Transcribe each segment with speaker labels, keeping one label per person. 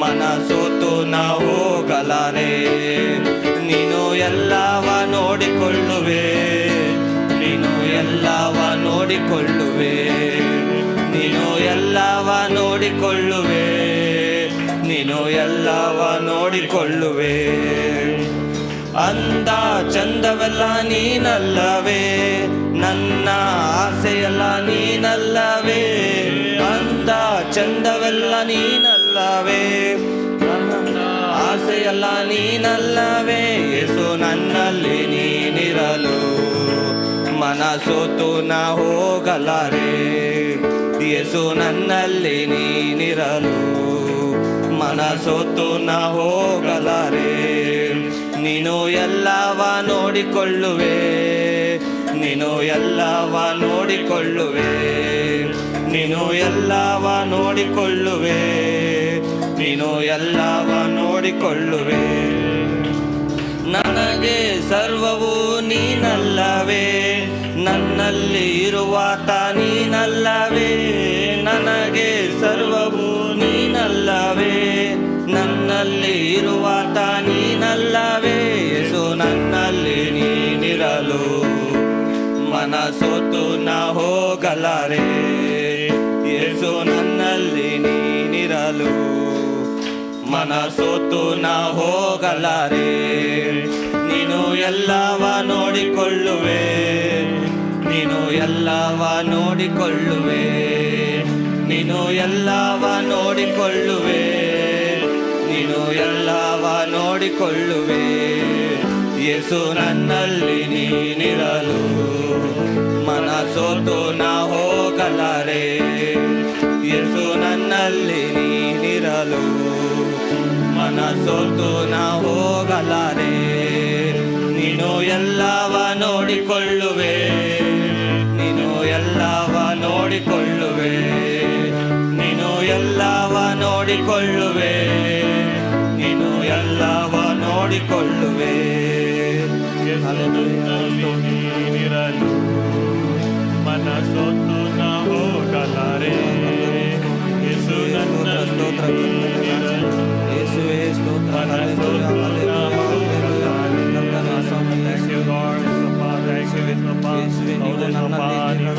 Speaker 1: ಮನಸೋತು ನಾ ಹೋಗಲಾರೆ. ನೀನು ಎಲ್ಲವ ನೋಡಿಕೊಳ್ಳುವೆ, ನೀನು ಎಲ್ಲವ ನೋಡಿಕೊಳ್ಳುವೆ, ನೀನು ಎಲ್ಲವ ನೋಡಿಕೊಳ್ಳುವೆ, ನೀನು ಎಲ್ಲವ ನೋಡಿಕೊಳ್ಳುವೆ. ಅಂದ ಚಂದವೆಲ್ಲ ನೀನಲ್ಲವೇ, ನನ್ನ ಆಸೆಯೆಲ್ಲ ನೀನಲ್ಲವೇ. ಅಂದ ಚಂದವೆಲ್ಲ ನೀನಲ್ಲವೇ, ನನ್ನ ಆಸೆಯೆಲ್ಲ ನೀನಲ್ಲವೇ. ಯೇಸು ನನ್ನಲ್ಲಿ ನೀನಿರಲು ಮನಸೋತು ನಾ ಹೋಗಲಾರೆ. ಯೇಸು ನನ್ನಲ್ಲಿ ನೀನಿರಲು ಮನಸೋತು ನಾ ಹೋಗಲಾರೆ. ನೀನು ಎಲ್ಲವ ನೋಡಿಕೊಳ್ಳುವೆ, ನೀನು ಎಲ್ಲವ ನೋಡಿಕೊಳ್ಳುವೆ, ನೀನು ಎಲ್ಲವ ನೋಡಿಕೊಳ್ಳುವೆ, ನೀನು ಎಲ್ಲವ ನೋಡಿಕೊಳ್ಳುವೆ. ನನಗೆ ಸರ್ವವು ನೀನಲ್ಲವೇ, ನನ್ನಲ್ಲಿ ಇರುವಾತ ನೀನಲ್ಲವೇ. ನನಗೆ ಸರ್ವವು ನೀನಲ್ಲವೇ, ನನ್ನಲ್ಲಿ ಇರುವಾತ ನೀನಲ್ಲವೇ. ಯೇಸು ನನ್ನಲ್ಲಿ ನೀನಿರಲು ಮನಸೋತು ನಾ ಹೋಗಲಾರೆ. ಯೇಸು ನನ್ನಲ್ಲಿ ನೀನಿರಲು ಮನಸೋತು ನಾ ಹೋಗಲಾರೆ. ನೀನು ಎಲ್ಲವ ನೋಡಿಕೊಳ್ಳುವೆ, ನೀನು ಎಲ್ಲವ ನೋಡಿಕೊಳ್ಳುವೆ, ನೀನು ಎಲ್ಲವ ನೋಡಿಕೊಳ್ಳುವೆ, ನೀನು ಎಲ್ಲವ ನೋಡಿಕೊಳ್ಳುವೆ. ಯೇಸು ನನ್ನಲ್ಲಿ ನೀನಿರಲು ಮನಸೋತು ನಾ ಹೋಗಲಾರೆ. ಯೇಸು ನನ್ನಲ್ಲಿ ನೀನಿರಲು ಮನಸೋತು ನಾ ಹೋಗಲಾರೆ. ನೀನು ಎಲ್ಲವ ನೋಡಿಕೊಳ್ಳುವೆ, ನೀನು ಎಲ್ಲವ ನೋಡಿಕೊಳ್ಳುವೆ, ನೀನು ಎಲ್ಲವ ನೋಡಿಕೊಳ್ಳುವೆ, ನೀನು ಎಲ್ಲವ ನೋಡಿಕೊಳ್ಳುವೆ.
Speaker 2: ನೀನಿರಲು ಮನಸೋತು ನಾ ಹೋಗಲಾರೆ. ಯೇಸು ನನ್ನಲ್ಲಿ ನೀನಿರಲು
Speaker 1: ಯೇಸುವೇ ಸ್ತೋತ್ರ.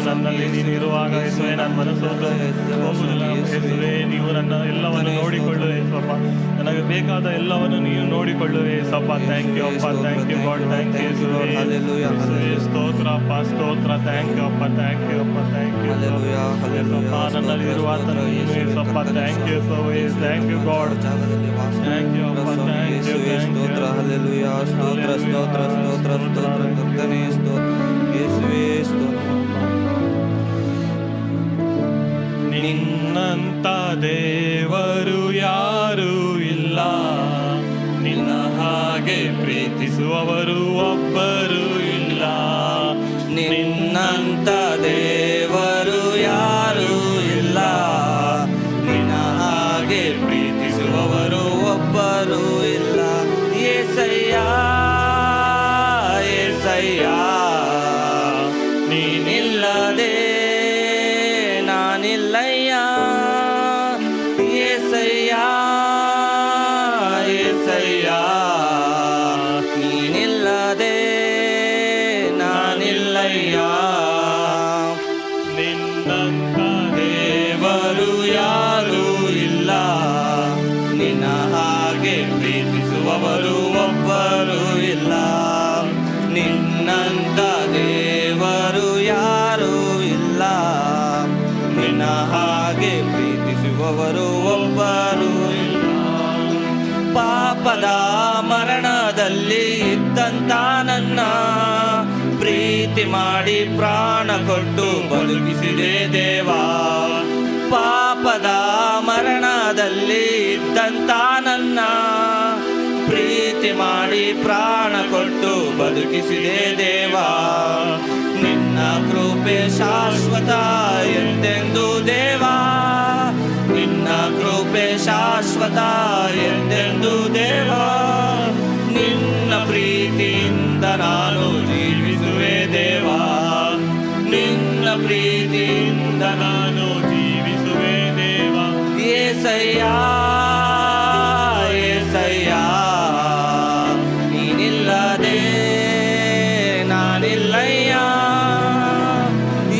Speaker 2: ನನ್ನಲ್ಲಿ ನೀನಿರುವಾಗ ಯೇಸುವೆ ನಾನು ಮನಸೋತು ಹೋಗುವುದಿಲ್ಲ. ಯೇಸುವೆ ನೀವು ನನ್ನ ಎಲ್ಲವನ್ನು ನೋಡಿಕೊಳ್ಳುವೆ ಯೇಸಪ್ಪ, ನನಗೆ ಬೇಕಾದ ಎಲ್ಲವನ್ನು ನೀನು ನೋಡಿಕೊಳ್ಳುವೆ ಯೇಸಪ್ಪ. ಥ್ಯಾಂಕ್ ಯು ಅಪ್ಪ, thank you God, thank you ಯೇಸುವೆ. ಸ್ತೋತ್ರ ಅಪ್ಪ, ಸ್ತೋತ್ರ. ಥ್ಯಾಂಕ್ ಯು ಅಪ್ಪ, ಥ್ಯಾಂಕ್ ಯು ಅಪ್ಪ, ಥ್ಯಾಂಕ್ ಯು ಯೇಸಪ್ಪ. ನನ್ನಲ್ಲಿ ಇರುವಾತ ನೀನು ಯೇಸಪ್ಪ. ಥ್ಯಾಂಕ್ ಯು ಯೇಸುವೆ, thank you God, thank you ಅಪ್ಪ, ಥ್ಯಾಂಕ್ ಯು.
Speaker 1: ಸ್ತೋತ್ರ ಹಲ್ಲೆಲೂಯಾ, ಸ್ತೋತ್ರ ಸ್ತೋತ್ರ ಸ್ತೋತ್ರ ಸ್ತೋತ್ರ ಕರ್ತನೇ ಸ್ತೋತ್ರ. ಯೇಸುವೇ ಸ್ತೋತ್ರ.
Speaker 2: ನಿನ್ನಂತ ದೇವರು ಯಾರೂ ಇಲ್ಲ, ನಿನ್ನ ಹಾಗೆ ಪ್ರೀತಿಸುವವರು ಒಬ್ಬರು ಇಲ್ಲ.
Speaker 1: ನಿನ್ನಂತ ದೇವರು ಯಾರೂ ಇಲ್ಲ, ನಿನ್ನ ಹಾಗೆ ಪ್ರೀತಿಸುವವರು ಒಬ್ಬರು ಇಲ್ಲ. ಯೇಸಯ್ಯ ಯೇಸಯ್ಯ, ನೀನಿಲ್ಲದೆ ನಾನಿಲ್ಲಯ್ಯ. ಯೇಸಯ್ಯ ಯೇಸಯ್ಯ, ನೀನಿಲ್ಲದೆ ನಾನಿಲ್ಲಯ್ಯ.
Speaker 2: ನಿನ್ನಂತ
Speaker 1: ದೇವರು ಯಾರೂ ಇಲ್ಲ, ನಿನ್ನ ಹಾಗೆ ಪ್ರೀತಿಸುವವರು ಒಬ್ಬರು ಇಲ್ಲ. ನಿನ್ನಂತ ದೇವರು ಯಾರೂ ಇಲ್ಲ, ನಿನ್ನ ಹಾಗೆ ಪ್ರೀತಿಸುವವರು ಒಬ್ಬರು ಇಲ್ಲ. ಪಾಪದ ಮರಣದಲ್ಲಿ ಇದ್ದಂತ ನನ್ನ ಪ್ರೀತಿ ಮಾಡಿ ಪ್ರಾಣ ಕೊಟ್ಟು ಬದುಕಿಸಿದೆ ದೇವಾ. ಪಾಪದ ಮರಣದಲ್ಲಿ ಇದ್ದಂತ ನನ್ನ ಪ್ರೀತಿ ಮಾಡಿ ಪ್ರಾಣ ಕೊಟ್ಟು ಬದುಕಿಸಿದೆ ದೇವಾ. ನಿನ್ನ ಕೃಪೆ ಶಾಶ್ವತ ಎಂದೆಂದು ದೇವಾ, ನಿನ್ನ ಕೃಪೆ ಶಾಶ್ವತ ಎಂದೆಂದು ದೇವಾ. ನಿನ್ನ ಪ್ರೀತಿಯಿಂದ ನಾನು ಜೀವಿಸುವೆ ದೇವಾ, ನಿನ್ನ ಪ್ರೀತಿಯಿಂದ ನಾನು ಜೀವಿಸುವೆ ದೇವಾ. ಯೇಸಯ್ಯ ನಾನಿಲ್ಲಯ್ಯ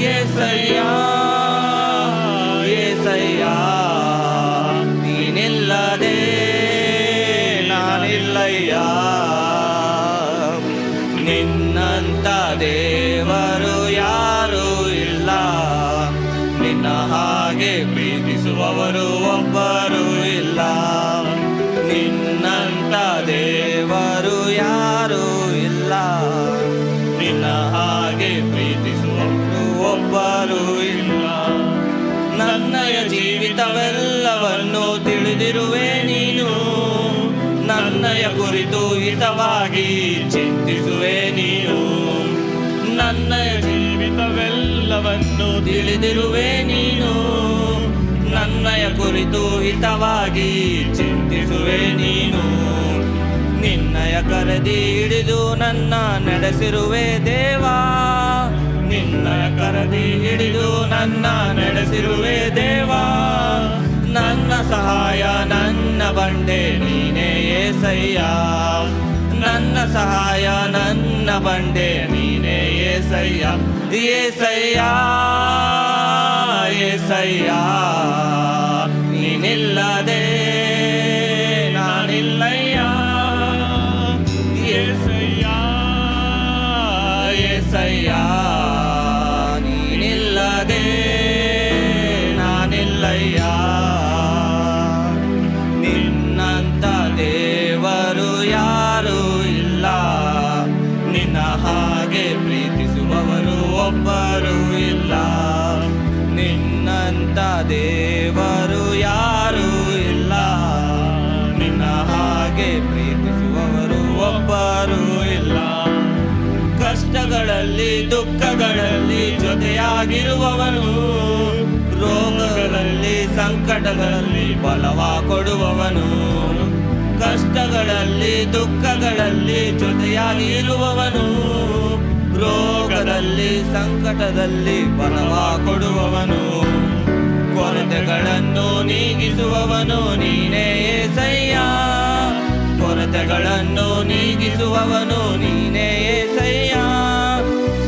Speaker 1: ಏಸಯ್ಯ ಏಸಯ್ಯ ನೀನಿಲ್ಲದೆ ನಾನಿಲ್ಲಯ್ಯ ನಿನ್ನಂತ ದೇವರು ಯಾರೂ ಇಲ್ಲ ನಿನ್ನ ಹಾಗೆ ಪ್ರೀತಿಸುವವರು ಒಬ್ಬರು ಇಲ್ಲ ನಿನ್ನಂತ ದೇವರು ಯಾರೂ ಇಲ್ಲ ನಿನ್ನ ಹಾಗೆ ಪ್ರೀತಿಸುವವರು ಒಬ್ಬರು ಇಲ್ಲ ನನ್ನಯ ಜೀವಿತವೆಲ್ಲವನ್ನು ತಿಳಿದಿರುವೆ ನೀನು ನನ್ನಯ ಕುರಿತು ಹಿತವಾಗಿ ಚಿಂತಿಸುವೆ ನೀನು ನನ್ನಯ ಜೀವಿತವೆಲ್ಲವನ್ನು ತಿಳಿದಿರುವೆ ನೀನು ನನ್ನಯ ಕುರಿತು ಹಿತವಾಗಿ ಚಿಂತಿಸುವೆ ನೀನು ನಿನ್ನಯ ಕರದಿ ಹಿಡಿದು ನನ್ನ ನಡೆಸಿರುವೆ ದೇವಾ ನಿನ್ನಯ ಕರದಿ ಹಿಡಿದು ನನ್ನ ನಡೆಸಿರುವೆ ದೇವಾ ನನ್ನ ಸಹಾಯ ನನ್ನ ಬಂಡೆ ನೀನೇ ಏಸಯ್ಯ ನನ್ನ ಸಹಾಯ ನನ್ನ ಬಂಡೆ ನೀನೇ ಏಸಯ್ಯ ಏಸಯ್ಯ ಏಸಯ್ಯ ನೀನಿಲ್ಲದೆ ನಾನಿಲ್ಲಯ್ಯ ಏಸಯ್ಯ ಏಸಯ್ಯ ನೀನಿಲ್ಲದೆ ನಾನಿಲ್ಲಯ್ಯ ನಿನ್ನಂತ ದೇವರು ಯಾರೂ ಇಲ್ಲ ನಿನ್ನ ಹಾಗೆ ಪ್ರೀತಿಸುವವರು ಒಬ್ಬರು ಇಲ್ಲ ನಿನ್ನಂತ ದೇವರು ಯಾರೂ ಇಲ್ಲ ನಿನ್ನ ಹಾಗೆ ಪ್ರೀತಿಸುವವರು ಒಬ್ಬರು ಇಲ್ಲ ಕಷ್ಟಗಳಲ್ಲಿ ದುಃಖಗಳಲ್ಲಿ ಜೊತೆಯಾಗಿರುವವನು ರೋಗಗಳಲ್ಲಿ ಸಂಕಟಗಳಲ್ಲಿ ಬಲವ ಕೊಡುವವನು ಕಷ್ಟಗಳಲ್ಲಿ ದುಃಖಗಳಲ್ಲಿ ಜೊತೆಯಾಗಿ ಇರುವವನು ರೋಗದಲ್ಲಿ ಸಂಕಟದಲ್ಲಿ ಬಲವ ಕೊಡುವವನು ಕೊರತೆಗಳನ್ನು ನೀಗಿಸುವವನು ನೀನೇ ಏಸಯ್ಯ ಕೊರತೆಗಳನ್ನು ನೀಗಿಸುವವನು ನೀನೇ ಏಸಯ್ಯ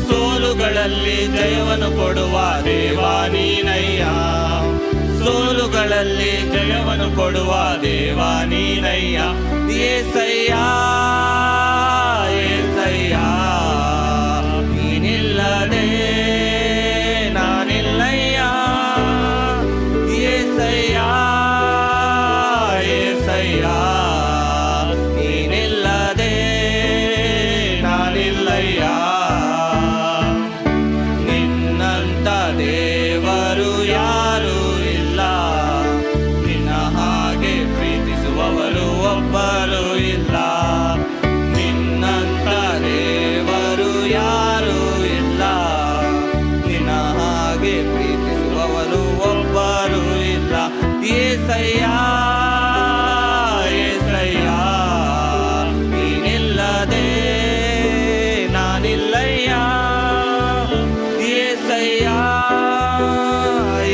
Speaker 1: ಸೋಲುಗಳಲ್ಲಿ ಜಯವನ್ನು ಕೊಡುವ ದೇವಾ ನೀನಯ್ಯ ಸೋಲುಗಳಲ್ಲಿ ಜಯವನ್ನು ಕೊಡುವ ದೇವಾ ನೀನಯ್ಯ ಏಸಯ್ಯ ಏಸಯ್ಯ ನೀನಿಲ್ಲದೆ ನಾನಿಲ್ಲಯ್ಯ ಏಸಯ್ಯ ಏಸಯ್ಯ ನೀನಿಲ್ಲದೆ ನಾನಿಲ್ಲಯ್ಯ ನಿನ್ನಂತ ದೇವರು ಯಾರೂ ಇಲ್ಲ ನಿನ್ನ ಹಾಗೆ ಪ್ರೀತಿಸುವವರು ಒಬ್ಬರು ಇಲ್ಲ ನಿನ್ನಂತ ದೇವರು ಯಾರೂ ಇಲ್ಲ ನಿನ್ನ ಹಾಗೆ ಪ್ರೀತಿಸುವವರು ಒಬ್ಬರು ಇಲ್ಲ ಏಸಯ್ಯ ಏಸಯ್ಯ ನೀನಿಲ್ಲದೆ ನಾನಿಲ್ಲಯ್ಯ ಏಸಯ್ಯ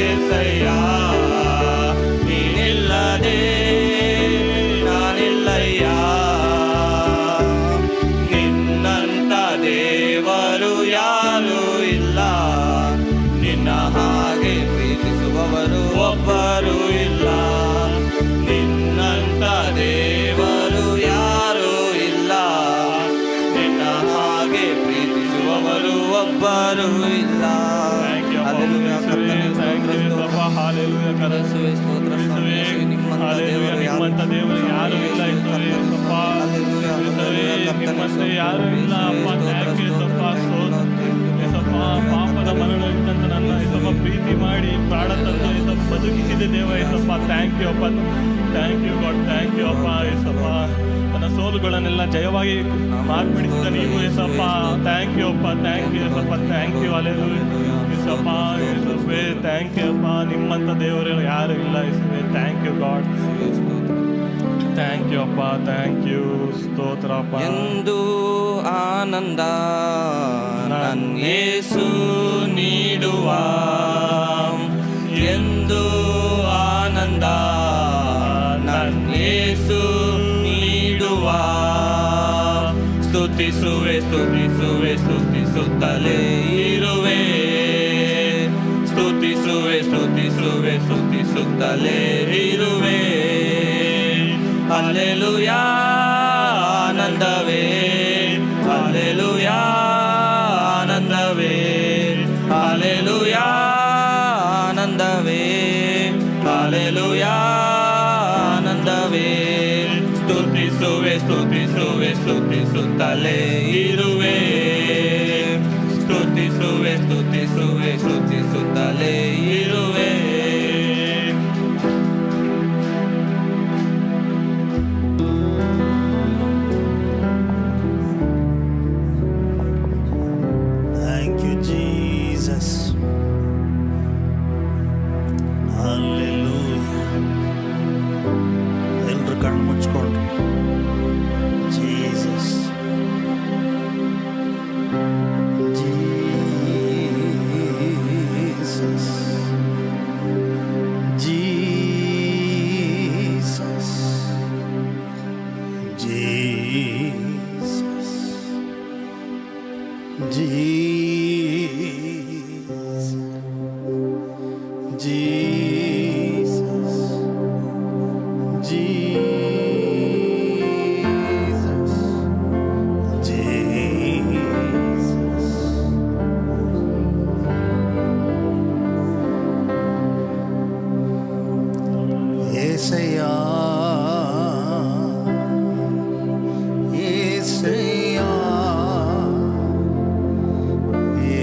Speaker 1: ಏಸಯ್ಯ ನೀನಿಲ್ಲದೆ ನಾನಿಲ್ಲಯ್ಯ ನಿನ್ನಂತ ದೇವರು ಯಾರೂ ಇಲ್ಲ ನಿನ್ನ ಹಾಗೆ ಪ್ರೀತಿಸುವವರು ಒಬ್ಬರು ಇಲ್ಲ ನಿನ್ನಂತ ದೇವರು ಯಾರೂ ಇಲ್ಲ ನಿನ್ನ ಹಾಗೆ ಪ್ರೀತಿಸುವವರು ಒಬ್ಬರು ಇಲ್ಲ
Speaker 2: Hallelujah,
Speaker 1: ಯೇಸುವೇ, ಸ್ತೋತ್ರ ಸ್ವಾಮಿ, ಯೇಸುವೇ, ನಿಮ್ಮಂತ ದೇವರು
Speaker 2: ಯಾರು ಇಲ್ಲ ನಿಮ್ಮಂತೆ ಯಾರು ಇಲ್ಲ ಅಪ್ಪ ಥ್ಯಾಂಕ್ ಯು ಯೇಸಪ್ಪ ಪಾಪದ ಮರಣ ಇದ್ದಂತ ನನ್ನ ಯೇಸಪ್ಪ ಪ್ರೀತಿ ಮಾಡಿ ಪ್ರಾಣ ತಂದು ಯೇಸಪ್ಪ ಬದುಕಿಸಿದೆ ದೇವ ಯೇಸಪ್ಪ ಥ್ಯಾಂಕ್ ಯು ಅಪ್ಪ thank you God thank you ಅಪ್ಪ ಯೇಸಪ್ಪ ನನ್ನ ಸೋಲುಗಳನ್ನೆಲ್ಲ ಜಯವಾಗಿ ಮಾರ್ಪಡಿಸಿದ ನೀವು ಯೇಸಪ್ಪ ಥ್ಯಾಂಕ್ ಯು ಅಪ್ಪ ಥ್ಯಾಂಕ್ ಯು ಯೇಸಪ್ಪ ಥ್ಯಾಂಕ್ ಯು ಅಲ್ಲೆಲೂಯಾ ಯೇಸಪ್ಪ ಯೇಸುವೇ ಥ್ಯಾಂಕ್ ಯು ಅಪ್ಪ ನಿಮ್ಮಂಥ ದೇವರು ಯಾರು ಇಲ್ಲ ಯೇಸುವೇ thank you God thank you ಅಪ್ಪ ಥ್ಯಾಂಕ್ ಯು ಸ್ತೋತ್ರಪ್ಪ
Speaker 1: ಎಂದು ಆನಂದ ನನ್ನ ಯೇಸು ನೀಡುವ ಎಂದು ಆನಂದ ನನ್ನ ಯೇಸು ನೀಡುವ ಸ್ತುತಿಸುವೆ ಸ್ತುತಿಸುವೆ ಸ್ತುತಿಸುತ್ತ ಸ್ತುತಿಸುತ್ತಲೇ ಇರುವೆ. ಸ್ತುತಿಸುವೆ ಸ್ತುತಿಸುವೆ ಸ್ತುತಿಸುತ್ತಲೇ ಇರುವೆ. ಹಲ್ಲೆಲೂಯಾ ಆನಂದವೇ, ಹಲ್ಲೆಲೂಯಾ ಆನಂದವೇ, ಹಲ್ಲೆಲೂಯಾ ಆನಂದವೇ, ಹಲ್ಲೆಲೂಯಾ ಆನಂದವೇ. ಸ್ತುತಿಸುವೆ ಸ್ತುತಿಸುವೆ ಸ್ತುತಿಸುತ್ತಲೇ ಇರುವೆ. ಸ್ತುತಿಸುವೆ ಸ್ತುತಿಸುವೆ ಸ್ತುತಿಸುತ್ತಲೇ ಇರುವೆ.
Speaker 3: Thank you, Jesus. Hallelujah. ಎಲ್ಲರೂ ಕಣ್ಣು ಮುಚ್ಕೊಂಡು Jesus Jesus Jesus Jesus Jesus, Jesus, Jesus. Yesaya, Yesaya,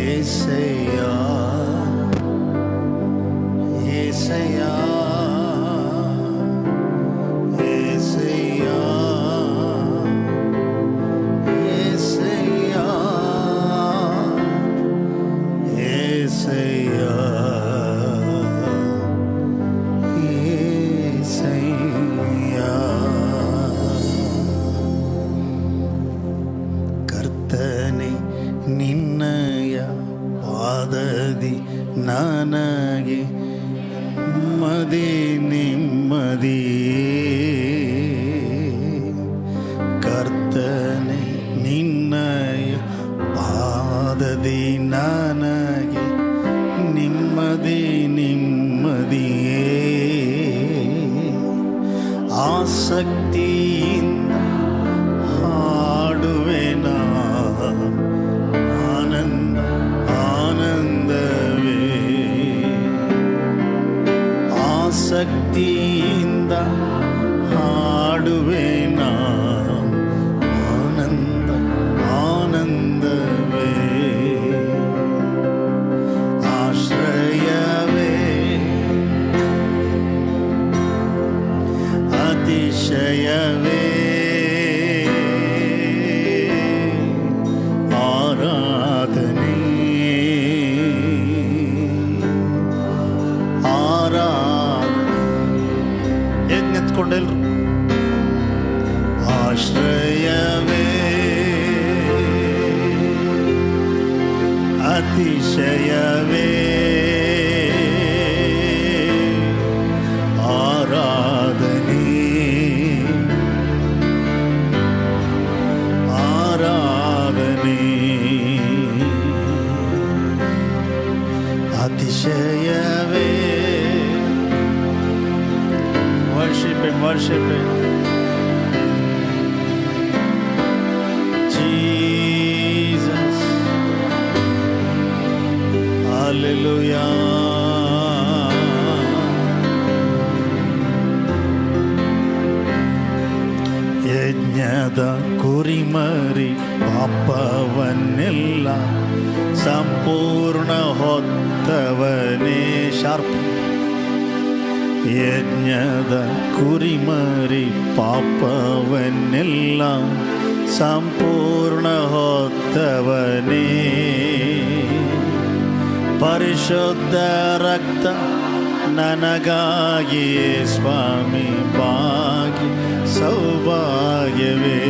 Speaker 3: Yesaya, Yesaya, Yesaya, Yesaya, Yesaya, Yesaya. ಕರ್ತನೆ ನಿನ್ನಯ ಪಾದದಿ ನನಗೆ ನೆಮ್ಮದಿ ನೆಮ್ಮದಿಯೇ. ಕರ್ತನೆ ನಿನ್ನಯ ಪಾದದಿ ನನಗೆ ನೆಮ್ಮದಿ ನೆಮ್ಮದಿಯೇ. ಆಸಕ್ತಿಯಿಂದ ಹಾಡುವೆನ ಆನಂದ ಆನಂದವೇ. ಆಸಕ್ತಿಯಿಂದ ಹಾಡುವೆನ ಆನಂದ ಆನಂದವೇ. ಆಶ್ರಯವೇ ಅತಿಶಯವೇ. ಆರಾಧನೆ ಎತ್ಕೊಂಡೆಲ್ರು. ಆಶ್ರಯವೇ ಅತಿಶಯವೇ. ಆರಾಧನೆ ಆರಾಧನೆ ಅತಿಶಯವೇ. Worship Him, worship Him. Jesus. Hallelujah. ಯಜ್ಞದ ಕುರಿಮರಿ ಪಾಪವನ್ನೆಲ್ಲ ಸಂಪೂರ್ಣ ಹೊತ್ತವನೇ. ಶಾರ್ಪ್. ಯಜ್ಞದ ಕುರಿಮರಿ ಪಾಪವನ್ನೆಲ್ಲ ಸಂಪೂರ್ಣ ಹೊತ್ತವನೇ. ಪರಿಶುದ್ಧ ರಕ್ತ ನನಗಾಗಿಯೇ ಸ್ವಾಮಿ ಭಾಗ್ಯ ಸೌಭಾಗ್ಯವೇ.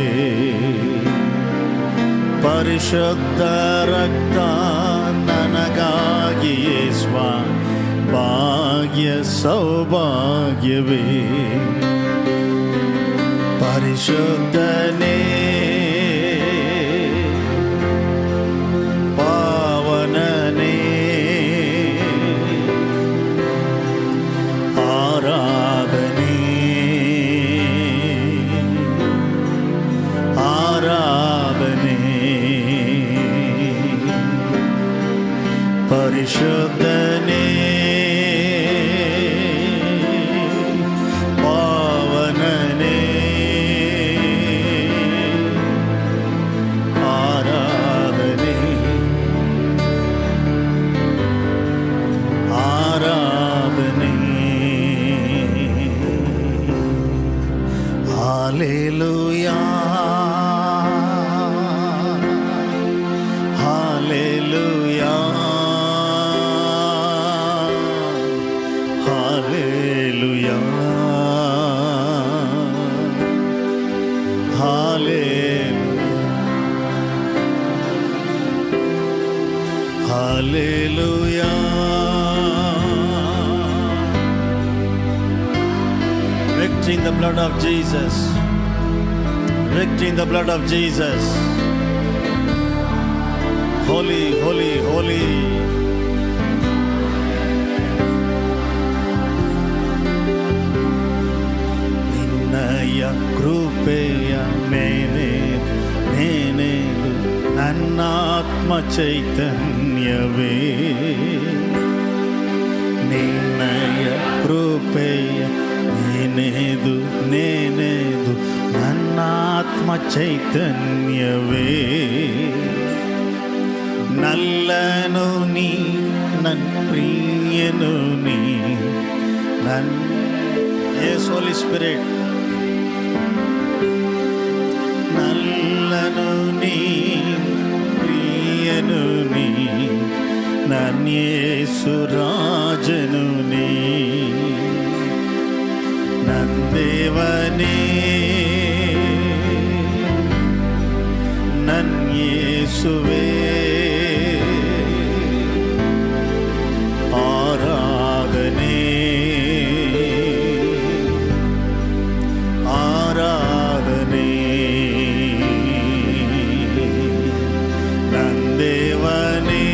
Speaker 3: ಪರಿಶುದ್ಧ ರಕ್ತ ನನಗಾಗಿಯೇ ಸ್ವಾಮಿ ಭಾಗ್ಯ ಸೌಭಾಗ್ಯವೇ. ಪರಿಶುದ್ಧನೇ ಪರಿಶುದ್ಧನೇ ಪಾವನನೇ ಆರಾಧನೆ ಆರಾಧನೆ hallelujah hallelujah hallelujah hallelujah Victory in the blood of Jesus. Victory in the blood of Jesus. Holy, holy, holy. ನಿನ್ನಯ ಕೃಪೆಯ ನೇನೇದು ನನ್ನಾತ್ಮ ಚೈತನ್ಯವೇ ನಿನ್ನಯ ಕೃಪೆಯ ನೇನೇದು ನನ್ನಾತ್ಮ ಚೈತನ್ಯವೇ ನಲ್ಲನು ನೀ ನನ್ನ ಪ್ರಿಯನು ನೀ ನನ್ನ ಯೇಸು ಹೋಲಿ ಸ್ಪಿರಿಟ್ ನಲ್ಲನು ನೀ ಪ್ರಿಯನು ನೀ ನನ್ನ ಯೇಸು ರಾಜನು ನೀ ನನ್ನ ದೇವನೇ ನನ್ನ ಯೇಸುವೇ ಆರಾಧನೆ ಆರಾಧನೆ ನನ್ನ ದೇವನೇ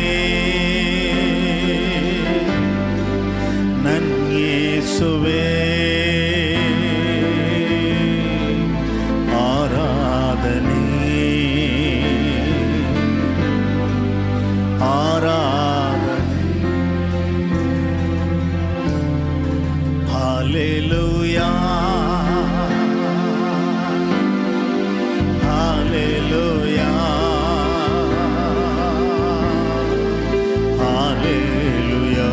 Speaker 3: ನನ್ನ ಯೇಸುವೇ Hallelujah, hallelujah, hallelujah,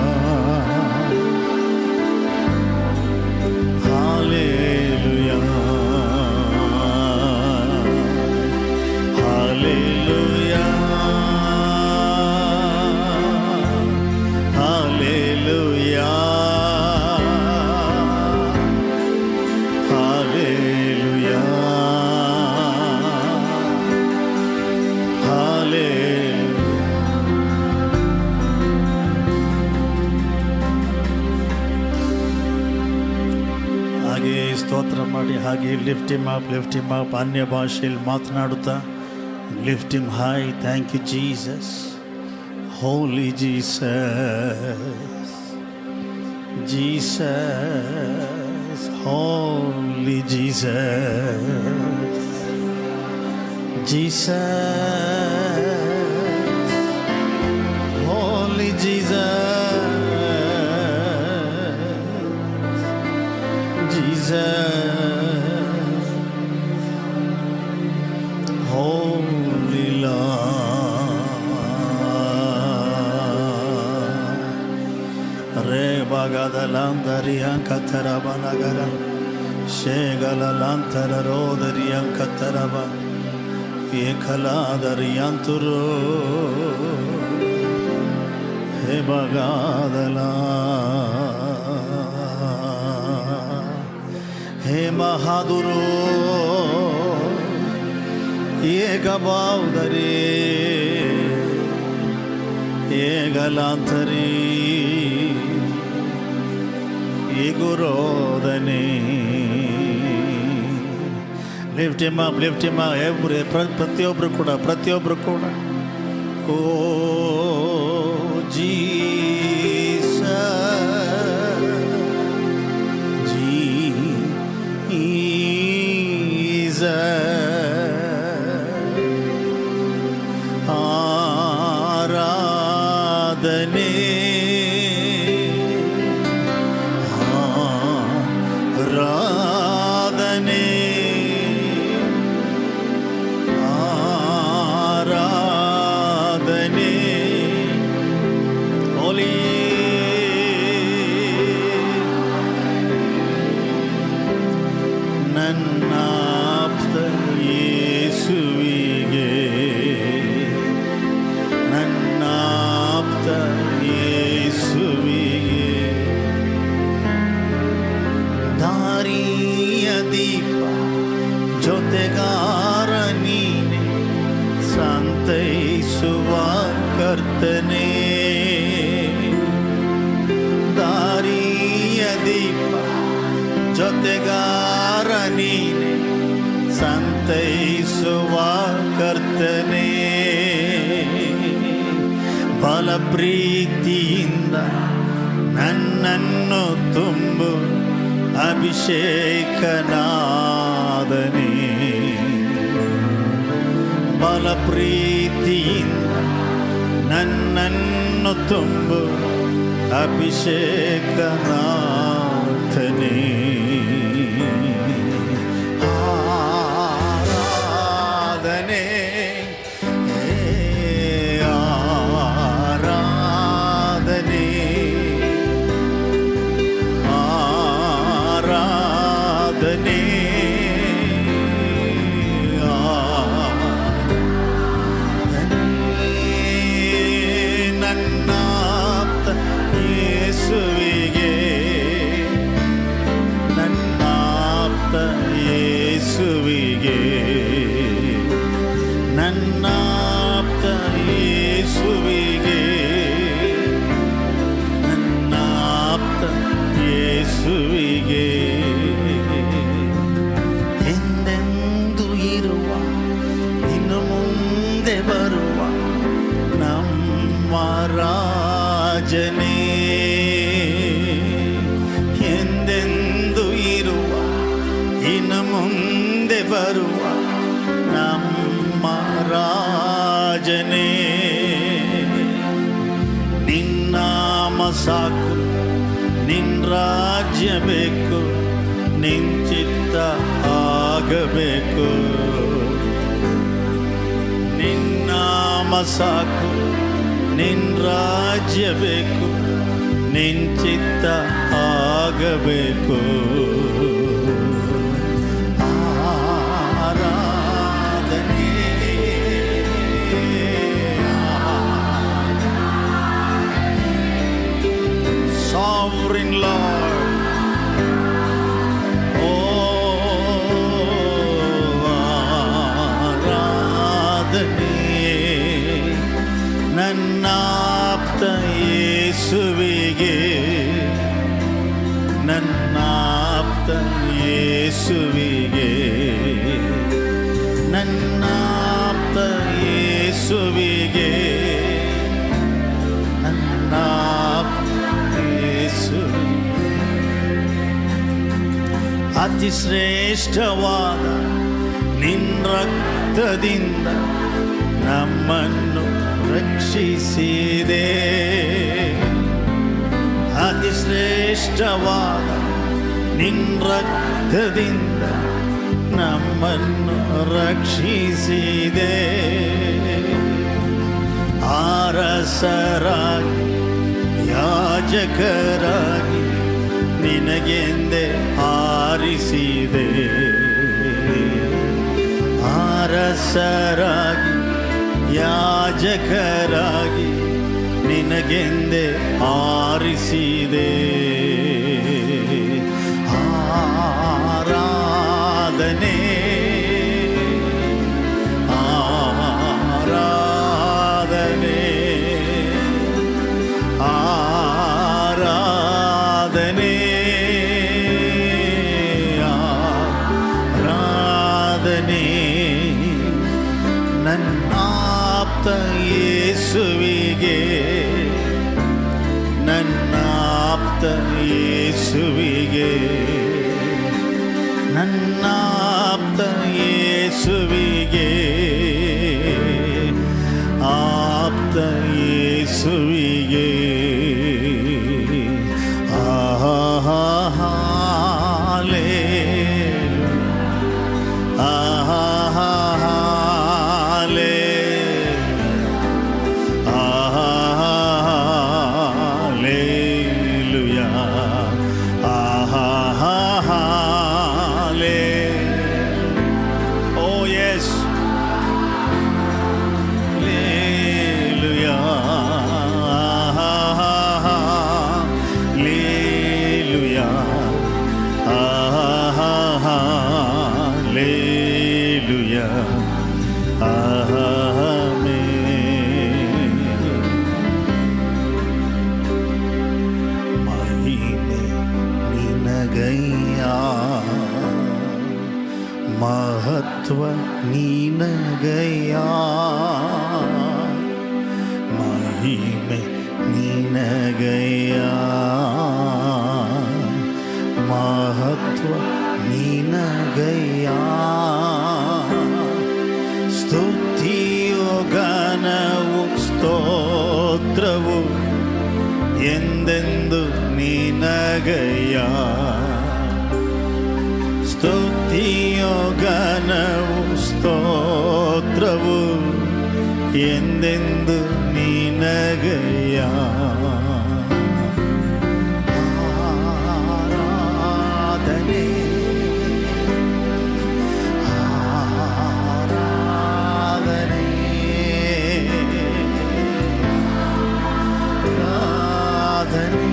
Speaker 3: hallelujah, hallelujah, hallelujah. ಹಾಗೆ ಸ್ತೋತ್ರ ಮಾಡಿ ಹಾಗೆ ಲಿಫ್ಟ್ ಹಿಮ್ ಅಪ್ ಅನ್ಯ ಭಾಷೆಯಲ್ಲಿ ಮಾತನಾಡುತ್ತಾ lift him high. Thank you Jesus, holy Jesus, Jesus, holy Jesus, Jesus, holy Jesus, Jesus, Holy Lord, Re Bagadalandarian Katarabanagara, Shegalalantar Rodarian Kataraba, Ekaladarianturu, He Bagadala. He Mahaduru, Ye Gabaudari, Ye Galantari, Ye Gurodani. Lift him up, every Pratyobra Kuda. Oh, Jesus. ಆರಾಧನೆ ಆರಾಧನೆ ಹೋಲಿ ನನ್ನ ಆಪ್ತ ಯೇಸುವಿಗೆ ನನ್ನ ಆಪ್ತ ಯೇಸುವಿಗೆ ದಾರಿಯ ದೀಪ ಜೊತೆಗಾರ ನೀನೆ ಸಂತೈಸುವ ಕರ್ತನೇ ದಾರಿಯ ದೀಪ ಜೊತೆಗಾರ ನೀನೆ ಸಂತೈಸುವ ಕರ್ತನೇ ಬಲ ಪ್ರೀತಿಯಿಂದ ನನ್ನನ್ನು ತುಂಬು ಅಭಿಷೇಕನಾದನೇ ಬಲ ಪ್ರೀತಿಯಿಂದ ನನ್ನನ್ನು ತುಂಬು ಅಭಿಷೇಕನಾಥನೇ ಆರಾಧನೆ ಆರಾಧನೆ ಆರಾಧನೆ ನನ್ನಾಪ್ತ ಯೇಸುವಿಗೆ ನನ್ನಾಪ್ತ ಯೇಸುವಿಗೆ ನನ್ನಾಪ್ತ ಯೇಸುವಿಗೆ ನನ್ನಾಪ್ತ ಯೇಸುವಿಗೆ ಎಂದೆಂದು ಇರುವ ಇನ್ನು ಮುಂದೆ ಬರುವ ನಮ್ಮ ರಾಜನೇ ಎಂದೆಂದು ಇರುವ ಇನ್ನು ಮುಂದೆ ಬರುವ ನಮ್ಮ ರಾಜನೇ ನಿನ್ನಾಮ ಸಾಕು ನಿನ್ನ ರಾಜ್ಯ ಬೇಕು ನಿನ್ನ ಚಿತ್ತ ಆಗಬೇಕು ನಿನ್ನಾಮ ಸಾಕು ನಿನ್ನ ರಾಜ್ಯ ಬೇಕು ನಿನ್ನ ಚಿತ್ತ ಆಗಬೇಕು ಆರಾಧನೆ Sovereign Lord, ಆರಾಧನೆ ನನ್ನಾಪ್ತ ಯೇಸುವಿಗೆ ನನ್ನಾಪ್ತ ಯೇಸುವಿಗೆ ನನ್ನಾಪ್ತ ಯೇಸುವಿಗೆ ನನ್ನಾಪ್ತ ಯೇಸುವಿಗೆ ಅತಿ ಶ್ರೇಷ್ಠವಾದ ನಿನ್ನ ರಕ್ತದಿಂದ ನಮ್ಮನ್ನು ರಕ್ಷಿಸಿದೆ ಅತಿ ಶ್ರೇಷ್ಠವಾದ ನಿನ್ನ ರಕ್ತದಿಂದ ನಮ್ಮನ್ನು ರಕ್ಷಿಸಿದೆ ಅರಸರಾಗಿ ಯಾಜಕರಾಗಿ ನಿನಗೆಂದೇ ಆರಿಸಿದೆ ಅರಸರಾಗಿ ಯಾಜಕರಾಗಿ ನಿನಗೆಂದೇ ಆರಿಸಿದೆ ಆರಾಧನೆ ಆರಾಧನೆ ಆರಾಧನೆ ಆರಾಧನೆ ನನ್ನಾಪ್ತ ಯೇಸುವಿಗೆ ನನ್ನಾಪ್ತ ಯೇಸುವಿಗೆ ನನ್ನಾಪ್ತ ಯೇಸುವಿಗೆ ಆಪ್ತ ಯೇಸುವಿಗೆ ಮಹತ್ವ ನೀನಗಯ್ಯ, ಮಹಿಮೆ ನೀನಗಯ್ಯ, ಮಹತ್ವ ನೀನಗಯ್ಯ. ಸ್ತುತಿಯೋ ಗಾನವು ಸ್ತೋತ್ರವು ಎಂದೆಂದು ನೀನಗಯ್ಯ. ಸ್ತುತಿಯೋ ಗಾನವು ಸ್ತೋತ್ರವು ಎಂದೆಂದು ನೀನಗಯ್ಯ. ಆರಾಧನೆ ಆರಾಧನೆ ಆರಾಧನೆ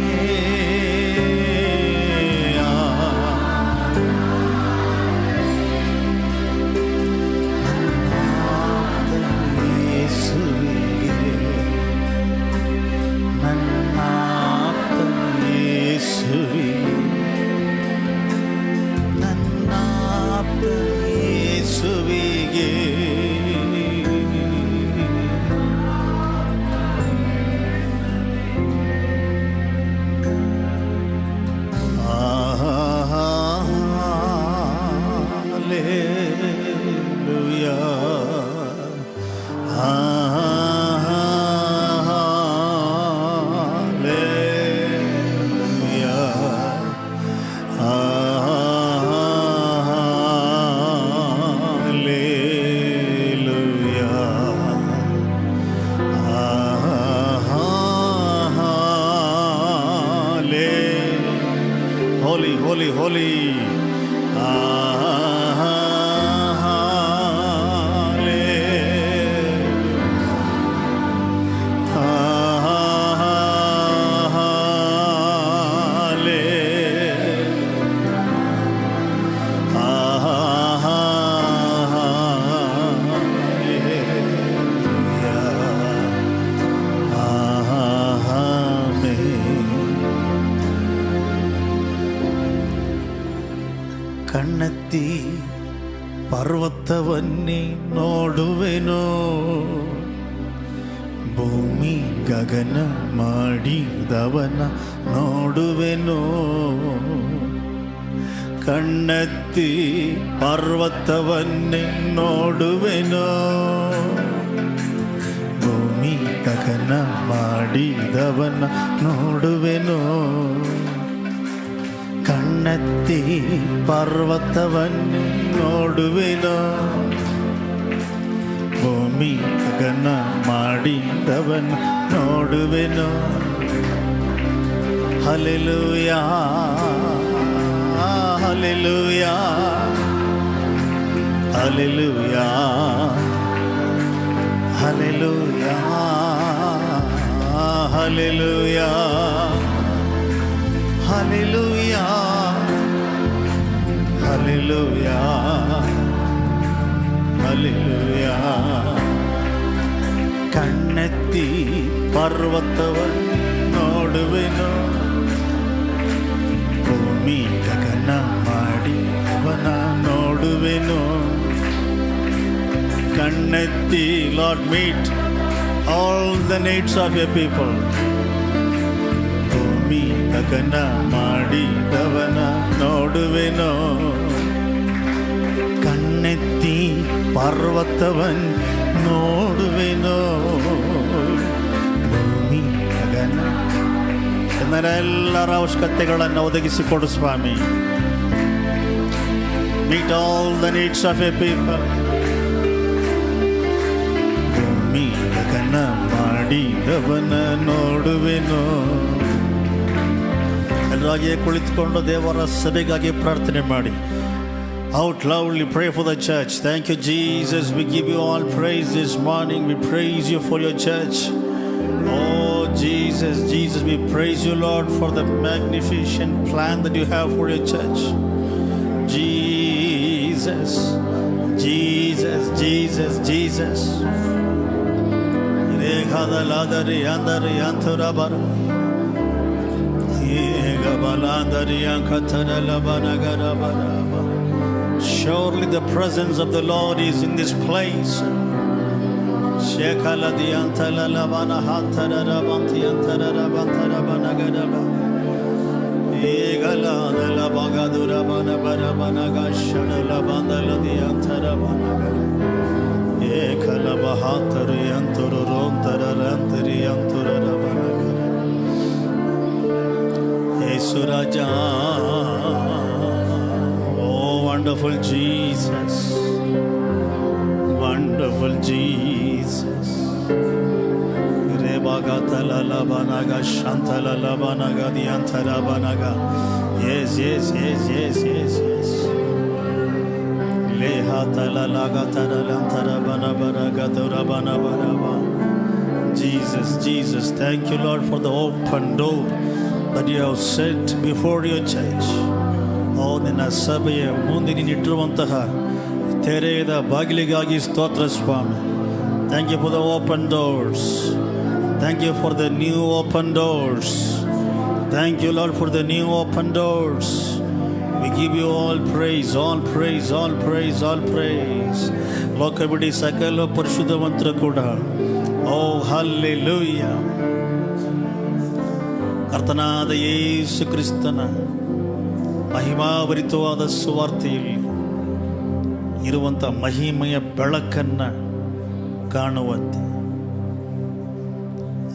Speaker 3: holy, holy. ಕಣ್ಣೆತ್ತಿ ಪರ್ವತವನ್ನೇ ನೋಡುವೆನೋ, ಭೂಮಿ ಗಗನ ಮಾಡಿದವನ ನೋಡುವೆನೋ. ಕಣ್ಣೆತ್ತಿ ಪರ್ವತವನ್ನೇ ನೋಡುವೆನೋ, ಭೂಮಿ ಗಗನ ಮಾಡಿದವನ ನೋಡುವೆನೋ. ಕಣ್ಣೆತ್ತಿ ಪರ್ವತವನ್ನು ನೋಡುವೆನೋ, ಭೂಮಿ ಗಗನ ಮಾಡಿದವನ ನೋಡುವೆನೋ. Hallelujah hallelujah hallelujah hallelujah hallelujah Hallelujah, Hallelujah, Hallelujah. ಕಣ್ಣೆತ್ತಿ ಪರ್ವತವನ್ನು ನೋಡುವೆನೋ, ಭೂಮಿ ಗಗನ ಮಾಡಿ ಅವನ ನೋಡುವೆನೋ. ಕಣ್ಣೆತ್ತಿ, Lord, meet all the needs of your people. ಗಗನ ಮಾಡಿದವನ ನೋಡುವೆನೋ. ಕಣ್ಣೆತ್ತಿ ಪರ್ವತವನ್ ನೋಡುವೆನೋ, ಭೂಮಿ ಗಗನ. ಜನರೆಲ್ಲರ ಅವಶ್ಯಕತೆಗಳನ್ನು ಒದಗಿಸಿಕೊಡು ಸ್ವಾಮಿ. Meet all the needs of your people. ಭೂಮಿ ಗಗನ ಮಾಡಿದವನ ನೋಡುವೆನೋ. ಎಲ್ಲರಾಗಿಯೇ ಕುಳಿತುಕೊಂಡು ದೇವರ ಸಭೆಗಾಗಿ ಪ್ರಾರ್ಥನೆ ಮಾಡಿ. Out loudly pray for the church. Thank you, Jesus. We give you all praise this morning. We praise you for your church. Oh, Jesus, Jesus, we praise you, Lord, for the magnificent plan that you have for your church. Jesus, Jesus, Jesus, Jesus. Reghadaladari andari anthurabara. Yegabalandari ankatara labana garabara. Surely the presence of the Lord is in this place. Shekala diantala labana hantara rabanti antara rabantara banagadaba. Egala la bagadura bana bara banagashana labandala diantara banagada. Ekala bahatari anturu rontara rantari antura rabanagada. Esuraja. Wonderful Jesus, wonderful Jesus. Rebagatala labanaga shantala labanaga diantara banaga. Yes, yes, yes, yes, yes, yes. Lehatala lagatara lantara banabaraga durabana banaba. Jesus, Jesus, thank you, Lord, for the open door that you have set before your church. ನಿನ್ನ ಸಭೆಯ ಮುಂದೆ ನೀನಿಟ್ಟಿರುವಂತಹ ತೆರೆಯದ ಬಾಗಿಲಿಗಾಗಿ ಸ್ತೋತ್ರ ಸ್ವಾಮಿ. Thank you for the open doors. Thank you for the new open doors. Thank you Lord for the new open doors. We give you all praise, all praise, all praise, all praise. ಲೋಕವಿಡೀ ಸಕಲ ಪರಿಶುದ್ಧವಂತರು ಕೂಡ ಓ hallelujah. ಕರ್ತನಾದ ಯೇಸು ಕ್ರಿಸ್ತನ ಮಹಿಮಾಭರಿತವಾದ ಸುವಾರ್ತೆಯಲ್ಲಿ ಇರುವಂಥ ಮಹಿಮೆಯ ಬೆಳಕನ್ನು ಕಾಣುವಂತೆ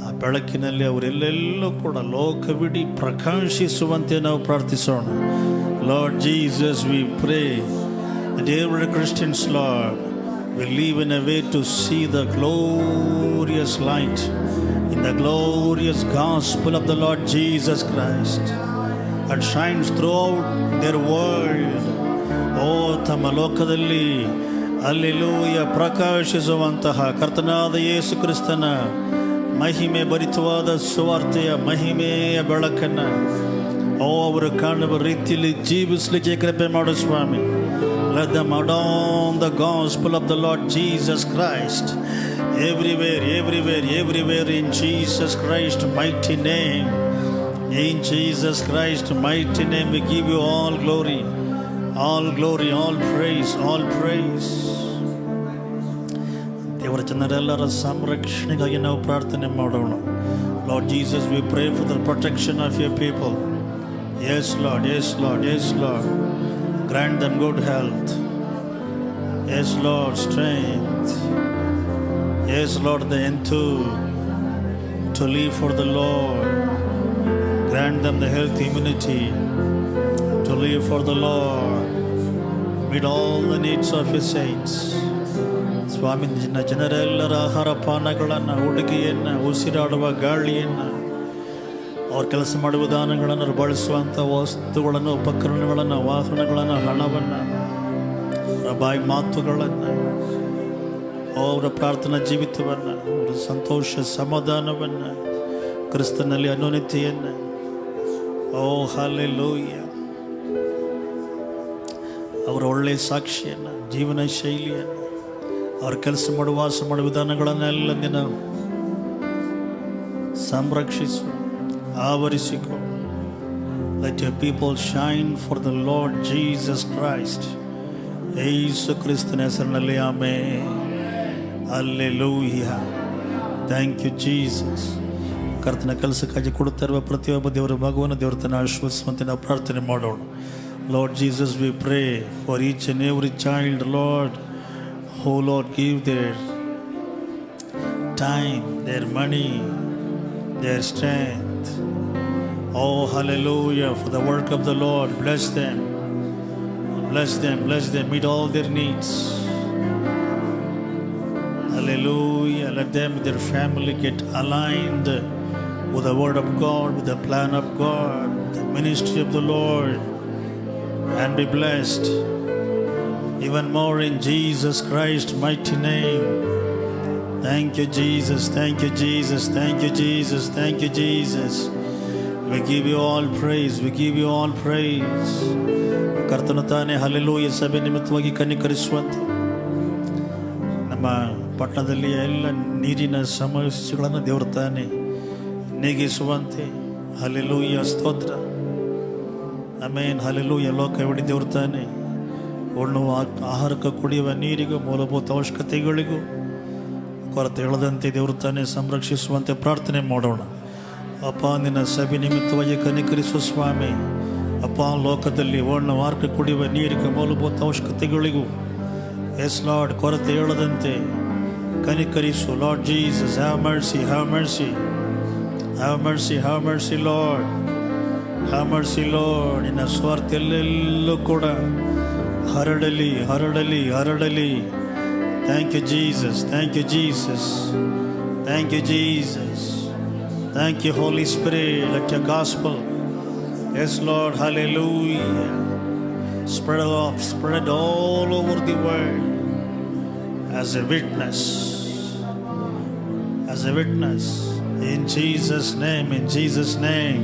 Speaker 3: ಆ ಬೆಳಕಿನಲ್ಲಿ ಅವರೆಲ್ಲೆಲ್ಲೂ ಕೂಡ ಲೋಕವಿಡೀ ಪ್ರಕಾಶಿಸುವಂತೆ ನಾವು ಪ್ರಾರ್ಥಿಸೋಣ. Lord Jesus, we pray that every Christians, Lord, will live in a way to see the glorious light in the glorious gospel of the Lord Jesus Christ. And shines throughout their world. ಓ ತಮ್ಮ ಲೋಕದಲ್ಲಿ alleluia ಪ್ರಕಾಶಿಸುವಂತಹ ಕರ್ತನಾದ ಯೇಸು ಕ್ರಿಸ್ತನ ಮಹಿಮೆ ಭರಿತವಾದ ಸುವಾರ್ತೆಯ ಮಹಿಮೆಯ ಬೆಳಕನ್ನು ಅವರು ಕಾಣುವ ರೀತಿಯಲ್ಲಿ ಜೀವಿಸಲಿಕ್ಕೆ ಕೃಪೆ ಮಾಡು ಸ್ವಾಮಿ. Let them adorn the gospel of the Lord Jesus Christ everywhere, everywhere, everywhere in Jesus Christ's mighty name. In Jesus Christ's mighty name we give you all glory, all glory, all praise, all praise. ದೇವರ ಜನರೆಲ್ಲರ ಸಂರಕ್ಷಣೆಗಾಗಿ ನಾವು ಪ್ರಾರ್ಥನೆ ಮಾಡೋಣ. Lord Jesus, we pray for the protection of your people. Yes Lord, yes Lord, yes Lord. Grant them good health. Yes Lord, strength. Yes Lord, the enthuse to live for the Lord. Grant them the health, immunity to live for the Lord. Meet all the needs of your saints. ಸ್ವಾಮಿ, ಜನರೆಲ್ಲರ ಆಹಾರ ಪಾನಗಳನ್ನು, ಉಡುಗೆಯನ್ನು, ಉಸಿರಾಡುವ ಗಾಳಿಯನ್ನು, ಅವ್ರ ಕೆಲಸ ಮಾಡುವ ವಿಧಾನಗಳನ್ನು, ಅವ್ರು ಬಳಸುವಂಥ ವಸ್ತುಗಳನ್ನು, ಉಪಕರಣಗಳನ್ನು, ವಾಹನಗಳನ್ನು, ಹಣವನ್ನು, ಅವರ ಬಾಯಿ ಮಾತುಗಳನ್ನು, ಅವರ ಪ್ರಾರ್ಥನಾ ಜೀವಿತವನ್ನು, ಅವರ ಸಂತೋಷ ಸಮಾಧಾನವನ್ನು, ಕ್ರಿಸ್ತನಲ್ಲಿ ಅನ್ಯೋನ್ಯತೆಯನ್ನು, ಓ ಹಲ್ಲೆಲೂಯ, ಅವರ ಒಳ್ಳೆಯ ಸಾಕ್ಷಿಯನ್ನು, ಜೀವನ ಶೈಲಿಯನ್ನು, ಅವ್ರ ಕೆಲಸ ಮಾಡುವ ವಾಸ ಮಾಡುವ ವಿಧಾನಗಳನ್ನೆಲ್ಲ ನೀನು ಸಂರಕ್ಷಿಸು, ಆವರಿಸಿಕೊ. Let your people shine for the Lord Jesus Christ. ಯೇಸು ಕ್ರಿಸ್ತನ ಹೆಸರಿನಲ್ಲಿ amen. Hallelujah. Thank you Jesus. ಕರ್ತನ ಕೆಲಸಕ್ಕಾಗಿ ಕೊಡುತ್ತಾ ಇರುವ ಪ್ರತಿಯೊಬ್ಬ ದೇವರ ಮಗುವನ್ನು ದೇವರ ತನ್ನ ಆಶೀರ್ವದಿಸುವಂತೆ ನಾವು ಪ್ರಾರ್ಥನೆ ಮಾಡೋಣ. Lord Jesus, we pray for each and every child, Lord, who, Lord, give their time, their money, their strength. Oh, hallelujah, for the work of the Lord. Bless them. Bless them, bless them, meet all their needs. Hallelujah. Let them, their family get aligned with the word of God, with the plan of God, with the ministry of the Lord, and be blessed even more in Jesus Christ's mighty name. Thank you, Jesus. Thank you, Jesus. Thank you, Jesus. Thank you, Jesus. We give you all praise. We give you all praise. ಕರ್ತನು ತಾನೇ hallelujah ಸಭೆ ನಿಮಿತ್ತವಾಗಿ ಕನಿಕರಿಸುವಂತೆ, ನಮ್ಮ ಪಟ್ಟಣದಲ್ಲಿ ಎಲ್ಲ ನೀರಿನ ಸಮಸ್ಯೆಗಳನ್ನು ದೇವರು ತಾನೇ ನೀಗಿಸುವಂತೆ. ಹಲ್ಲೆಲೂಯ, ಸ್ತೋತ್ರ. ಆಮೆನ್. ಹಲ್ಲೆಲೂಯ. ಲೋಕವಿಡೀ ದೇವರು ತಾನೇ ಉಣ್ಣುವ ಆಹಾರಕ್ಕೆ, ಕುಡಿಯುವ ನೀರಿಗೂ, ಮೂಲಭೂತ ಅವಶ್ಯಕತೆಗಳಿಗೂ ಕೊರತೆ ಇಲ್ಲದಂತೆ ದೇವರು ತಾನೇ ಸಂರಕ್ಷಿಸುವಂತೆ ಪ್ರಾರ್ಥನೆ ಮಾಡೋಣ. ಅಪ್ಪ, ನಿನ್ನ ಸಭೆ ನಿಮಿತ್ತವಾಗಿ ಕನಿಕರಿಸು ಸ್ವಾಮಿ. ಅಪ್ಪ, ಲೋಕದಲ್ಲಿ ಉಣ್ಣುವ ಆಹಾರಕ್ಕೆ, ಕುಡಿಯುವ ನೀರಿಗೆ, ಮೂಲಭೂತ ಅವಶ್ಯಕತೆಗಳಿಗೂ ಎಸ್ ಲಾರ್ಡ್ ಕೊರತೆ ಇಲ್ಲದಂತೆ ಕನಿಕರಿಸು. Lord Jesus, have mercy, have mercy, have mercy, have mercy Lord, have mercy Lord. ನಿನ್ನ ಸ್ವಾರ್ಥ ಎಲ್ಲೆಲ್ಲೂ ಕೂಡ ಹರಡಲಿ, ಹರಡಲಿ, ಹರಡಲಿ. Thank you Jesus, thank you Jesus, thank you Jesus, thank you holy spirit. Let your gospel, yes Lord, hallelujah, spread all over the world as a witness, as a witness. In Jesus' name, in Jesus' name,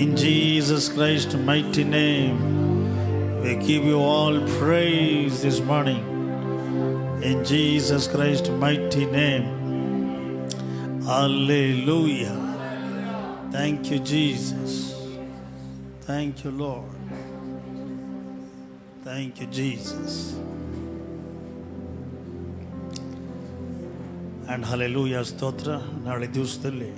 Speaker 3: in Jesus Christ's mighty name, we give you all praise this morning. In Jesus Christ's mighty name, hallelujah. Thank you Jesus, thank you Lord, thank you Jesus, and hallelujah. ಸ್ತೋತ್ರ. ನಾಳೆ ದಿವಸದಲ್ಲಿ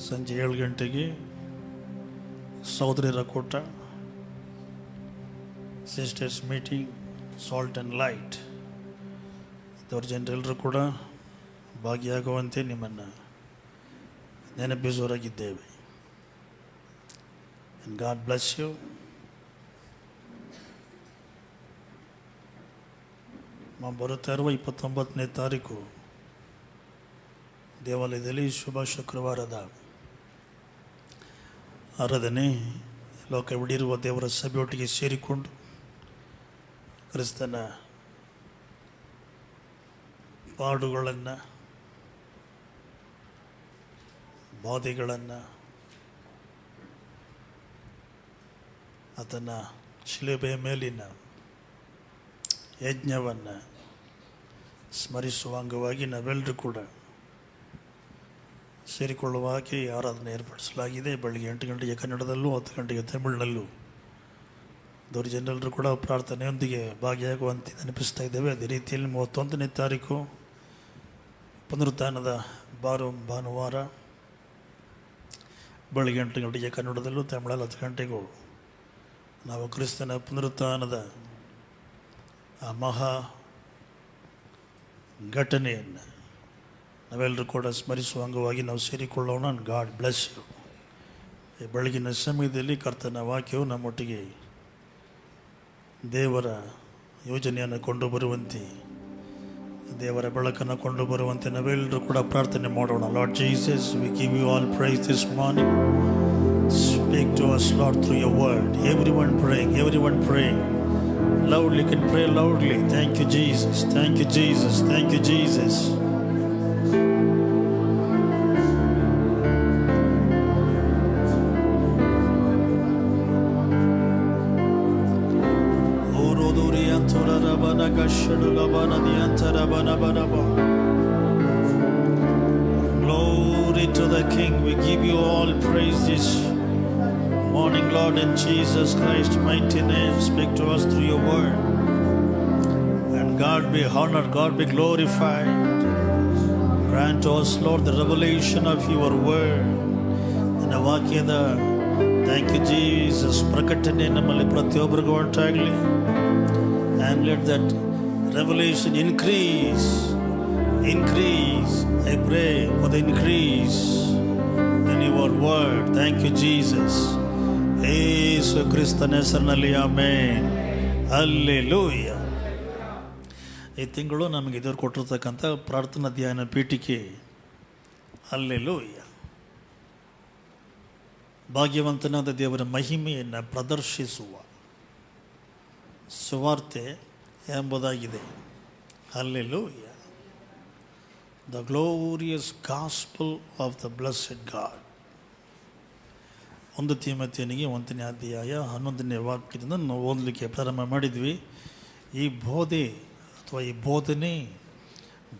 Speaker 3: ಸಂಜೆ 7 ಗಂಟೆಗೆ ಸಹೋದರರ ಕೂಟ, sisters meeting, salt and light. ಅವ್ರ ಜನರೆಲ್ಲರೂ ಕೂಡ ಭಾಗಿಯಾಗುವಂತೆ ನಿಮ್ಮನ್ನು ನೆನಪಿಸುವರಾಗಿದ್ದೇವೆ. And God bless you. ಬರುತ್ತಾ ಇರುವ 29ನೇ ತಾರೀಕು ದೇವಾಲಯದಲ್ಲಿ ಶುಭ ಶುಕ್ರವಾರದ ಆರಾಧನೆ. ಲೋಕವಿಡಿರುವ ದೇವರ ಸಭೆಯೊಟ್ಟಿಗೆ ಸೇರಿಕೊಂಡು ಕ್ರಿಸ್ತನ ಪಾಡುಗಳನ್ನು, ಬಾಧೆಗಳನ್ನು, ಆತನ ಶಿಲುಬೆಯ ಮೇಲಿನ ಯಜ್ಞವನ್ನು ಸ್ಮರಿಸುವ ಅಂಗವಾಗಿ ನಾವೆಲ್ಲರೂ ಕೂಡ ಸೇರಿಕೊಳ್ಳುವ ಹಾಗೆ ಆರಾಧನೆ ಏರ್ಪಡಿಸಲಾಗಿದೆ. ಬೆಳಗ್ಗೆ 8 ಗಂಟೆಗೆ ಕನ್ನಡದಲ್ಲೂ, 10 ಗಂಟೆಗೆ ತಮಿಳಿನಲ್ಲೂ ದೂರ ಜನರೆಲ್ಲರೂ ಕೂಡ ಪ್ರಾರ್ಥನೆಯೊಂದಿಗೆ ಭಾಗಿಯಾಗುವಂತೆ ನೆನಪಿಸ್ತಾ ಇದ್ದೇವೆ. ಅದೇ ರೀತಿಯಲ್ಲಿ 31ನೇ ತಾರೀಕು ಪುನರುತ್ಥಾನದ ಭಾನುವಾರ ಬೆಳಗ್ಗೆ 8 ಗಂಟೆಗೆ ಕನ್ನಡದಲ್ಲೂ, ತಮಿಳಲ್ಲಿ 10 ಗಂಟೆಗೂ ನಾವು ಕ್ರಿಸ್ತನ ಪುನರುತ್ಥಾನದ ಆ ಮಹಾ ಘಟನೆಯನ್ನು ನಾವೆಲ್ಲರೂ ಕೂಡ ಸ್ಮರಿಸುವ ಅಂಗವಾಗಿ ನಾವು ಸೇರಿಕೊಳ್ಳೋಣ. God bless you. ಈ ಬೆಳಗಿನ ಸಮಯದಲ್ಲಿ ಕರ್ತನ ವಾಕ್ಯವು ನಮ್ಮೊಟ್ಟಿಗೆ ದೇವರ ಯೋಜನೆಯನ್ನು ಕೊಂಡು ಬರುವಂತೆ, ದೇವರ ಬೆಳಕನ್ನು ಕೊಂಡು ಬರುವಂತೆ ನಾವೆಲ್ಲರೂ ಕೂಡ ಪ್ರಾರ್ಥನೆ ಮಾಡೋಣ. Lord Jesus, we give you all praise this morning. Speak to us, Lord, through your word. Everyone praying, everyone praying. Loudly, can pray loudly. Thank you, Jesus. Thank you, Jesus. Thank you, Jesus. Glory to the King. We give you all praises. Morning, Lord, in Jesus Christ's mighty name, speak to us through your word. And God be honored, God be glorified. Grant to us, Lord, the revelation of your word. In the ವಾಕ್ಯದ thank you, Jesus, ಪ್ರಕಟಣೆ ನಮ್ಮಲ್ಲಿ ಪ್ರತಿಯೊಬ್ಬರಿಗೂ ಉಂಟಾಗಲಿ. And let that revelation increase. I pray for the increase in your word. Thank you, Jesus. ಯೇಸು ಕ್ರಿಸ್ತನ ಹೆಸರಿನಲ್ಲಿ amen. Hallelujah. ಈ ತಿಂಗಳು ನಮಗೆ ಇದುವರೆಗೆ ಕೊಟ್ಟಿರ್ತಕ್ಕಂಥ ಪ್ರಾರ್ಥನಾ ಧ್ಯಾನ ಪೀಠಿಕೆ. ಹಲ್ಲೆಲೂಯ. ಭಾಗ್ಯವಂತನಾದ ದೇವರ ಮಹಿಮೆಯನ್ನು ಪ್ರದರ್ಶಿಸುವ ಸುವಾರ್ತೆ ಎಂಬುದಾಗಿದೆ. Hallelujah. The glorious gospel of the blessed god. 1 ತಿಮೋಥೆಯನಿಗೆ 1ನೇ ಅಧ್ಯಾಯ 11ನೇ ವಾಕ್ಯದಿಂದ ನಾವು ಓದಲಿಕ್ಕೆ ಪ್ರಾರಂಭ ಮಾಡಿದ್ವಿ. ಈ ಬೋಧೆ ಅಥವಾ ಈ ಬೋಧನೆ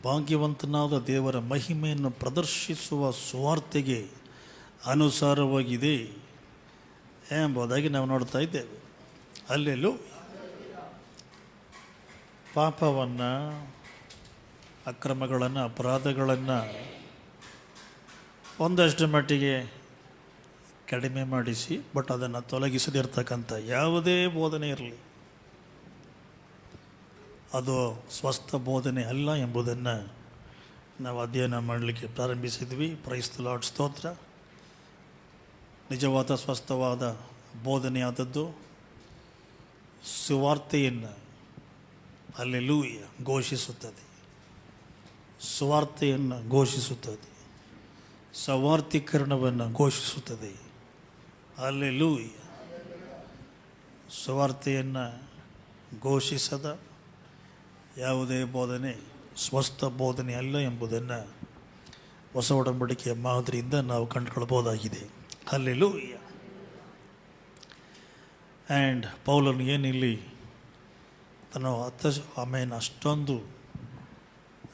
Speaker 3: ಭಾಗ್ಯವಂತನಾದ ದೇವರ ಮಹಿಮೆಯನ್ನು ಪ್ರದರ್ಶಿಸುವ ಸುವಾರ್ತೆಗೆ ಅನುಸಾರವಾಗಿದೆ ಎಂಬುದಾಗಿ ನಾವು ನೋಡ್ತಾ ಇದ್ದೇವೆ. ಅಲ್ಲೆಲ್ಲೂ ಪಾಪವನ್ನು, ಅಕ್ರಮಗಳನ್ನು, ಅಪರಾಧಗಳನ್ನು ಒಂದಷ್ಟು ಮಟ್ಟಿಗೆ ಕಡಿಮೆ ಮಾಡಿಸಿ, ಬಟ್ ಅದನ್ನು ತೊಲಗಿಸದಿರ್ತಕ್ಕಂಥ ಯಾವುದೇ ಬೋಧನೆ ಇರಲಿ, ಅದು ಸ್ವಸ್ಥ ಬೋಧನೆ ಅಲ್ಲ ಎಂಬುದನ್ನು ನಾವು ಅಧ್ಯಯನ ಮಾಡಲಿಕ್ಕೆ ಪ್ರಾರಂಭಿಸಿದ್ವಿ. ಪ್ರೈಸ್ ದಿ ಲಾರ್ಡ್, ಸ್ತೋತ್ರ. ನಿಜವಾದ ಸ್ವಸ್ಥವಾದ ಬೋಧನೆಯಾದದ್ದು ಸುವಾರ್ತೆಯನ್ನು ಅಲ್ಲೆಲ್ಲೂಯ್ಯ ಘೋಷಿಸುತ್ತದೆ, ಸುವಾರ್ತೆಯನ್ನು ಘೋಷಿಸುತ್ತದೆ, ಸವಾರ್ಥೀಕರಣವನ್ನು ಘೋಷಿಸುತ್ತದೆ. ಅಲ್ಲೆಲ್ಲೂಯ್ಯ. ಸುವಾರ್ತೆಯನ್ನು ಘೋಷಿಸದ ಯಾವುದೇ ಬೋಧನೆ ಸ್ವಸ್ಥ ಬೋಧನೆ ಅಲ್ಲ ಎಂಬುದನ್ನು ಹೊಸ ಒಡಂಬಡಿಕೆಯ ಮಾದರಿಯಿಂದ ನಾವು ಕಂಡುಕೊಳ್ಬೋದಾಗಿದೆ. ಹಲ್ಲೆಲೂಯ. ಆ್ಯಂಡ್ ಪೌಲನು ಏನಿಲ್ಲಿ ತನ್ನ ಅಷ್ಟೊಂದು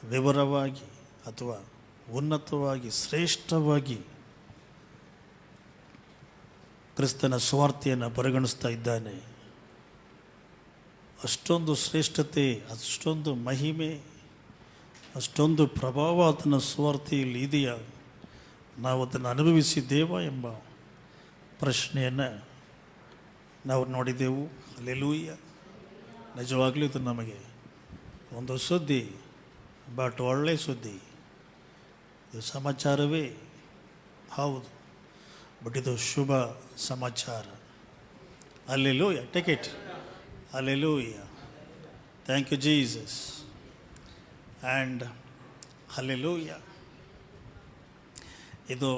Speaker 3: ವಿವರವಾಗಿ ಅಥವಾ ಉನ್ನತವಾಗಿ ಶ್ರೇಷ್ಠವಾಗಿ ಕ್ರಿಸ್ತನ ಸುವಾರ್ತೆಯನ್ನು ಪರಿಗಣಿಸ್ತಾ ಇದ್ದಾನೆ. ಅಷ್ಟೊಂದು ಶ್ರೇಷ್ಠತೆ, ಅಷ್ಟೊಂದು ಮಹಿಮೆ, ಅಷ್ಟೊಂದು ಪ್ರಭಾವ ಆತನ ಸುವಾರ್ತೆಯಲ್ಲಿ ಇದೆಯಾ? ನಾವು ಅದನ್ನು ಅನುಭವಿಸಿದ್ದೇವಾ ಎಂಬ ಪ್ರಶ್ನೆಯನ್ನು ನಾವು ನೋಡಿದೆವು. ಹಲ್ಲೆಲೂಯ. ನಿಜವಾಗಲೂ ಇದು ನಮಗೆ ಒಂದು ಸುದ್ದಿ, ಬಟ್ ಒಳ್ಳೆಯ ಸುದ್ದಿ. ಇದು ಸಮಾಚಾರವೇ ಹೌದು, ಬಟ್ ಇದು ಶುಭ ಸಮಾಚಾರ. Hallelujah. Take it. Hallelujah. Thank you Jesus. And hallelujah. ಇದು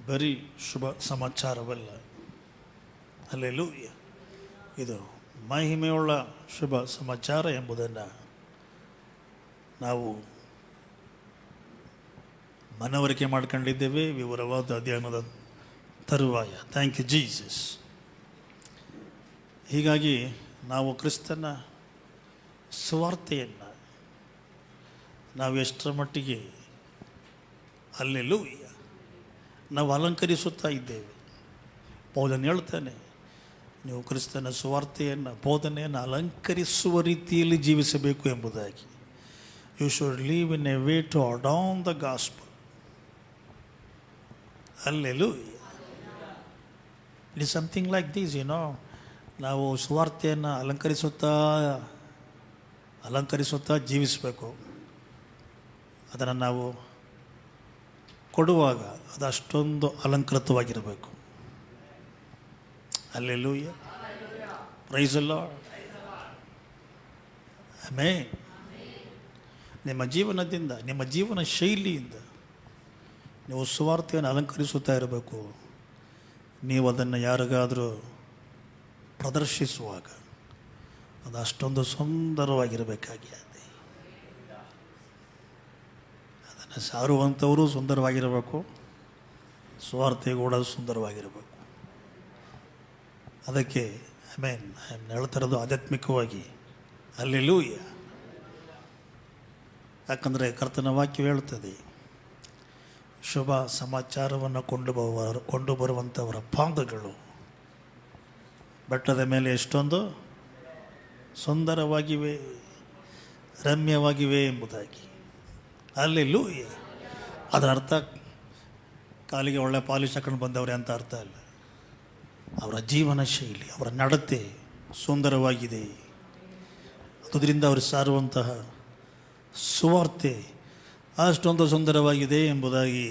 Speaker 3: ಬರೀ ಶುಭ ಸಮಾಚಾರವಲ್ಲ. ಹಲ್ಲೆಲೂಯ. ಇದು ಮಹಿಮೆಯುಳ್ಳ ಶುಭ ಸಮಾಚಾರ ಎಂಬುದನ್ನು ನಾವು ಮನವರಿಕೆ ಮಾಡ್ಕೊಂಡಿದ್ದೇವೆ ವಿವರವಾದ ಅಧ್ಯಯನದ ತರುವಾಯ. Thank you Jesus. ಹೀಗಾಗಿ ನಾವು ಕ್ರಿಸ್ತನ ಸುವಾರ್ತೆಯನ್ನು ನಾವು ಎಷ್ಟರ ಮಟ್ಟಿಗೆ ಅಲ್ಲೆಲ್ಲೂಯ್ಯ ನಾವು ಅಲಂಕರಿಸುತ್ತಾ ಇದ್ದೇವೆ. ಪೌಲನು ಹೇಳ್ತಾನೆ, ನೀವು ಕ್ರಿಸ್ತನ ಸುವಾರ್ತೆಯನ್ನು, ಬೋಧನೆಯನ್ನು ಅಲಂಕರಿಸುವ ರೀತಿಯಲ್ಲಿ ಜೀವಿಸಬೇಕು ಎಂಬುದಾಗಿ. You should live in a way to adorn the gospel. Hallelujah. It is something like this, ನಾವು ಸುವಾರ್ತೆಯನ್ನು ಅಲಂಕರಿಸುತ್ತಾ ಜೀವಿಸಬೇಕು. ಅದನ್ನು ನಾವು ಕೊಡುವಾಗ ಅದು ಅಷ್ಟೊಂದು ಅಲಂಕೃತವಾಗಿರಬೇಕು. Hallelujah. Praise the Lord. Amen. ನಿಮ್ಮ ಜೀವನದಿಂದ, ನಿಮ್ಮ ಜೀವನ ಶೈಲಿಯಿಂದ ನೀವು ಸುವಾರ್ತೆಯನ್ನು ಅಲಂಕರಿಸುತ್ತಾ ಇರಬೇಕು. ನೀವು ಅದನ್ನು ಯಾರಿಗಾದರೂ ಪ್ರದರ್ಶಿಸುವಾಗ ಅದು ಅಷ್ಟೊಂದು ಸುಂದರವಾಗಿರಬೇಕಾಗಿದೆ. ಅದನ್ನು ಸಾರುವಂಥವರು ಸುಂದರವಾಗಿರಬೇಕು, ಸುವಾರ್ತೆ ಕೂಡ ಸುಂದರವಾಗಿರಬೇಕು. ಅದಕ್ಕೆ ಹೇಳ್ತಿರೋದು ಆಧ್ಯಾತ್ಮಿಕವಾಗಿ. ಹಲ್ಲೆಲೂಯ. ಯಾಕಂದರೆ ಕರ್ತನ ವಾಕ್ಯ ಹೇಳ್ತದೆ, ಶುಭ ಸಮಾಚಾರವನ್ನು ಕೊಂಡು ಬರುವಂಥವರ ಪಾದಗಳು ಬೆಟ್ಟದ ಮೇಲೆ ಎಷ್ಟೊಂದು ಸುಂದರವಾಗಿವೆ, ರಮ್ಯವಾಗಿವೆ ಎಂಬುದಾಗಿ. ಹಲ್ಲೆಲೂಯ. ಅದರ ಅರ್ಥ ಕಾಲಿಗೆ ಒಳ್ಳೆ ಪಾಲಿಶ್ ಹಾಕೊಂಡು ಬಂದವ್ರೆ ಅಂತ ಅರ್ಥ ಅಲ್ಲ. ಅವರ ಜೀವನ ಶೈಲಿ, ಅವರ ನಡತೆ ಸುಂದರವಾಗಿದೆ. ಅದರಿಂದ ಅವರು ಸಾರುವಂತಹ ಸುವಾರ್ತೆ ಅಷ್ಟೊಂದು ಸುಂದರವಾಗಿದೆ ಎಂಬುದಾಗಿ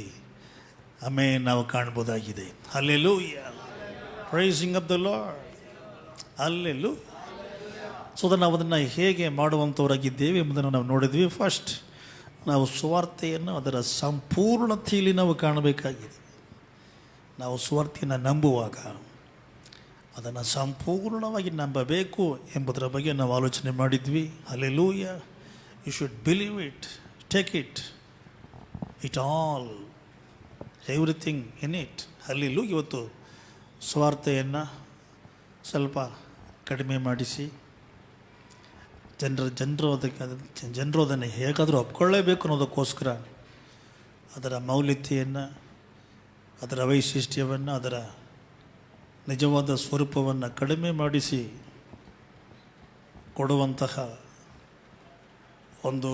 Speaker 3: ನಾವು ಕಾಣ್ಬೋದಾಗಿದೆ. Hallelujah. Praising of the Lord. Hallelujah. So ನಾವು ಅದನ್ನು ಹೇಗೆ ಮಾಡುವಂಥವರಾಗಿದ್ದೇವೆ ಎಂಬುದನ್ನು ನಾವು ನೋಡಿದ್ವಿ. ಫಸ್ಟ್ ನಾವು ಸುವಾರ್ತೆಯನ್ನು ಅದರ ಸಂಪೂರ್ಣತೆಯಲ್ಲಿ ನಾವು ಕಾಣಬೇಕಾಗಿದೆ. ನಾವು ಸುವಾರ್ತೆಯನ್ನು ನಂಬುವಾಗ ಅದನ್ನು ಸಂಪೂರ್ಣವಾಗಿ ನಂಬಬೇಕು ಎಂಬುದರ ಬಗ್ಗೆ ನಾವು ಆಲೋಚನೆ ಮಾಡಿದ್ವಿ. Hallelujah. You should believe it, take it, it all, everything in it. Hallelujah. ಇವತ್ತು ಸುವಾರ್ತೆಯನ್ನು ಸ್ವಲ್ಪ ಕಡಿಮೆ ಮಾಡಿಸಿ ಜನರು ಅದನ್ನು ಹೇಗಾದರೂ ಒಪ್ಕೊಳ್ಳೇಬೇಕು ಅನ್ನೋದಕ್ಕೋಸ್ಕರ ಅದರ ಮೌಲ್ಯತೆಯನ್ನು, ಅದರ ವೈಶಿಷ್ಟ್ಯವನ್ನು, ಅದರ ನಿಜವಾದ ಸ್ವರೂಪವನ್ನು ಕಡಿಮೆ ಮಾಡಿಸಿ ಕೊಡುವಂತಹ ಒಂದು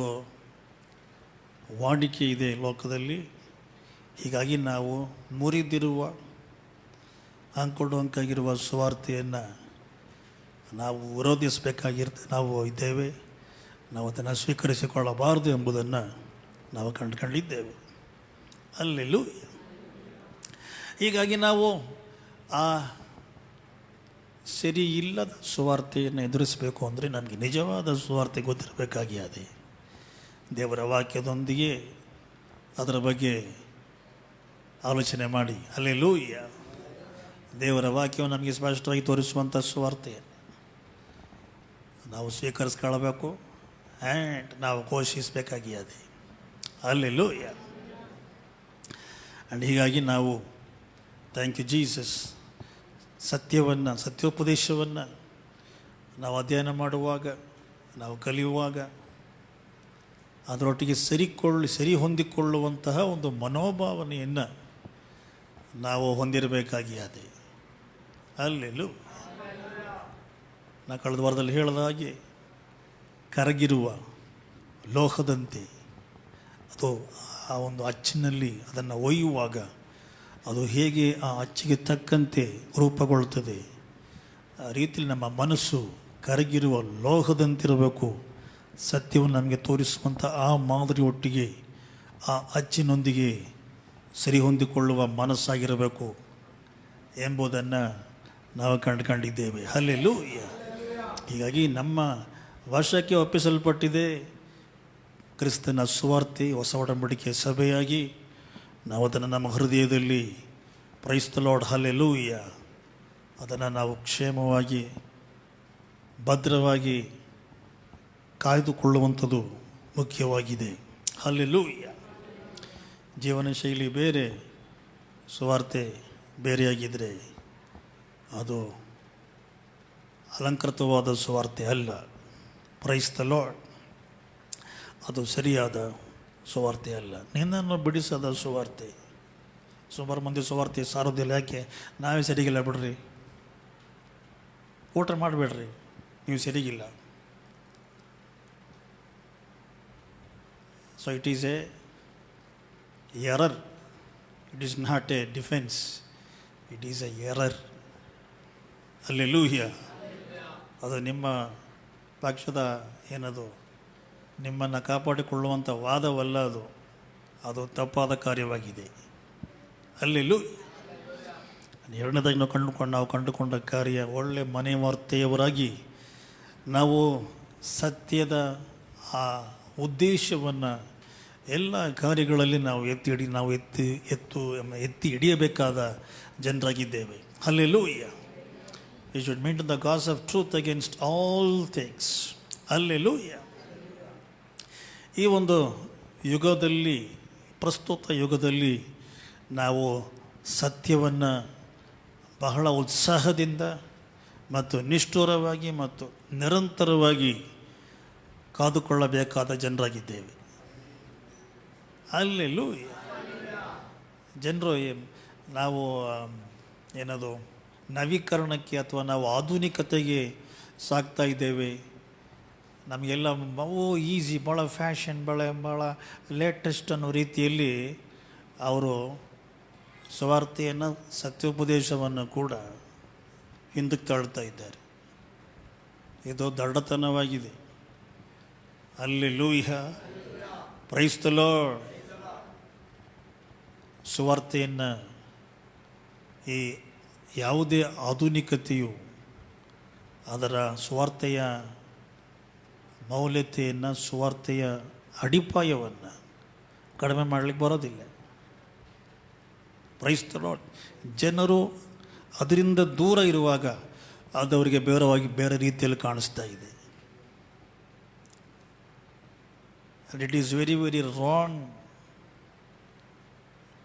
Speaker 3: ವಾಡಿಕೆ ಇದೆ ಲೋಕದಲ್ಲಿ. ಹೀಗಾಗಿ ನಾವು ಮುರಿದಿರುವ ಅಂಕೊಡುವಂಕಾಗಿರುವ ಸುವಾರ್ತೆಯನ್ನು ನಾವು ನಾವು ಇದ್ದೇವೆ. ನಾವು ಅದನ್ನು ಸ್ವೀಕರಿಸಿಕೊಳ್ಳಬಾರದು ಎಂಬುದನ್ನು ನಾವು ಕಂಡುಕೊಂಡಿದ್ದೇವೆ. ಅಲ್ಲೆಲ್ಲೂಯ್ಯ. ಹೀಗಾಗಿ ನಾವು ಆ ಸರಿ ಇಲ್ಲದ ಸುವಾರ್ತೆಯನ್ನು ಎದುರಿಸಬೇಕು ಅಂದರೆ ನನಗೆ ನಿಜವಾದ ಸುವಾರ್ತೆ ಗೊತ್ತಿರಬೇಕಾಗಿದೆ. ದೇವರ ವಾಕ್ಯದೊಂದಿಗೆ ಅದರ ಬಗ್ಗೆ ಆಲೋಚನೆ ಮಾಡಿ. ಅಲ್ಲೆಲ್ಲೂಯ್ಯ. ದೇವರ ವಾಕ್ಯವು ನಮಗೆ ಸ್ಪಷ್ಟವಾಗಿ ತೋರಿಸುವಂಥ ಸುವಾರ್ತೆಯನ್ನು ನಾವು ಸ್ವೀಕರಿಸ್ಕೊಳ್ಬೇಕು ಆ್ಯಂಡ್ ನಾವು ಘೋಷಿಸಬೇಕಾಗಿದೆ. ಅಲ್ಲೆಲ್ಲೂಯ್ಯ. ಆ್ಯಂಡ್ ಹೀಗಾಗಿ ನಾವು ಥ್ಯಾಂಕ್ ಯು ಜೀಸಸ್, ಸತ್ಯೋಪದೇಶವನ್ನು ನಾವು ಅಧ್ಯಯನ ಮಾಡುವಾಗ, ನಾವು ಕಲಿಯುವಾಗ ಅದರೊಟ್ಟಿಗೆ ಸರಿ ಹೊಂದಿಕೊಳ್ಳುವಂತಹ ಒಂದು ಮನೋಭಾವನೆಯನ್ನು ನಾವು ಹೊಂದಿರಬೇಕಾಗಿದೆ. ಅಲ್ಲೆಲ್ಲೂ ನಾ ಕಳೆದ ವಾರದಲ್ಲಿ ಹೇಳಿದ ಹಾಗೆ ಕರಗಿರುವ ಲೋಹದಂತೆ ಅದು ಆ ಒಂದು ಅಚ್ಚಿನಲ್ಲಿ ಅದನ್ನು ಒಯ್ಯುವಾಗ ಅದು ಹೇಗೆ ಆ ಅಚ್ಚಿಗೆ ತಕ್ಕಂತೆ ರೂಪುಗೊಳ್ಳುತ್ತದೆ, ಆ ರೀತಿಯಲ್ಲಿ ನಮ್ಮ ಮನಸ್ಸು ಕರಗಿರುವ ಲೋಹದಂತಿರಬೇಕು. ಸತ್ಯವನ್ನು ನಮಗೆ ತೋರಿಸುವಂಥ ಆ ಮಾದರಿ ಒಟ್ಟಿಗೆ ಆ ಅಚ್ಚಿನೊಂದಿಗೆ ಸರಿ ಹೊಂದಿಕೊಳ್ಳುವ ಮನಸ್ಸಾಗಿರಬೇಕು ಎಂಬುದನ್ನು ನಾವು ಕಂಡುಕೊಂಡಿದ್ದೇವೆ. ಹಲ್ಲೆಲೂಯ್ಯ. ಹೀಗಾಗಿ ನಮ್ಮ ವಶಕ್ಕೆ ಒಪ್ಪಿಸಲ್ಪಟ್ಟಿದೆ ಕ್ರಿಸ್ತನ ಸುವಾರ್ತೆ, ಹೊಸ ಒಡಂಬಡಿಕೆ ಸಭೆಯಾಗಿ ನಾವು ಅದನ್ನು ನಮ್ಮ ಹೃದಯದಲ್ಲಿ ಪ್ರೈಸ್ ದ ಲಾರ್ಡ್ ಹಲ್ಲೆಲೂಯ್ಯ ಅದನ್ನು ನಾವು ಕ್ಷೇಮವಾಗಿ ಭದ್ರವಾಗಿ ಕಾಯ್ದುಕೊಳ್ಳುವಂಥದ್ದು ಮುಖ್ಯವಾಗಿದೆ. ಹಲ್ಲೆಲೂಯ್ಯ. ಜೀವನ ಶೈಲಿ ಬೇರೆ, ಸುವಾರ್ತೆ ಬೇರೆಯಾಗಿದ್ದರೆ ಅದು ಅಲಂಕೃತವಾದ ಸುವಾರ್ತೆ ಅಲ್ಲ. Price the lord. ಅದು ಸರಿಯಾದ ಸುವಾರ್ತೆ ಅಲ್ಲ, ನಿನ್ನನ್ನು ಬಿಡಿಸದ ಸುವಾರ್ತೆ. ಸುಮಾರು ಮಂದಿ ಸುವಾರ್ತೆ ಸಾರೋದಿಲ್ಲ. ಯಾಕೆ? ನಾವೇ ಸರಿಗಿಲ್ಲ ಬಿಡ್ರಿ, ಊಟ ಮಾಡಬೇಡ್ರಿ, ನೀವು ಸರಿಗಿಲ್ಲ. So it is a error. It is not a defence, it is a error. Hallelujah. ಅದು ನಿಮ್ಮ ಪಕ್ಷದ ಏನದು ನಿಮ್ಮನ್ನು ಕಾಪಾಡಿಕೊಳ್ಳುವಂಥ ವಾದವಲ್ಲ, ಅದು ತಪ್ಪಾದ ಕಾರ್ಯವಾಗಿದೆ. ಹಲ್ಲೆಲೂಯ್ಯ. ಎರಡನೇದಾಗಿ ನಾವು ಕಂಡುಕೊಂಡ ಕಾರ್ಯ, ಒಳ್ಳೆ ಮನೆವಾರ್ತೆಯವರಾಗಿ ನಾವು ಸತ್ಯದ ಆ ಉದ್ದೇಶವನ್ನು ಎಲ್ಲ ಕಾರ್ಯಗಳಲ್ಲಿ ನಾವು ಎತ್ತಿ ಹಿಡಿಯಬೇಕಾದ ಜನರಾಗಿದ್ದೇವೆ. ಹಲ್ಲೆಲೂಯ್ಯ. We should maintain the cause of truth against all things. ಹಲ್ಲೆಲೂಯ್ಯ. ಈ ಒಂದು ಯುಗದಲ್ಲಿ, ಪ್ರಸ್ತುತ ಯುಗದಲ್ಲಿ ನಾವು ಸತ್ಯವನ್ನು ಬಹಳ ಉತ್ಸಾಹದಿಂದ ಮತ್ತು ನಿಷ್ಠುರವಾಗಿ ಮತ್ತು ನಿರಂತರವಾಗಿ ಕಾದುಕೊಳ್ಳಬೇಕಾದ ಜನರಾಗಿದ್ದೇವೆ. ಹಲ್ಲೆಲೂಯ್ಯ. ಜನರು ನಾವು ಏನದು ನವೀಕರಣಕ್ಕೆ ಅಥವಾ ನಾವು ಆಧುನಿಕತೆಗೆ ಸಾಗ್ತಾ ಇದ್ದೇವೆ. ನಮಗೆಲ್ಲ ಈಸಿ, ಭಾಳ ಫ್ಯಾಷನ್, ಭಾಳ ಲೇಟೆಸ್ಟ್ ಅನ್ನೋ ರೀತಿಯಲ್ಲಿ ಅವರು ಸುವಾರ್ತೆಯನ್ನು, ಸತ್ಯೋಪದೇಶವನ್ನು ಕೂಡ ಹಿಂದಕ್ಕೆ ತಳ್ತಾ ಇದ್ದಾರೆ. ಇದು ದಡ್ಡತನವಾಗಿದೆ. ಹಲ್ಲೆಲೂಯ್ಯ. Praise the Lord. ಸುವಾರ್ತೆಯನ್ನು ಈ ಯಾವುದೇ ಆಧುನಿಕತೆಯು ಅದರ ಸುವಾರ್ತೆಯ ಮೌಲ್ಯತೆಯನ್ನು, ಸುವಾರ್ತೆಯ ಅಡಿಪಾಯವನ್ನು ಕಡಿಮೆ ಮಾಡಲಿಕ್ಕೆ ಬರೋದಿಲ್ಲ. Price the lord. ಜನರು ಅದರಿಂದ ದೂರ ಇರುವಾಗ ಅದು ಅವರಿಗೆ ಬೇರೆ ರೀತಿಯಲ್ಲಿ ಕಾಣಿಸ್ತಾ ಇದೆ. And it is very, very wrong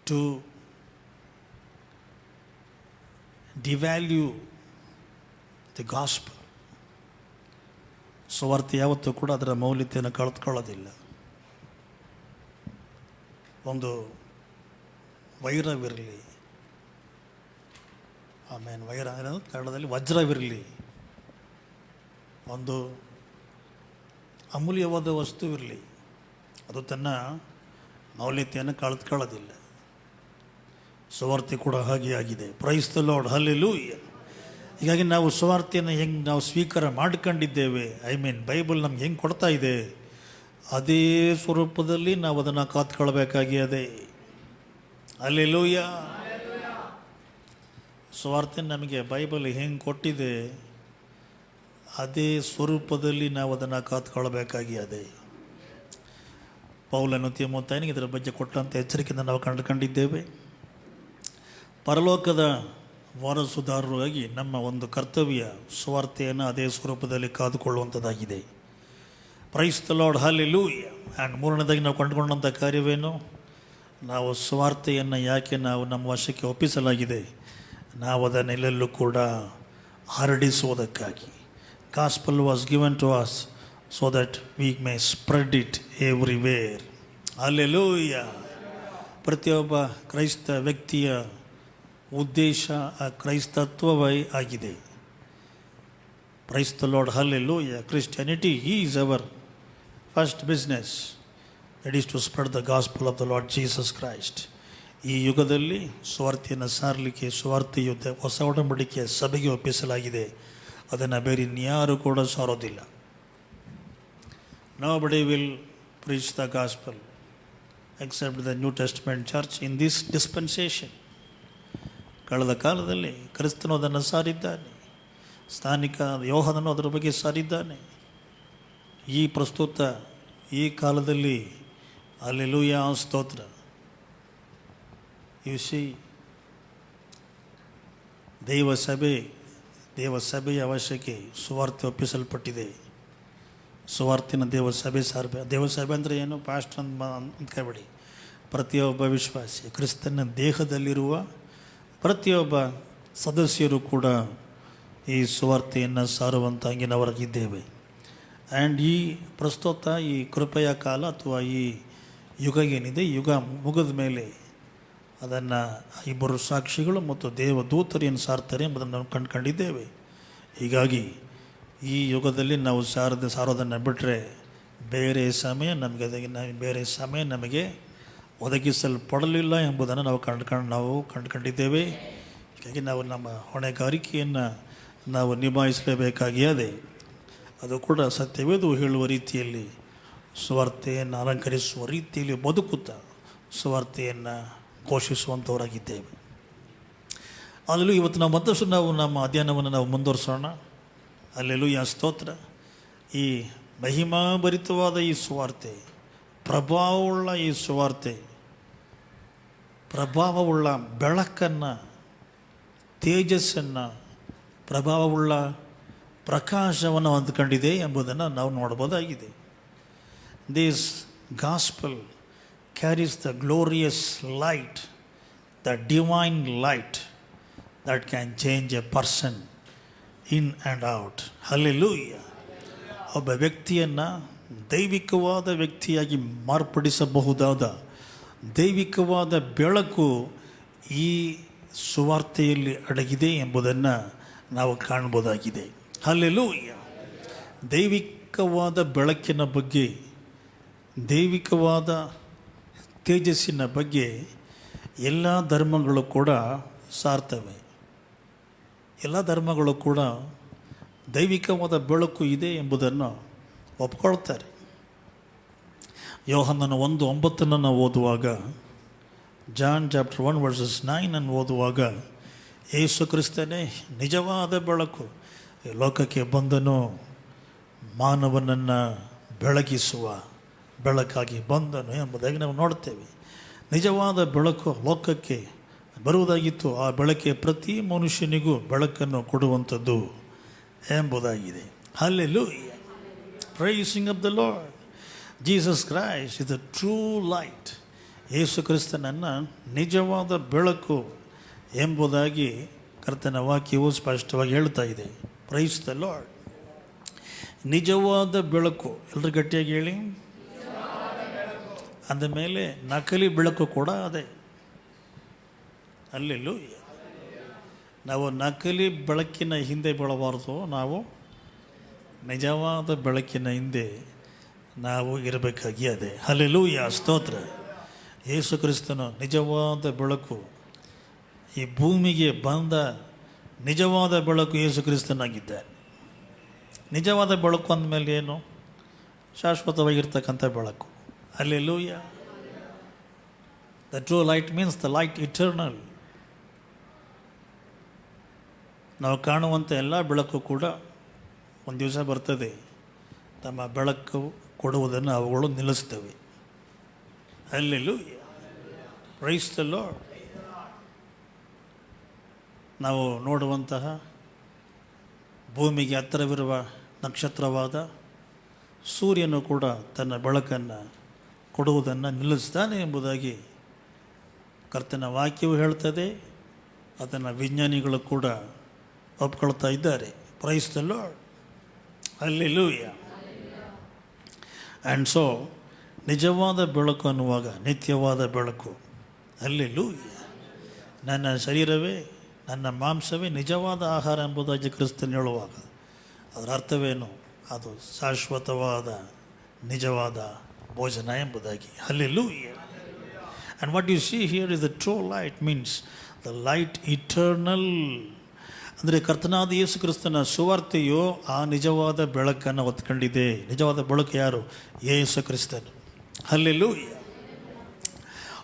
Speaker 3: to devalue the gospel. ಸುವಾರ್ತೆ ಯಾವತ್ತೂ ಕೂಡ ಅದರ ಮೌಲ್ಯತೆಯನ್ನು ಕಳೆದುಕೊಳ್ಳೋದಿಲ್ಲ. ಒಂದು ವೈರವಿರಲಿ, ಆಮೇಲೆ ವೈರ ಕನ್ನಡದಲ್ಲಿ ವಜ್ರವಿರಲಿ, ಒಂದು ಅಮೂಲ್ಯವಾದ ವಸ್ತು ಇರಲಿ, ಅದು ತನ್ನ ಮೌಲ್ಯತೆಯನ್ನು ಕಳೆದುಕೊಳ್ಳೋದಿಲ್ಲ. ಸುವಾರ್ತೆ ಕೂಡ ಹಾಗೆ ಆಗಿದೆ. Praise the Lord, hallelujah. ಹೀಗಾಗಿ ನಾವು ಸುವಾರ್ತೆಯನ್ನು ಹೆಂಗೆ ನಾವು ಸ್ವೀಕಾರ ಮಾಡ್ಕೊಂಡಿದ್ದೇವೆ, ಬೈಬಲ್ ನಮ್ಗೆ ಹೆಂಗೆ ಕೊಡ್ತಾ ಇದೆ, ಅದೇ ಸ್ವರೂಪದಲ್ಲಿ ನಾವು ಅದನ್ನು ಕಾತ್ಕೊಳ್ಬೇಕಾಗಿ ಅದೇ. ಹಲ್ಲೆಲೂಯಾ. ಸುವಾರ್ತೆ ನಮಗೆ ಬೈಬಲ್ ಹೆಂಗೆ ಕೊಟ್ಟಿದೆ ಅದೇ ಸ್ವರೂಪದಲ್ಲಿ ನಾವು ಅದನ್ನು ಕಾತ್ಕೊಳ್ಬೇಕಾಗಿ ಅದೇ. ಪೌಲನು ತಿಮೋಥೆಯನಿಗೆ ಇದರ ಬಗ್ಗೆ ಕೊಟ್ಟಂಥ ಎಚ್ಚರಿಕೆಯನ್ನು ನಾವು ಕಂಡುಕೊಂಡಿದ್ದೇವೆ. ಪರಲೋಕದ ವಾರಸುದಾರರಾಗಿ ನಮ್ಮ ಒಂದು ಕರ್ತವ್ಯ ಸುವಾರ್ತೆಯನ್ನು ಅದೇ ಸ್ವರೂಪದಲ್ಲಿ ಕಾದುಕೊಳ್ಳುವಂಥದ್ದಾಗಿದೆ. Praise the Lord, hallelujah. And ಮೂರನೇದಾಗಿ ನಾವು ಕಂಡುಕೊಂಡಂಥ ಕಾರ್ಯವೇನು, ನಾವು ಸುವಾರ್ತೆಯನ್ನು ಯಾಕೆ ನಾವು ನಮ್ಮ ವಶಕ್ಕೆ ಒಪ್ಪಿಸಲಾಗಿದೆ, ನಾವು ಅದನ್ನೆಲ್ಲೂ ಕೂಡ ಹರಡಿಸುವುದಕ್ಕಾಗಿ. Gospel was given to us so that we may spread it everywhere. Hallelujah. ಪ್ರತಿಯೊಬ್ಬ ಕ್ರೈಸ್ತ ವ್ಯಕ್ತಿಯ ಉದ್ದೇಶ ಆ ಕ್ರೈಸ್ತತ್ವವೇ ಆಗಿದೆ. Praise the Lord, hallelujah. Christianity is our first business. It is to spread the gospel of the Lord Jesus Christ. ಈ ಯುಗದಲ್ಲಿ ಸುವಾರ್ತೆಯನ್ನು ಸಾರಲಿಕ್ಕೆ ಸುವಾರ್ತೆಯು ಹೊಸ ಒಡಂಬಡಿಕೆಯ ಸಭೆಗೆ ಒಪ್ಪಿಸಲಾಗಿದೆ. ಅದನ್ನು ಬೇರೆ ಇನ್ಯಾರು ಕೂಡ ಸಾರೋದಿಲ್ಲ. Nobody will preach the gospel except the New Testament church in this dispensation. ಕಳೆದ ಕಾಲದಲ್ಲಿ ಕ್ರಿಸ್ತನು ಅದನ್ನು ಸಾರಿದ್ದಾನೆ, ಸ್ಥಾನಿಕ ಯೋಹಾನನು ಅದರ ಬಗ್ಗೆ ಸಾರಿದ್ದಾನೆ. ಈ ಪ್ರಸ್ತುತ ಈ ಕಾಲದಲ್ಲಿ ಹಲ್ಲೆಲೂಯಾ, ಸ್ತೋತ್ರ. ಯು ಸಿ, ದೇವ ಸಭೆಯ ಅವಶ್ಯಕ್ಕೆ ಸುವಾರ್ತೆ ಒಪ್ಪಿಸಲ್ಪಟ್ಟಿದೆ. ಸುವಾರ್ತಿನ ದೇವಸಭೆ ಅಂದರೆ ಏನು, ಪಾಸ್ಟ್ ಅಂದ್ಕೋಬೇಡಿ. ಪ್ರತಿಯೊಬ್ಬ ವಿಶ್ವಾಸಿ, ಕ್ರಿಸ್ತನ ದೇಹದಲ್ಲಿರುವ ಪ್ರತಿಯೊಬ್ಬ ಸದಸ್ಯರು ಕೂಡ ಈ ಸುವಾರ್ತೆಯನ್ನು ಸಾರುವಂತಾಗಿನವರಾಗಿದ್ದೇವೆ. ಆ್ಯಂಡ್ ಈ ಪ್ರಸ್ತುತ ಈ ಕೃಪೆಯ ಕಾಲ ಅಥವಾ ಈ ಯುಗ ಏನಿದೆ, ಯುಗ ಮುಗಿದ ಮೇಲೆ ಅದನ್ನು ಇಬ್ಬರು ಸಾಕ್ಷಿಗಳು ಮತ್ತು ದೇವದೂತರು ಏನು ಸಾರ್ತಾರೆ ಎಂಬುದನ್ನು ನಾವು ಕಂಡುಕೊಂಡಿದ್ದೇವೆ. ಹೀಗಾಗಿ ಈ ಯುಗದಲ್ಲಿ ನಾವು ಸಾರೋದನ್ನು ಬಿಟ್ಟರೆ ಬೇರೆ ಸಮಯ ನಮಗೆ ಒದಗಿಸಲ್ಪಡಲಿಲ್ಲ ಎಂಬುದನ್ನು ನಾವು ಕಂಡುಕೊಂಡಿದ್ದೇವೆ. ಹೀಗಾಗಿ ನಾವು ನಮ್ಮ ಹೊಣೆಗಾರಿಕೆಯನ್ನು ನಾವು ನಿಭಾಯಿಸಲೇಬೇಕಾಗಿ ಅದೇ. ಅದು ಕೂಡ ಸತ್ಯವೇದು ಹೇಳುವ ರೀತಿಯಲ್ಲಿ ಸುವಾರ್ತೆಯನ್ನು ಅಲಂಕರಿಸುವ ರೀತಿಯಲ್ಲಿ ಬದುಕುತ್ತಾ ಸುವಾರ್ತೆಯನ್ನು ಘೋಷಿಸುವಂಥವರಾಗಿದ್ದೇವೆ. ಅದರಲ್ಲೂ ಇವತ್ತು ನಾವು ಮತ್ತಷ್ಟು ನಮ್ಮ ಅಧ್ಯಯನವನ್ನು ನಾವು ಮುಂದುವರಿಸೋಣ. ಹಲ್ಲೆಲೂಯಾ, ಸ್ತೋತ್ರ. ಈ ಮಹಿಮಾಭರಿತವಾದ ಈ ಸುವಾರ್ತೆ, ಪ್ರಭಾವವುಳ್ಳ ಈ ಸುವಾರ್ತೆ, ಪ್ರಭಾವವುಳ್ಳ ಬೆಳಕನ್ನು, ತೇಜಸ್ಸನ್ನು, ಪ್ರಭಾವವುಳ್ಳ ಪ್ರಕಾಶವನ್ನು ಹೊಂದ್ಕೊಂಡಿದೆ ಎಂಬುದನ್ನು ನಾವು ನೋಡ್ಬೋದಾಗಿದೆ. This gospel carries the glorious light, the divine light that can change A person in and out. Hallelujah. ಒಬ್ಬ ವ್ಯಕ್ತಿಯನ್ನು ದೈವಿಕವಾದ ವ್ಯಕ್ತಿಯಾಗಿ ಮಾರ್ಪಡಿಸಬಹುದಾದ ದೈವಿಕವಾದ ಬೆಳಕು ಈ ಸುವಾರ್ತೆಯಲ್ಲಿ ಅಡಗಿದೆ ಎಂಬುದನ್ನು ನಾವು ಕಾಣ್ಬೋದಾಗಿದೆ. ಹಲ್ಲೆಲೂಯಾ. ದೈವಿಕವಾದ ಬೆಳಕಿನ ಬಗ್ಗೆ, ದೈವಿಕವಾದ ತೇಜಸ್ಸಿನ ಬಗ್ಗೆ ಎಲ್ಲ ಧರ್ಮಗಳು ಕೂಡ ಸಾರ್ತವೆ. ಎಲ್ಲ ಧರ್ಮಗಳು ಕೂಡ ದೈವಿಕವಾದ ಬೆಳಕು ಇದೆ ಎಂಬುದನ್ನು ಒಪ್ಕೊಳ್ತಾರೆ. ಯೋಹಾನನ 1:9 ನಾವು ಓದುವಾಗ, ಜಾನ್ ಚಾಪ್ಟರ್ 1:9 ಓದುವಾಗ, ಯೇಸು ಕ್ರಿಸ್ತನೇ ನಿಜವಾದ ಬೆಳಕು, ಲೋಕಕ್ಕೆ ಬಂದನು, ಮಾನವನನ್ನು ಬೆಳಗಿಸುವ ಬೆಳಕಾಗಿ ಬಂದನು ಎಂಬುದಾಗಿ ನಾವು ನೋಡ್ತೇವೆ. ನಿಜವಾದ ಬೆಳಕು ಲೋಕಕ್ಕೆ ಬರುವುದಾಗಿತ್ತು. ಆ ಬೆಳಕೆ ಪ್ರತಿ ಮನುಷ್ಯನಿಗೂ ಬೆಳಕನ್ನು ಕೊಡುವಂಥದ್ದು ಎಂಬುದಾಗಿದೆ. Hallelujah. Praising of the Lord. Jesus Christ is the true light. ಯೇಸು ಕ್ರಿಸ್ತನನ್ನು ನಿಜವಾದ ಬೆಳಕು ಎಂಬುದಾಗಿ ಕರ್ತನ ವಾಕ್ಯವು ಸ್ಪಷ್ಟವಾಗಿ ಹೇಳ್ತಾ ಇದೆ. Praise the Lord. ನಿಜವಾದ ಬೆಳಕು, ಎಲ್ಲರೂ ಗಟ್ಟಿಯಾಗಿ ಹೇಳಿ. ಅಂದಮೇಲೆ ನಕಲಿ ಬೆಳಕು ಕೂಡ ಅದೇ. ಹಲ್ಲೆಲೂಯಾ. ನಾವು ನಕಲಿ ಬೆಳಕಿನ ಹಿಂದೆ ಬೀಳಬಾರ್ದು, ನಾವು ನಿಜವಾದ ಬೆಳಕಿನ ಹಿಂದೆ ನಾವು ಇರಬೇಕಾಗಿ ಅದೇ. ಹಲ್ಲೆಲೂಯಾ, ಸ್ತೋತ್ರ. ಯೇಸು ಕ್ರಿಸ್ತನು ನಿಜವಾದ ಬೆಳಕು, ಈ ಭೂಮಿಗೆ ಬಂದ ನಿಜವಾದ ಬೆಳಕು ಯೇಸು ಕ್ರಿಸ್ತನಾಗಿದ್ದಾನೆ. ನಿಜವಾದ ಬೆಳಕು ಅಂದಮೇಲೆ ಏನು? ಶಾಶ್ವತವಾಗಿರ್ತಕ್ಕಂಥ ಬೆಳಕು. Hallelujah. The true light means the light eternal. ನಾವು ಕಾಣುವಂಥ ಎಲ್ಲ ಬೆಳಕು ಕೂಡ ಒಂದು ದಿವಸ ಬರ್ತದೆ, ತಮ್ಮ ಬೆಳಕು ಕೊಡುವುದನ್ನು ಅವುಗಳು ನಿಲ್ಲಿಸ್ತವೆ. Hallelujah, praise the Lord. ನಾವು ನೋಡುವಂತಹ ಭೂಮಿಗೆ ಹತ್ತಿರವಿರುವ ನಕ್ಷತ್ರವಾದ ಸೂರ್ಯನು ಕೂಡ ತನ್ನ ಬೆಳಕನ್ನು ಕೊಡುವುದನ್ನು ನಿಲ್ಲಿಸ್ತಾನೆ ಎಂಬುದಾಗಿ ಕರ್ತನ ವಾಕ್ಯವು ಹೇಳ್ತದೆ. ಅದನ್ನು ವಿಜ್ಞಾನಿಗಳು ಕೂಡ ಒಪ್ಕೊಳ್ತಾ ಇದ್ದಾರೆ. Price the Lord, hallelujah. And so ನಿಜವಾದ ಬೆಳಕು ಅನ್ನುವಾಗ ನಿತ್ಯವಾದ ಬೆಳಕು. ಹಲ್ಲೆಲೂಯಾ. ನನ್ನ ಶರೀರವೇ, ನನ್ನ ಮಾಂಸವೇ ನಿಜವಾದ ಆಹಾರ ಎಂಬುದಾಗಿ ಕ್ರಿಸ್ತನು ಹೇಳುವಾಗ ಅದರ ಅರ್ಥವೇನು? ಅದು ಶಾಶ್ವತವಾದ ನಿಜವಾದ ಭೋಜನ ಎಂಬುದಾಗಿ. Hallelujah. And what U see here is the true light, means the light eternal. ಅಂದರೆ ಕರ್ತನಾದ ಯೇಸು ಕ್ರಿಸ್ತನ ಸುವಾರ್ತೆಯು ಆ ನಿಜವಾದ ಬೆಳಕನ್ನು ಹೊತ್ಕೊಂಡಿದೆ. ನಿಜವಾದ ಬೆಳಕು ಯಾರು? ಯೇಸು ಕ್ರಿಸ್ತನು. ಹಲ್ಲೆಲೂಯಾ.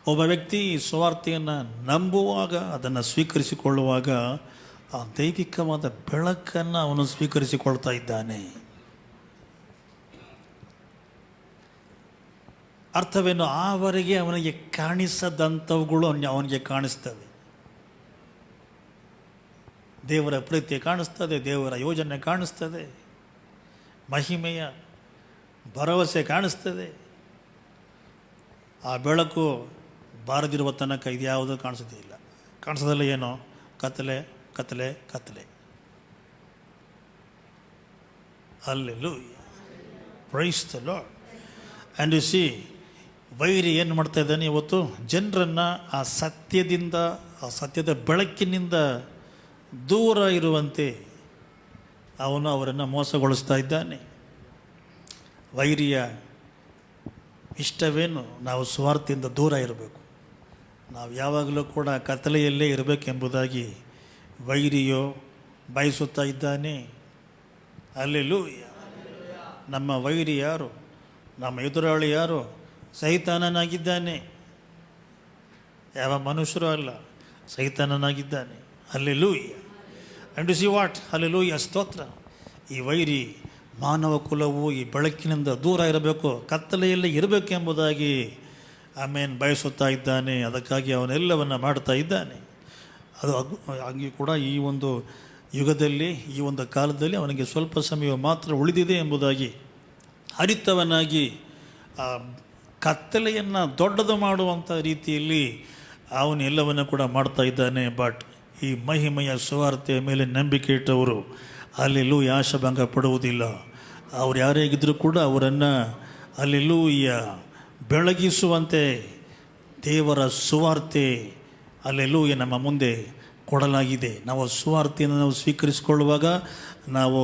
Speaker 3: ಒಬ್ಬ ವ್ಯಕ್ತಿ ಸುವಾರ್ತೆಯನ್ನು ನಂಬುವಾಗ, ಅದನ್ನು ಸ್ವೀಕರಿಸಿಕೊಳ್ಳುವಾಗ ಆ ದೈವಿಕವಾದ ಬೆಳಕನ್ನು ಅವನು ಸ್ವೀಕರಿಸಿಕೊಳ್ತಾ ಇದ್ದಾನೆ. ಅರ್ಥವೇನು? ಆವರೆಗೆ ಅವನಿಗೆ ಕಾಣಿಸದಂಥವುಗಳು ಅವನಿಗೆ ಕಾಣಿಸ್ತವೆ. ದೇವರ ಪ್ರೀತಿ ಕಾಣಿಸ್ತದೆ, ದೇವರ ಯೋಜನೆ ಕಾಣಿಸ್ತದೆ, ಮಹಿಮೆಯ ಭರವಸೆ ಕಾಣಿಸ್ತದೆ. ಆ ಬೆಳಕು ಬಾರದಿರುವ ತನಕ ಇದ್ಯಾವುದೂ ಕಾಣಿಸೋದಿಲ್ಲ. ಕಾಣಿಸೋದಲ್ಲ ಏನೋ? ಕತ್ತಲೆ ಕತ್ತಲೆ ಕತ್ತಲೆ. Hallelujah, praise the Lord. And you C, ವೈರಿ ಏನು ಮಾಡ್ತಾ ಇದ್ದಾನೆ ಇವತ್ತು? ಜನರನ್ನು ಆ ಸತ್ಯದಿಂದ, ಆ ಸತ್ಯದ ಬೆಳಕಿನಿಂದ ದೂರ ಇರುವಂತೆ ಅವನು ಅವರನ್ನು ಮೋಸಗೊಳಿಸ್ತಾ ಇದ್ದಾನೆ. ವೈರಿಯ ಇಷ್ಟವೇನು? ನಾವು ಸ್ವಾರ್ಥದಿಂದ ದೂರ ಇರಬೇಕು, ನಾವು ಯಾವಾಗಲೂ ಕೂಡ ಕತ್ತಲೆಯಲ್ಲೇ ಇರಬೇಕೆಂಬುದಾಗಿ ವೈರಿಯೋ ಬಯಸುತ್ತಾ ಇದ್ದಾನೆ. ಹಲ್ಲೆಲೂಯಾ. ನಮ್ಮ ವೈರಿ ಯಾರು? ನಮ್ಮ ಎದುರಾಳಿ ಯಾರು? ಸೈತಾನನಾಗಿದ್ದಾನೆ. ಯಾವ ಮನುಷ್ಯರು ಅಲ್ಲ, ಸೈತಾನನಾಗಿದ್ದಾನೆ. Hallelujah. And you see what? Hallelujah, ಸ್ತೋತ್ರ. ಈ ವೈರಿ ಮಾನವ ಕುಲವು ಈ ಬೆಳಕಿನಿಂದ ದೂರ ಇರಬೇಕು, ಕತ್ತಲೆಯಲ್ಲೇ ಇರಬೇಕು ಎಂಬುದಾಗಿ ಆಮೇಲೆ ಬಯಸುತ್ತಾ ಇದ್ದಾನೆ. ಅದಕ್ಕಾಗಿ ಅವನೆಲ್ಲವನ್ನು ಮಾಡ್ತಾ ಇದ್ದಾನೆ. ಅದು ಹಾಗೆ ಕೂಡ ಈ ಒಂದು ಯುಗದಲ್ಲಿ, ಈ ಒಂದು ಕಾಲದಲ್ಲಿ ಅವನಿಗೆ ಸ್ವಲ್ಪ ಸಮಯ ಮಾತ್ರ ಉಳಿದಿದೆ ಎಂಬುದಾಗಿ ಹರಿತವನಾಗಿ ಆ ಕತ್ತಲೆಯನ್ನು ದೊಡ್ಡದು ಮಾಡುವಂಥ ರೀತಿಯಲ್ಲಿ ಅವನು ಎಲ್ಲವನ್ನು ಕೂಡ ಮಾಡ್ತಾ ಇದ್ದಾನೆ. ಬಟ್ ಈ ಮಹಿಮೆಯ ಸುವಾರ್ತೆಯ ಮೇಲೆ ನಂಬಿಕೆ ಇಟ್ಟವರು ಹಲ್ಲೆಲೂಯಾ ಆಶಾಭಂಗ ಪಡುವುದಿಲ್ಲ. ಅವ್ರು ಯಾರೇ ಆಗಿದ್ದರೂ ಕೂಡ ಅವರನ್ನು ಹಲ್ಲೆಲೂಯಾ ಬೆಳಗಿಸುವಂತೆ ದೇವರ ಸುವಾರ್ತೆ ಹಲ್ಲೆಲೂಯಾ ನಮ್ಮ ಮುಂದೆ ಕೊಡಲಾಗಿದೆ. ನಾವು ಸುವಾರ್ತೆಯನ್ನು ನಾವು ಸ್ವೀಕರಿಸಿಕೊಳ್ಳುವಾಗ ನಾವು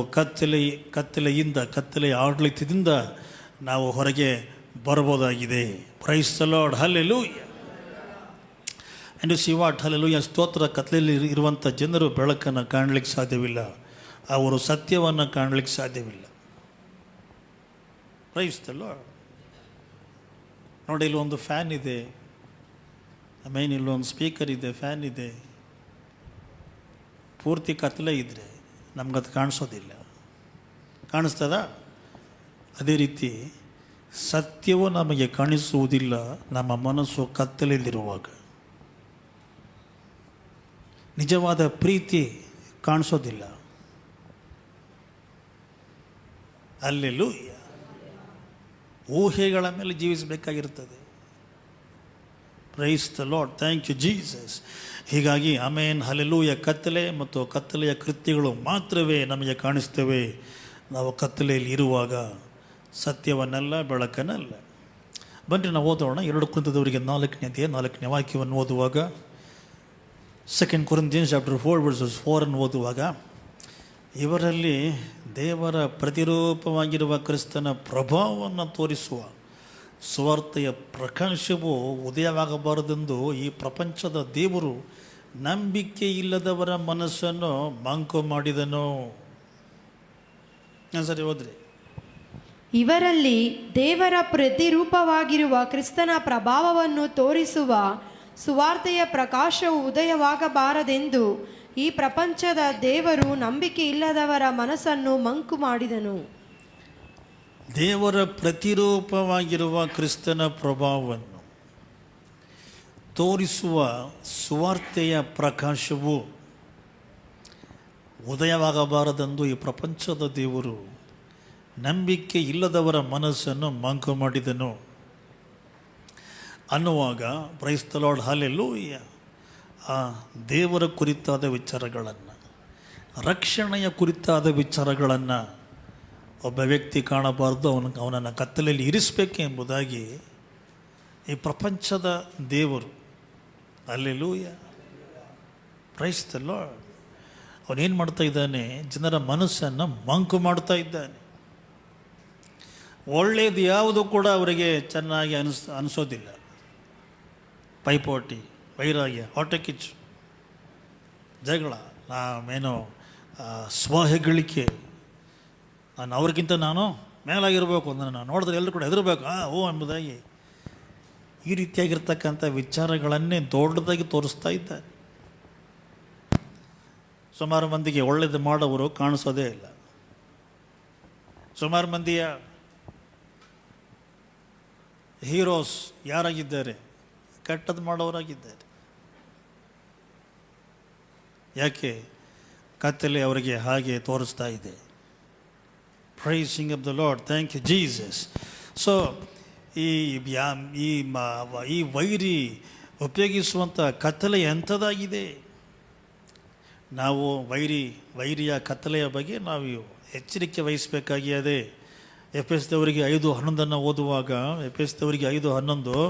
Speaker 3: ಕತ್ತಲೆಯ ಆಡಳಿತದಿಂದ ನಾವು ಹೊರಗೆ ಬರಬಹುದಾಗಿದೆ. Praise the Lord, hallelujah. And you see what? Hallelujah, ಸ್ತೋತ್ರ. ಕತ್ತಲೆಯಲ್ಲಿ ಇರುವಂಥ ಜನರು ಬೆಳಕನ್ನು ಕಾಣಲಿಕ್ಕೆ ಸಾಧ್ಯವಿಲ್ಲ, ಅವರು ಸತ್ಯವನ್ನು ಕಾಣಲಿಕ್ಕೆ ಸಾಧ್ಯವಿಲ್ಲ. Price the Lord. ನೋಡಿ, ಇಲ್ಲೊಂದು ಫ್ಯಾನ್ ಇದೆ, ಆಮೇಲೆ ಇಲ್ಲೊಂದು ಸ್ಪೀಕರ್ ಇದೆ, ಫ್ಯಾನ್ ಇದೆ. ಪೂರ್ತಿ ಕತ್ತಲೆ ಇದ್ದರೆ ನಮ್ಗದು ಕಾಣಿಸೋದಿಲ್ಲ. ಕಾಣಿಸ್ತದ? ಅದೇ ರೀತಿ ಸತ್ಯವು ನಮಗೆ ಕಾಣಿಸುವುದಿಲ್ಲ ನಮ್ಮ ಮನಸ್ಸು ಕತ್ತಲೆಯಲ್ಲಿರುವಾಗ. ನಿಜವಾದ ಪ್ರೀತಿ ಕಾಣಿಸೋದಿಲ್ಲ. ಹಲ್ಲೆಲೂಯಾ. ಊಹೆಗಳ ಮೇಲೆ ಜೀವಿಸಬೇಕಾಗಿರ್ತದೆ. Praise the Lord, thank you Jesus. ಹೀಗಾಗಿ ಆಮೇನ್, ಹಲ್ಲೆಲೂಯಾ. ಕತ್ತಲೆ ಮತ್ತು ಕತ್ತಲೆಯ ಕೃತ್ಯಗಳು ಮಾತ್ರವೇ ನಮಗೆ ಕಾಣಿಸ್ತವೆ ನಾವು ಕತ್ತಲೆಯಲ್ಲಿ ಇರುವಾಗ, ಸತ್ಯವನ್ನಲ್ಲ, ಬೆಳಕನ್ನಲ್ಲ. ಬನ್ನಿ ನಾವು ಓದೋಣ. 2 ಕೊರಿಂಥದವರಿಗೆ 4ನೇ ವಾಕ್ಯವನ್ನು ಓದುವಾಗ 2 Corinthians chapter 4 verses 4 ಓದುವಾಗ, ಇವರಲ್ಲಿ ದೇವರ ಪ್ರತಿರೂಪವಾಗಿರುವ ಕ್ರಿಸ್ತನ ಪ್ರಭಾವವನ್ನು ತೋರಿಸುವ ಸುವಾರ್ತೆಯ ಪ್ರಕಾಶವು ಉದಯವಾಗಬಾರದೆಂದು ಈ ಪ್ರಪಂಚದ ದೇವರು ನಂಬಿಕೆ ಇಲ್ಲದವರ ಮನಸ್ಸನ್ನು ಮಂಕು ಮಾಡಿದನು. ಸರಿ ಓದ್ರಿ.
Speaker 4: ಇವರಲ್ಲಿ ದೇವರ ಪ್ರತಿರೂಪವಾಗಿರುವ ಕ್ರಿಸ್ತನ ಪ್ರಭಾವವನ್ನು ತೋರಿಸುವ ಸುವಾರ್ತೆಯ ಪ್ರಕಾಶವು ಉದಯವಾಗಬಾರದೆಂದು ಈ ಪ್ರಪಂಚದ ದೇವರು ನಂಬಿಕೆ ಇಲ್ಲದವರ ಮನಸ್ಸನ್ನು ಮಂಕು ಮಾಡಿದನು.
Speaker 3: ದೇವರ ಪ್ರತಿರೂಪವಾಗಿರುವ ಕ್ರಿಸ್ತನ ಪ್ರಭಾವವನ್ನು ತೋರಿಸುವ ಸುವಾರ್ತೆಯ ಪ್ರಕಾಶವು ಉದಯವಾಗಬಾರದೆಂದು ಈ ಪ್ರಪಂಚದ ದೇವರು ನಂಬಿಕೆ ಇಲ್ಲದವರ ಮನಸ್ಸನ್ನು ಮಂಕು ಮಾಡಿದನು ಅನ್ನುವಾಗ, ಪ್ರೈಸ್ ದ ಲಾರ್ಡ್, ಹಲ್ಲೆಲೂಯ, ಆ ದೇವರ ಕುರಿತಾದ ವಿಚಾರಗಳನ್ನು, ರಕ್ಷಣೆಯ ಕುರಿತಾದ ವಿಚಾರಗಳನ್ನು ಒಬ್ಬ ವ್ಯಕ್ತಿ ಕಾಣಬಾರ್ದು, ಅವನನ್ನು ಕತ್ತಲೆಯಲ್ಲಿ ಇರಿಸಬೇಕು ಎಂಬುದಾಗಿ ಈ ಪ್ರಪಂಚದ ದೇವರು, ಹಲ್ಲೆಲೂಯ, ಪ್ರೈಸ್ ದ ಲಾರ್ಡ್, ಅವನೇನು ಮಾಡ್ತಾ ಇದ್ದಾನೆ? ಜನರ ಮನಸ್ಸನ್ನು ಮಂಕು ಮಾಡ್ತಾ ಇದ್ದಾನೆ. ಒಳ್ಳೆಯದು ಯಾವುದು ಕೂಡ ಅವರಿಗೆ ಚೆನ್ನಾಗಿ ಅನಿಸೋದಿಲ್ಲ. ಪೈಪೋಟಿ, ವೈರಾಗ್ಯ, ಹೊಟ್ಟೆ ಕಿಚ್ಚು, ಜಗಳ, ನಾವೇನೋ ಸ್ವಹೆಗಳಿಕೆ, ನಾನು ಅವ್ರಿಗಿಂತ ನಾನು ಮೇಲಾಗಿರಬೇಕು, ನಾನು ನೋಡಿದ್ರೆ ಎಲ್ಲರೂ ಕೂಡ ಹೆದರಬೇಕು, ಓ ಎಂಬುದಾಗಿ ಈ ರೀತಿಯಾಗಿರ್ತಕ್ಕಂಥ ವಿಚಾರಗಳನ್ನೇ ದೊಡ್ಡದಾಗಿ ತೋರಿಸ್ತಾ ಇದ್ದಾರೆ. ಸುಮಾರು ಮಂದಿಗೆ ಒಳ್ಳೆಯದು ಮಾಡೋವರು ಕಾಣಿಸೋದೇ ಇಲ್ಲ. ಸುಮಾರು ಮಂದಿಯ ಹೀರೋಸ್ ಯಾರಾಗಿದ್ದಾರೆ? ಕೆಟ್ಟದ್ದು ಮಾಡೋರಾಗಿದ್ದಾರೆ. ಯಾಕೆ? ಕತ್ತಲೆ ಅವರಿಗೆ ಹಾಗೆ ತೋರಿಸ್ತಾ ಇದೆ. Praising of the Lord, thank you Jesus. So ಈ ವೈರಿ ಉಪಯೋಗಿಸುವಂಥ ಕತ್ತಲೆ ಎಂಥದ್ದಾಗಿದೆ? ನಾವು ವೈರಿಯ ಕತ್ತಲೆಯ ಬಗ್ಗೆ ನಾವು ಎಚ್ಚರಿಕೆ ವಹಿಸಬೇಕಾಗಿದೆ. ಎಫೆಸದವರಿಗೆ 5:11 ಓದುವಾಗ, ಎಫೆಸದವರಿಗೆ 5:11,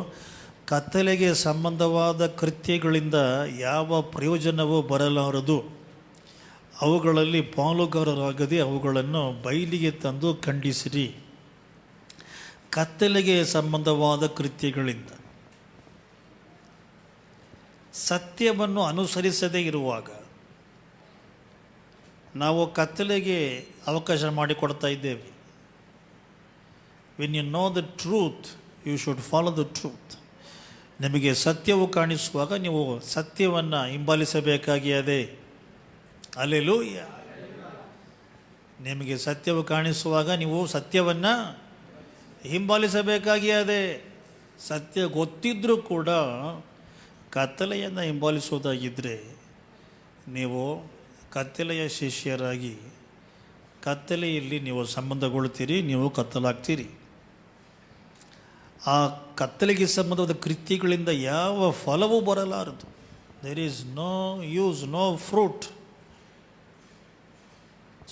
Speaker 3: ಕತ್ತಲೆಗೆ ಸಂಬಂಧವಾದ ಕೃತ್ಯಗಳಿಂದ ಯಾವ ಪ್ರಯೋಜನವೂ ಬರಲಾರದು, ಅವುಗಳಲ್ಲಿ ಪಾಲುಗಾರರಾಗದೆ ಅವುಗಳನ್ನು ಬಯಲಿಗೆ ತಂದು ಖಂಡಿಸಿರಿ. ಕತ್ತಲೆಗೆ ಸಂಬಂಧವಾದ ಕೃತ್ಯಗಳಿಂದ, ಸತ್ಯವನ್ನು ಅನುಸರಿಸದೇ ಇರುವಾಗ ನಾವು ಕತ್ತಲೆಗೆ ಅವಕಾಶ ಮಾಡಿಕೊಡ್ತಾ ಇದ್ದೇವೆ. When you know the truth, you should follow the truth. ನಿಮಗೆ ಸತ್ಯವು ಕಾಣಿಸುವಾಗ ನೀವು ಸತ್ಯವನ್ನು ಹಿಂಬಾಲಿಸಬೇಕಾಗಿದೆ. ಹಲ್ಲೆಲೂಯ. ನಿಮಗೆ ಸತ್ಯವು ಕಾಣಿಸುವಾಗ ನೀವು ಸತ್ಯವನ್ನು ಹಿಂಬಾಲಿಸಬೇಕಾಗಿದೆ. ಸತ್ಯ ಗೊತ್ತಿದ್ದರೂ ಕೂಡ ಕತ್ತಲೆಯನ್ನು ಹಿಂಬಾಲಿಸೋದಾಗಿದ್ದರೆ ನೀವು ಕತ್ತಲೆಯ ಶಿಷ್ಯರಾಗಿ ಕತ್ತಲೆಯಲ್ಲಿ ನೀವು ಸಂಬಂಧಗೊಳ್ತೀರಿ, ನೀವು ಕತ್ತಲಾಗ್ತೀರಿ. ಆ ಕತ್ತಲೆಗೆ ಸಂಬಂಧವಾದ ಕೃತ್ಯಗಳಿಂದ ಯಾವ ಫಲವೂ ಬರಲಾರದು. There is no use, no fruit.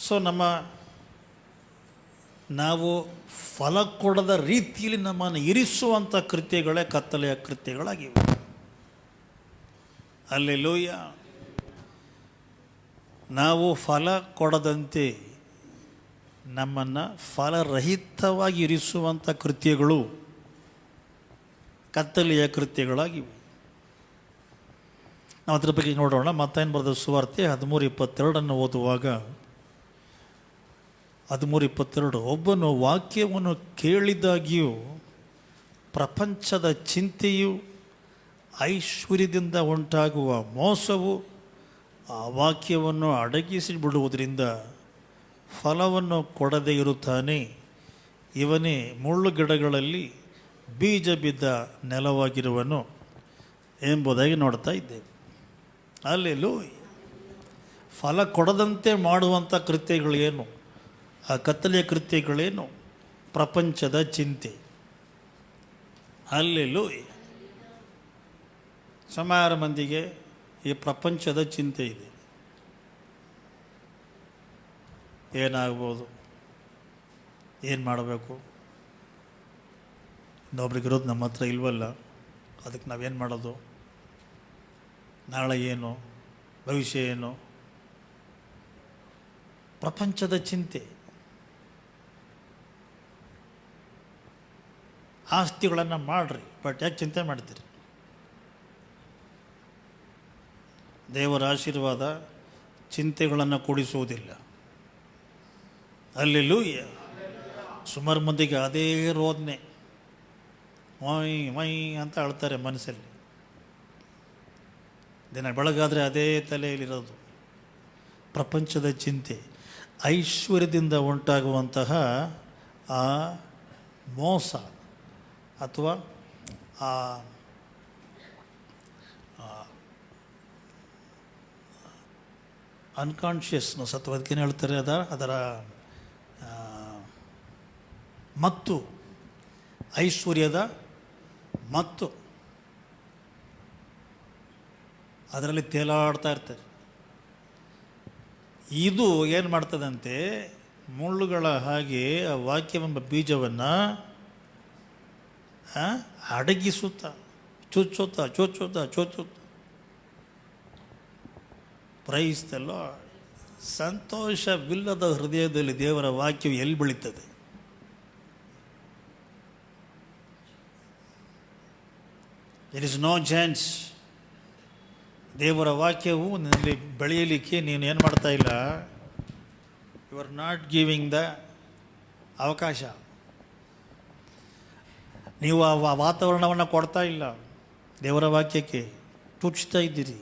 Speaker 3: So ನಾವು ಫಲ ಕೊಡದ ರೀತಿಯಲ್ಲಿ ನಮ್ಮನ್ನು ಇರಿಸುವಂಥ ಕೃತ್ಯಗಳೇ ಕತ್ತಲೆಯ ಕೃತ್ಯಗಳಾಗಿವೆ. ಹಲ್ಲೆಲೂಯ. ನಾವು ಫಲ ಕೊಡದಂತೆ ನಮ್ಮನ್ನು ಫಲರಹಿತವಾಗಿ ಇರಿಸುವಂಥ ಕೃತ್ಯಗಳು ಕತ್ತಲೆಯ ಕೃತ್ಯಗಳಾಗಿವೆ. ನಾವು ಅದ್ರ ಬಗ್ಗೆ ನೋಡೋಣ. ಮತ್ತಾಯನ ಬರೆದ ಸುವಾರ್ತೆ 13:22 ಓದುವಾಗ, 13:22, ಒಬ್ಬನು ವಾಕ್ಯವನ್ನು ಕೇಳಿದಾಗಿಯೂ ಪ್ರಪಂಚದ ಚಿಂತೆಯು ಐಶ್ವರ್ಯದಿಂದ ಉಂಟಾಗುವ ಮೋಸವು ಆ ವಾಕ್ಯವನ್ನು ಅಡಗಿಸಿ ಬಿಡುವುದರಿಂದ ಫಲವನ್ನು ಕೊಡದೇ ಇರುತ್ತಾನೆ. ಇವನೇ ಮುಳ್ಳು ಗಿಡಗಳಲ್ಲಿ ಬೀಜ ಬಿದ್ದ ನೆಲವಾಗಿರುವನು ಎಂಬುದಾಗಿ ನೋಡ್ತಾ ಇದ್ದೇವೆ. ಹಲ್ಲೆಲೂಯ. ಫಲ ಕೊಡದಂತೆ ಮಾಡುವಂಥ ಕೃತ್ಯಗಳೇನು? ಆ ಕತ್ತಲೆಯ ಕೃತ್ಯಗಳೇನು? ಪ್ರಪಂಚದ ಚಿಂತೆ. ಹಲ್ಲೆಲೂಯ. ಸುಮಾರು ಮಂದಿಗೆ ಈ ಪ್ರಪಂಚದ ಚಿಂತೆ ಇದೆ. ಏನಾಗ್ಬೋದು, ಏನು ಮಾಡಬೇಕು, ಇನ್ನೊಬ್ರಿಗಿರೋದು ನಮ್ಮ ಹತ್ರ ಇಲ್ವಲ್ಲ, ಅದಕ್ಕೆ ನಾವೇನು ಮಾಡೋದು, ನಾಳೆ ಏನು, ಭವಿಷ್ಯ ಏನು, ಪ್ರಪಂಚದ ಚಿಂತೆ, ಆಸ್ತಿಗಳನ್ನು ಮಾಡಿರಿ, ಬಟ್ ಯಾಕೆ ಚಿಂತೆ ಮಾಡ್ತೀರಿ? ದೇವರ ಆಶೀರ್ವಾದ ಚಿಂತೆಗಳನ್ನು ಕೂಡಿಸುವುದಿಲ್ಲ. ಹಲ್ಲೆಲೂಯಾ. ಸುಮಾರು ಮಂದಿಗೆ ಅದೇ ರೋದನೆ, ಮೈ ಮೈ ಅಂತ ಅಳ್ತಾರೆ ಮನಸ್ಸಲ್ಲಿ. ದಿನ ಬೆಳಗಾದರೆ ಅದೇ ತಲೆಯಲ್ಲಿರೋದು ಪ್ರಪಂಚದ ಚಿಂತೆ. ಐಶ್ವರ್ಯದಿಂದ ಉಂಟಾಗುವಂತಹ ಆ ಮೋಸ ಅಥವಾ ಆ ಅನ್ಕಾನ್ಷಿಯಸ್ನೆಸ್ ಅಥವಾ ಅದಕ್ಕೇನು ಹೇಳ್ತಾರೆ, ಅದರ ಮತ್ತು ಐಶ್ವರ್ಯದ ಮತ್ತು ಅದರಲ್ಲಿ ತೇಲಾಡ್ತಾ ಇರ್ತಾರೆ. ಇದು ಏನು ಮಾಡ್ತದಂತೆ, ಮುಳ್ಳುಗಳ ಹಾಗೆ ಆ ವಾಕ್ಯವೆಂಬ ಬೀಜವನ್ನು ಅಡಗಿಸುತ್ತಾ ಚುಚ್ಚುತ್ತಾ ಪ್ರೈಸ್ ದ ಲಾರ್ಡ್. ಸಂತೋಷವಿಲ್ಲದ ಹೃದಯದಲ್ಲಿ ದೇವರ ವಾಕ್ಯವು ಎಲ್ಲಿ ಬೆಳೀತದೆ? There is no chance. ದೇವರ ವಾಕ್ಯವು ನಿನ್ನಲ್ಲಿ ಬೆಳೆಯಲಿಕ್ಕೆ ನೀನು ಏನು ಮಾಡ್ತಾ ಇಲ್ಲ, you are not giving the ಅವಕಾಶ. ನೀವು ಆ ವಾತಾವರಣವನ್ನು ಕೊಡ್ತಾ ಇಲ್ಲ ದೇವರ ವಾಕ್ಯಕ್ಕೆ, ತುಚ್ತಾ ಇದ್ದೀರಿ.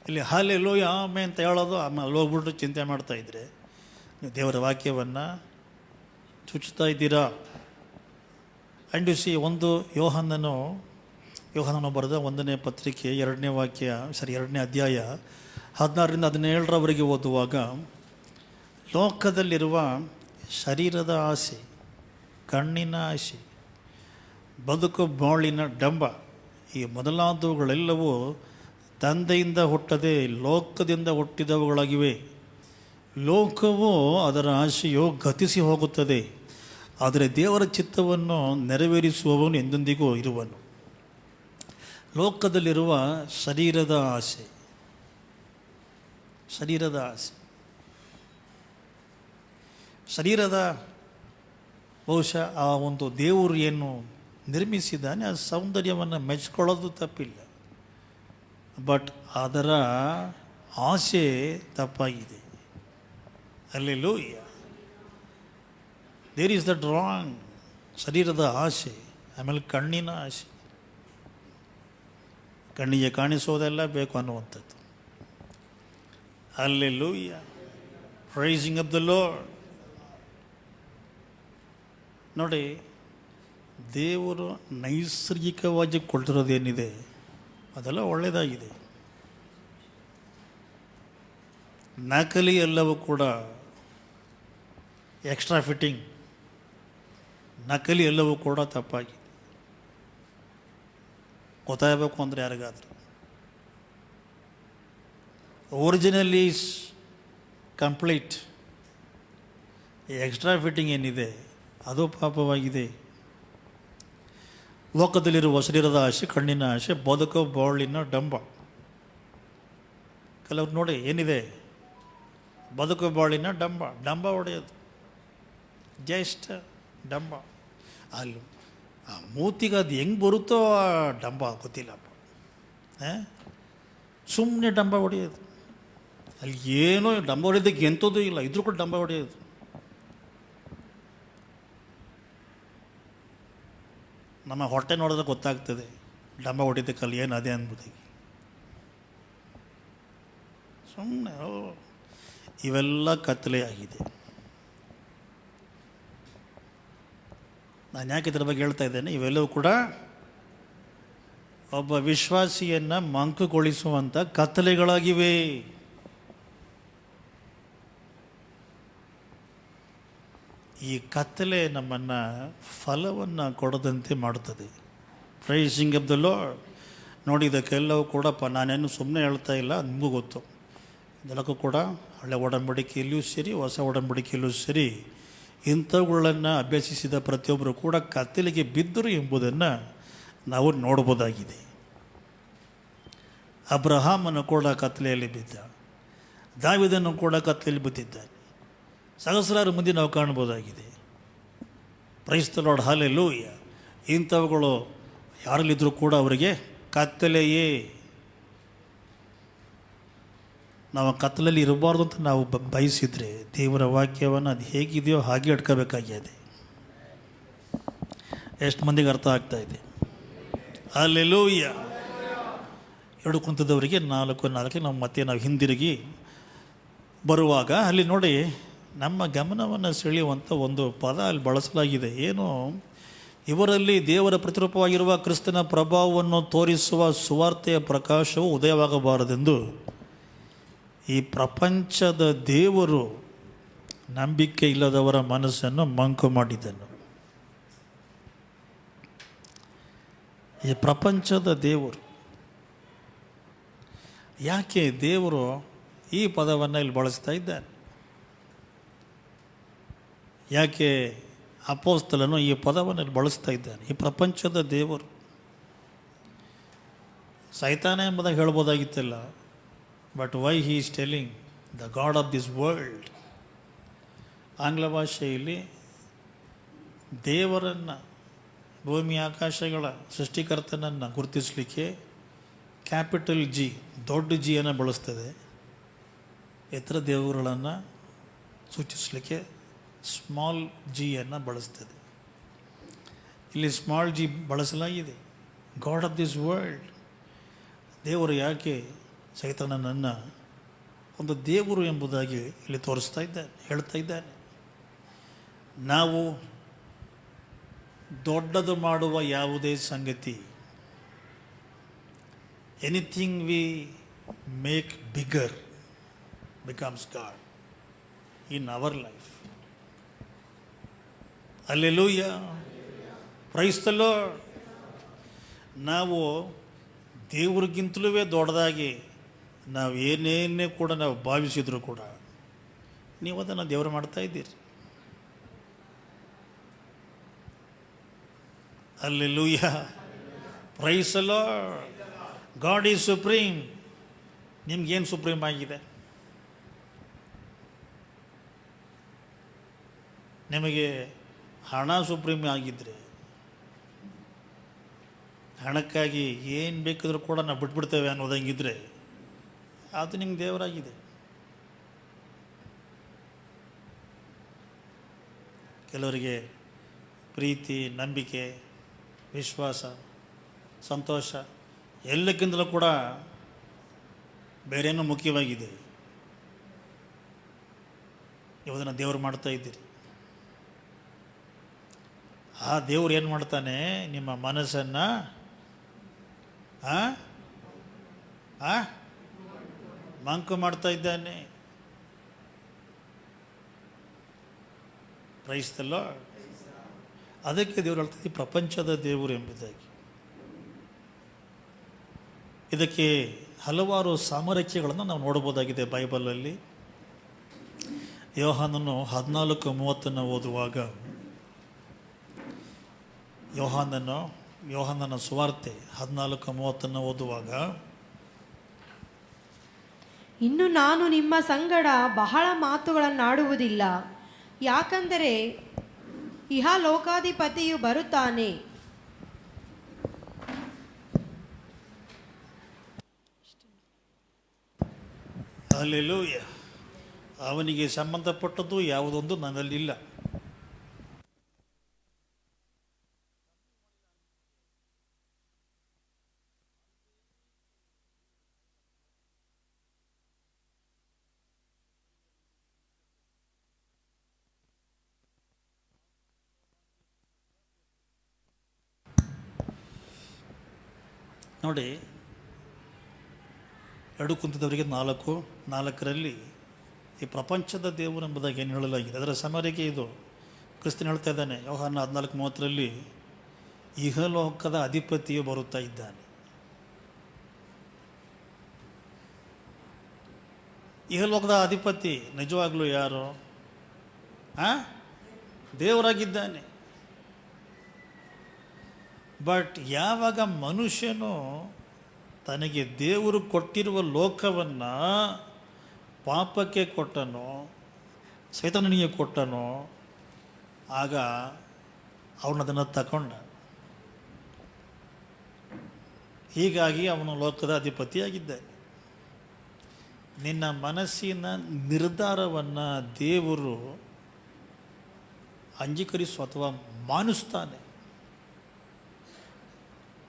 Speaker 3: ಇಲ್ಲಿ ಹಲ್ಲೆಲೂಯಾ ಆಮೆನ್ ಅಂತ ಹೇಳೋದು, ಆಮೇಲೆ ಹೋಗ್ಬಿಟ್ಟು ಚಿಂತೆ ಮಾಡ್ತಾಯಿದ್ರೆ ನೀವು ದೇವರ ವಾಕ್ಯವನ್ನು ಚುಚ್ಚುತ್ತಾ ಇದ್ದೀರಾ. ಆ್ಯಂಡ್ ಯು ಸಿ, ಒಂದು ಯೋಹಾನನು ಬರೆದ 1ನೇ ಪತ್ರಿಕೆ 2ನೇ ಅಧ್ಯಾಯ 16-17 ಓದುವಾಗ, ಲೋಕದಲ್ಲಿರುವ ಶರೀರದ ಆಸೆ, ಕಣ್ಣಿನ ಆಸೆ, ಬದುಕು ಬಾಳಿನ ಡಂಬ, ಈ ಮೊದಲಾದವುಗಳೆಲ್ಲವೂ ತಂದೆಯಿಂದ ಹುಟ್ಟದೆ ಲೋಕದಿಂದ ಹುಟ್ಟಿದವುಗಳಾಗಿವೆ. ಲೋಕವು ಅದರ ಆಶೆಯು ಗತಿಸಿ ಹೋಗುತ್ತದೆ, ಆದರೆ ದೇವರ ಚಿತ್ತವನ್ನು ನೆರವೇರಿಸುವವನು ಎಂದೆಂದಿಗೂ ಇರುವನು. ಲೋಕದಲ್ಲಿರುವ ಶರೀರದ ಆಸೆ, ಶರೀರದ ಬಹುಶಃ ಆ ಒಂದು ದೇವರು ಏನು ನಿರ್ಮಿಸಿದ್ದಾನೆ ಆ ಸೌಂದರ್ಯವನ್ನು ಮೆಚ್ಕೊಳ್ಳೋದು ತಪ್ಪಿಲ್ಲ, ಬಟ್ ಅದರ ಆಸೆ ತಪ್ಪಾಗಿದೆ. Hallelujah. There is that wrong. ಶರೀರದ ಆಸೆ, ಆಮೇಲೆ ಕಣ್ಣಿನ ಆಸೆ, ಕಣ್ಣಿಗೆ ಕಾಣಿಸೋದೆಲ್ಲ ಬೇಕು ಅನ್ನುವಂಥದ್ದು. Hallelujah. Praising of the Lord. ನೋಡಿ, ದೇವರು ನೈಸರ್ಗಿಕವಾಗಿ ಕೊಟ್ಟಿರೋದೇನಿದೆ ಅದೆಲ್ಲ ಒಳ್ಳೆಯದಾಗಿದೆ. ನಕಲಿ ಎಲ್ಲವೂ ಕೂಡ ಎಕ್ಸ್ಟ್ರಾ ಫಿಟ್ಟಿಂಗ್, ನಕಲಿ ಎಲ್ಲವೂ ಕೂಡ ತಪ್ಪಾಗಿದೆ. ಗೊತ್ತಾಗಬೇಕು ಅಂದರೆ ಯಾರಿಗಾದರೂ original is complete. Extra fitting ಏನಿದೆ ಅದು ಪಾಪವಾಗಿದೆ. ಲೋಕದಲ್ಲಿರುವ ಶರೀರದ ಆಸೆ, ಕಣ್ಣಿನ ಆಸೆ, ಬದುಕು ಬಾಳಿನ ಡಂಬ. ಕೆಲವ್ರು ನೋಡಿ ಏನಿದೆ, ಬದುಕು ಬಾಳಿನ ಡಂಬ ಹೊಡೆಯೋದು, ಜಸ್ಟ್ ಡಂಬ. ಅಲ್ಲಿ ಆ ಮೂತಿಗೆ ಅದು ಹೆಂಗೆ ಬರುತ್ತೋ ಆ ಡಂಬ ಗೊತ್ತಿಲ್ಲಪ್ಪ. ಸುಮ್ಮನೆ ಡಂಬ ಹೊಡೆಯೋದು, ಅಲ್ಲಿ ಏನೋ ಡಂಬ ಹೊಡೆಯೋದಕ್ಕೆ ಎಂಥದ್ದು ಇಲ್ಲ, ಇದ್ರೂ ಕೂಡ ಡಂಬ ಹೊಡೆಯೋದು. ನಮ್ಮ ಹೊಟ್ಟೆ ನೋಡಿದ್ರೆ ಗೊತ್ತಾಗ್ತದೆ ಡಂಬ ಹೊಡೆಯೋದಕ್ಕಲ್ಲಿ ಏನು ಅದೇ ಅಂದ್ಬಿಟ್ಟು. ಸುಮ್ಮನೆ ಇವೆಲ್ಲ ಕತ್ತಲೆ ಆಗಿದೆ. ನಾನು ಯಾಕೆ ಇದ್ರ ಬಗ್ಗೆ ಹೇಳ್ತಾ ಇದ್ದೇನೆ, ಇವೆಲ್ಲವೂ ಕೂಡ ಒಬ್ಬ ವಿಶ್ವಾಸಿಯನ್ನು ಮಂಕುಗೊಳಿಸುವಂಥ ಕತ್ತಲೆಗಳಾಗಿವೆ. ಈ ಕತ್ತಲೆ ನಮ್ಮನ್ನು ಫಲವನ್ನು ಕೊಡದಂತೆ ಮಾಡುತ್ತದೆ. Pricing of the Lord. ನೋಡಿ, ಇದಕ್ಕೆಲ್ಲವೂ ಕೂಡ ನಾನೇನು ಸುಮ್ಮನೆ ಹೇಳ್ತಾ ಇಲ್ಲ, ನಿಮಗೂ ಗೊತ್ತು. ಇದೆಲ್ಲಕ್ಕೂ ಕೂಡ ಹಳೆ ಒಡಂಬಡಿಕೆಯಲ್ಲಿಯೂ ಸರಿ, ಹೊಸ ಒಡಂಬಡಿಕೆಯಲ್ಲೂ ಸರಿ, ಇಂಥವುಗಳನ್ನು ಅಭ್ಯಸಿಸಿದ ಪ್ರತಿಯೊಬ್ಬರು ಕೂಡ ಕತ್ತಲೆಗೆ ಬಿದ್ದರು ಎಂಬುದನ್ನು ನಾವು ನೋಡ್ಬೋದಾಗಿದೆ. ಅಬ್ರಹಾಮನು ಕೂಡ ಕತ್ತಲೆಯಲ್ಲಿ ಬಿದ್ದ, ದಾವೀದನು ಕೂಡ ಕತ್ತಲೆಯಲ್ಲಿ ಬಿದ್ದಿದ್ದಾನೆ. ಸಹಸ್ರಾರು ಮಂದಿ ನಾವು ಕಾಣ್ಬೋದಾಗಿದೆ. Praise the Lord, hallelujah. ಇಂಥವುಗಳು ಯಾರಲ್ಲಿದ್ದರೂ ಕೂಡ ಅವರಿಗೆ ಕತ್ತಲೆಯೇ. ನಾವು ಕತ್ತಲಲ್ಲಿ ಇರಬಾರ್ದು ಅಂತ ನಾವು ಬಯಸಿದರೆ ದೇವರ ವಾಕ್ಯವನ್ನು ಅದು ಹೇಗಿದೆಯೋ ಹಾಗೆ ಇಟ್ಕೋಬೇಕಾಗಿದೆ. ಎಷ್ಟು ಮಂದಿಗೆ ಅರ್ಥ ಆಗ್ತಾ ಇದೆ? ಹಲ್ಲೆಲೂಯಾ. 2 ಕುಂತದವರಿಗೆ 4:4 ನಾವು ಹಿಂದಿರುಗಿ ಬರುವಾಗ ಅಲ್ಲಿ ನೋಡಿ, ನಮ್ಮ ಗಮನವನ್ನು ಸೆಳೆಯುವಂಥ ಒಂದು ಪದ ಅಲ್ಲಿ ಬಳಸಲಾಗಿದೆ. ಏನು? ಇವರಲ್ಲಿ ದೇವರ ಪ್ರತಿರೂಪವಾಗಿರುವ ಕ್ರಿಸ್ತನ ಪ್ರಭಾವವನ್ನು ತೋರಿಸುವ ಸುವಾರ್ತೆಯ ಪ್ರಕಾಶವು ಉದಯವಾಗಬಾರದೆಂದು ಈ ಪ್ರಪಂಚದ ದೇವರು ನಂಬಿಕೆ ಇಲ್ಲದವರ ಮನಸ್ಸನ್ನು ಮಂಕು ಮಾಡಿದ್ದನು. ಈ ಪ್ರಪಂಚದ ದೇವರು, ಯಾಕೆ ದೇವರು ಈ ಪದವನ್ನು ಇಲ್ಲಿ ಬಳಸ್ತಾ ಇದ್ದಾನೆ? ಯಾಕೆ ಅಪೊಸ್ತಲನು ಈ ಪದವನ್ನು ಇಲ್ಲಿ ಬಳಸ್ತಾ ಇದ್ದಾನೆ? ಈ ಪ್ರಪಂಚದ ದೇವರು ಸೈತಾನ ಎಂಬುದಾಗಿ ಹೇಳ್ಬೋದಾಗಿತ್ತಲ್ಲ. But why he is telling the God of this world? ಆಂಗ್ಲ ಭಾಷೆಯಲ್ಲಿ ದೇವರನ್ನು, ಭೂಮಿ ಆಕಾಶಗಳ ಸೃಷ್ಟಿಕರ್ತನನ್ನು ಗುರುತಿಸಲಿಕ್ಕೆ ಕ್ಯಾಪಿಟಲ್ ಜಿ, ದೊಡ್ಡ ಜಿಯನ್ನು ಬಳಸ್ತದೆ. ಇತರ ದೇವರುಗಳನ್ನು ಸೂಚಿಸಲಿಕ್ಕೆ ಸ್ಮಾಲ್ ಜಿಯನ್ನು ಬಳಸ್ತದೆ. ಇಲ್ಲಿ ಸ್ಮಾಲ್ ಜಿ ಬಳಸಲಾಗಿದೆ. God of this world. ದೇವರು ಯಾಕೆ ಸೈತಾನನನ್ನು ಒಂದು ದೇವರು ಎಂಬುದಾಗಿ ಇಲ್ಲಿ ತೋರಿಸ್ತಾ ಇದ್ದಾನೆ, ಹೇಳ್ತಾ ಇದ್ದಾನೆ. ನಾವು ದೊಡ್ಡದು ಮಾಡುವ ಯಾವುದೇ ಸಂಗತಿ, anything we make bigger becomes god in our life. Hallelujah. Praise the Lord. ನಾವು ದೇವ್ರಿಗಿಂತಲೂ ದೊಡ್ಡದಾಗಿ ನಾವು ಏನೇನೇ ಕೂಡ ನಾವು ಭಾವಿಸಿದರೂ ಕೂಡ ನೀವು ಅದನ್ನು ದೇವರು ಮಾಡ್ತಾ ಇದ್ದೀರಿ. Hallelujah. Praise the lord. God is supreme. ನಿಮ್ಗೇನು ಸುಪ್ರೀಮ್ ಆಗಿದೆ? ನಿಮಗೆ ಹಣ ಸುಪ್ರೀಮ್ ಆಗಿದ್ದರೆ, ಹಣಕ್ಕಾಗಿ ಏನು ಬೇಕಿದ್ರೂ ಕೂಡ ನಾವು ಬಿಟ್ಬಿಡ್ತೇವೆ ಅನ್ನೋದಂಗಿದ್ರೆ ಅದು ನಿಮ್ಗೆ ದೇವರಾಗಿದೆ. ಕೆಲವರಿಗೆ ಪ್ರೀತಿ, ನಂಬಿಕೆ, ವಿಶ್ವಾಸ, ಸಂತೋಷ ಎಲ್ಲಕ್ಕಿಂತಲೂ ಕೂಡ ಬೇರೇನೂ ಮುಖ್ಯವಾಗಿದೆ. ನೀವು ಅದನ್ನು ದೇವರು ಮಾಡ್ತಾ ಇದ್ದೀರಿ. ಆ ದೇವ್ರು ಏನು ಮಾಡ್ತಾನೆ? ನಿಮ್ಮ ಮನಸ್ಸನ್ನು ಮಂಕು ಮಾಡ್ತಾ ಇದ್ದಾನೆ. Price the Lord. ಅದಕ್ಕೆ ದೇವರು ಹೇಳ್ತಾರೆ ಈ ಪ್ರಪಂಚದ ದೇವರು ಎಂಬುದಾಗಿ. ಇದಕ್ಕೆ ಹಲವಾರು ಸಾಮರಸ್ಯಗಳನ್ನು ನಾವು ನೋಡ್ಬೋದಾಗಿದೆ ಬೈಬಲಲ್ಲಿ. ಯೋಹಾನನು 14:30 ಓದುವಾಗ, ಯೋಹಾನನ ಸುವಾರ್ತೆ 14:30 ಓದುವಾಗ,
Speaker 4: ಇನ್ನು ನಾನು ನಿಮ್ಮ ಸಂಗಡ ಬಹಳ ಮಾತುಗಳನ್ನಾಡುವುದಿಲ್ಲ, ಯಾಕಂದರೆ ಇಹಲೋಕಾಧಿಪತಿಯು ಬರುತ್ತಾನೆ.
Speaker 3: ಹಲ್ಲೆಲೂಯಾ. ಅವನಿಗೆ ಸಂಬಂಧಪಟ್ಟದ್ದು ಯಾವುದೊಂದು ನನ್ನಲ್ಲಿಲ್ಲ. ನೋಡಿ, 2 ಕುಂತದವರಿಗೆ 4:4 ಈ ಪ್ರಪಂಚದ ದೇವರು ಎಂಬುದಾಗಿ ಏನು ಹೇಳಲಾಗಿದೆ ಅದರ ಸಮರಿಗೆ ಇದು. ಕ್ರಿಸ್ತನ್ ಹೇಳ್ತಾ ಇದ್ದಾನೆ ಯೋಹಾನ 14:30 ಇಹಲೋಕದ ಅಧಿಪತಿಯು ಬರುತ್ತಾ ಇದ್ದಾನೆ. ಇಹಲೋಕದ ಅಧಿಪತಿ ನಿಜವಾಗ್ಲೂ ಯಾರು? ದೇವರಾಗಿದ್ದಾನೆ. ಬಟ್ ಯಾವಾಗ ಮನುಷ್ಯನು ತನಗೆ ದೇವರು ಕೊಟ್ಟಿರುವ ಲೋಕವನ್ನು ಪಾಪಕ್ಕೆ ಕೊಟ್ಟನೋ ಸೈತಾನನಿಗೆ ಕೊಟ್ಟನೋ ಆಗ ಅವನದನ್ನು ತಗೊಂಡ. ಹೀಗಾಗಿ ಅವನು ಲೋಕದ ಅಧಿಪತಿಯಾಗಿದ್ದಾನೆ. ನಿನ್ನ ಮನಸ್ಸಿನ ನಿರ್ಧಾರವನ್ನು ದೇವರು ಅಂಗೀಕರಿಸು ಅಥವಾ ಮಾನಿಸ್ತಾನೆ.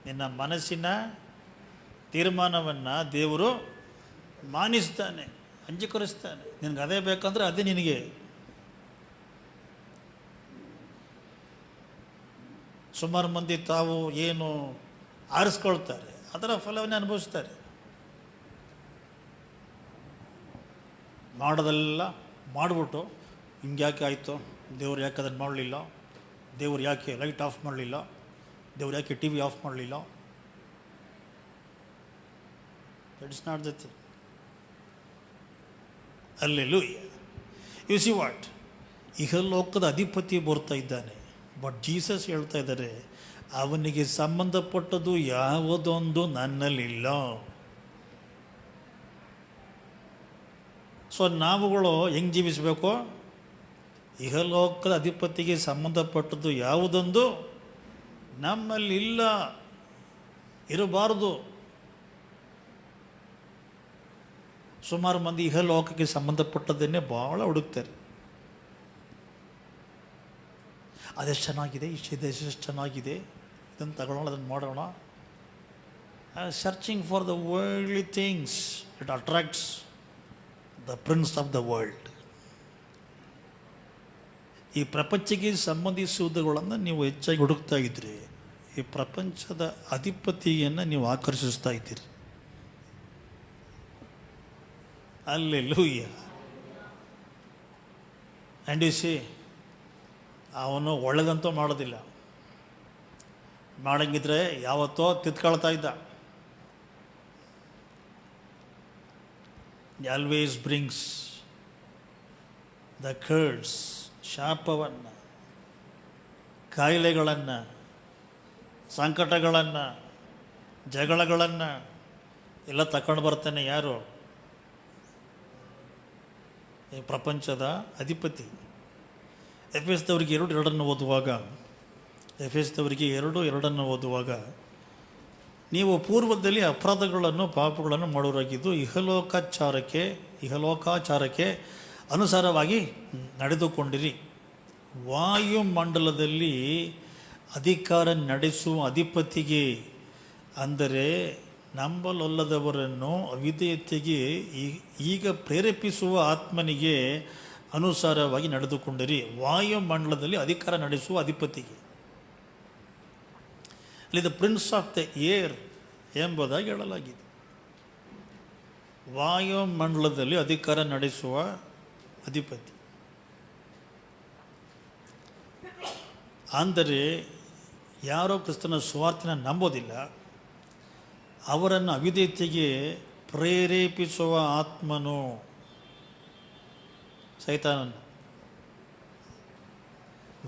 Speaker 3: ನಿನ್ನ ಮನಸ್ಸಿನ ತೀರ್ಮಾನವನ್ನು ದೇವರು ಮಾನಿಸ್ತಾನೆ, ಅಂಗೀಕರಿಸ್ತಾನೆ. ನಿನಗೆ ಅದೇ ಬೇಕಂದ್ರೆ ಅದೇ ನಿನಗೆ. ಸುಮಾರು ಮಂದಿ ತಾವು ಏನು ಆರಿಸ್ಕೊಳ್ತಾರೆ ಅದರ ಫಲವನ್ನೇ ಅನುಭವಿಸ್ತಾರೆ. ಮಾಡೋದೆಲ್ಲ ಮಾಡಿಬಿಟ್ಟು ಹಿಂಗೆ ಯಾಕೆ ಆಯಿತು, ದೇವ್ರು ಯಾಕೆ ಅದನ್ನು ಮಾಡಲಿಲ್ಲ, ದೇವ್ರು ಯಾಕೆ ಲೈಟ್ ಆಫ್ ಮಾಡಲಿಲ್ಲ, ದೇವ್ರು ಯಾಕೆ ಟಿ ವಿ ಆಫ್ ಮಾಡಲಿಲ್ಲ. That is not the thing. Hallelujah. You see what, ಇಹಲೋಕದ ಅಧಿಪತಿ ಬರ್ತಾ ಇದ್ದಾನೆ. ಬಟ್ ಜೀಸಸ್ ಹೇಳ್ತಾ ಇದ್ದಾರೆ, ಅವನಿಗೆ ಸಂಬಂಧಪಟ್ಟದ್ದು ಯಾವುದೊಂದು ನನ್ನಲ್ಲಿಲ್ಲ. ಸೊ ನಾವುಗಳು ಹೆಂಗೆ ಜೀವಿಸಬೇಕು? ಇಹಲೋಕದ ಅಧಿಪತಿಗೆ ಸಂಬಂಧಪಟ್ಟದ್ದು ಯಾವುದೊಂದು ನಮ್ಮಲ್ಲಿಲ್ಲ, ಇರಬಾರ್ದು. ಸುಮಾರು ಮಂದಿ ಇಹಲೋಕಕ್ಕೆ ಸಂಬಂಧಪಟ್ಟದ್ದನ್ನೇ ಭಾಳ ಹುಡುಕ್ತಾರೆ. ಅದೆಷ್ಟು ಚೆನ್ನಾಗಿದೆ, ಇಷ್ಟಿದೆ, ಎಷ್ಟು ಚೆನ್ನಾಗಿದೆ, ಇದನ್ನು ತಗೊಳ್ಳೋಣ, ಅದನ್ನು ಮಾಡೋಣ. Searching for the worldly things, it attracts the prince of the world. ಈ ಪ್ರಪಂಚಕ್ಕೆ ಸಂಬಂಧಿಸುವುದಗಳನ್ನು ನೀವು ಹೆಚ್ಚಾಗಿ ಹುಡುಕ್ತಾ ಇದ್ರಿ, ಈ ಪ್ರಪಂಚದ ಅಧಿಪತಿಯನ್ನು ನೀವು ಆಕರ್ಷಿಸ್ತಾ ಇದ್ದೀರಿ. ಹಲ್ಲೆಲೂಯಾ. ಆ್ಯಂಡ್ ಯು ಸಿ, ಅವನು ಒಳ್ಳೆದಂತೂ ಮಾಡೋದಿಲ್ಲ. ಮಾಡಂಗಿದ್ರೆ ಯಾವತ್ತೋ ತಿದ್ಕೊಳ್ತಾ ಇದ್ದ. ಆಲ್ವೇಸ್ ಬ್ರಿಂಗ್ಸ್ ದ ಕರ್ಡ್ಸ್, ಶಾಪವನ್ನು, ಕಾಯಿಲೆಗಳನ್ನು, ಸಂಕಟಗಳನ್ನು, ಜಗಳಗಳನ್ನು ಎಲ್ಲ ತಗೊಂಡು ಬರ್ತಾನೆ. ಯಾರು? ಈ ಪ್ರಪಂಚದ ಅಧಿಪತಿ. ಎಫೆಸದವರಿಗೆ 2:2 ಓದುವಾಗ, ಎಫೆಸದವರಿಗೆ 2:2 ಓದುವಾಗ, ನೀವು ಪೂರ್ವದಲ್ಲಿ ಅಪರಾಧಗಳನ್ನು ಪಾಪಗಳನ್ನು ಮಾಡೋರಾಗಿದ್ದು ಇಹಲೋಕಾಚಾರಕ್ಕೆ ಅನುಸಾರವಾಗಿ ನಡೆದುಕೊಂಡಿರಿ. ವಾಯುಮಂಡಲದಲ್ಲಿ ಅಧಿಕಾರ ನಡೆಸುವ ಅಧಿಪತಿಗೆ, ಅಂದರೆ ನಂಬಲೊಲ್ಲದವರನ್ನು ಅವಿಧೇಯತೆಗೆ ಈಗ ಪ್ರೇರೇಪಿಸುವ ಆತ್ಮನಿಗೆ ಅನುಸಾರವಾಗಿ ನಡೆದುಕೊಂಡಿರಿ. ವಾಯುಮಂಡಲದಲ್ಲಿ ಅಧಿಕಾರ ನಡೆಸುವ ಅಧಿಪತಿಗೆ, ಅಲ್ಲಿ the prince of the air ಎಂಬುದಾಗಿ ಹೇಳಲಾಗಿದೆ. ವಾಯುಮಂಡಲದಲ್ಲಿ ಅಧಿಕಾರ ನಡೆಸುವ ಅಧಿಪತಿ ಅಂದರೆ ಯಾರೋ ಕ್ರಿಸ್ತನ ಸುವಾರ್ತೆನ ನಂಬೋದಿಲ್ಲ, ಅವರನ್ನು ಅವಿಧೇಯತೆಗೆ ಪ್ರೇರೇಪಿಸುವ ಆತ್ಮನು ಸೈತಾನನು.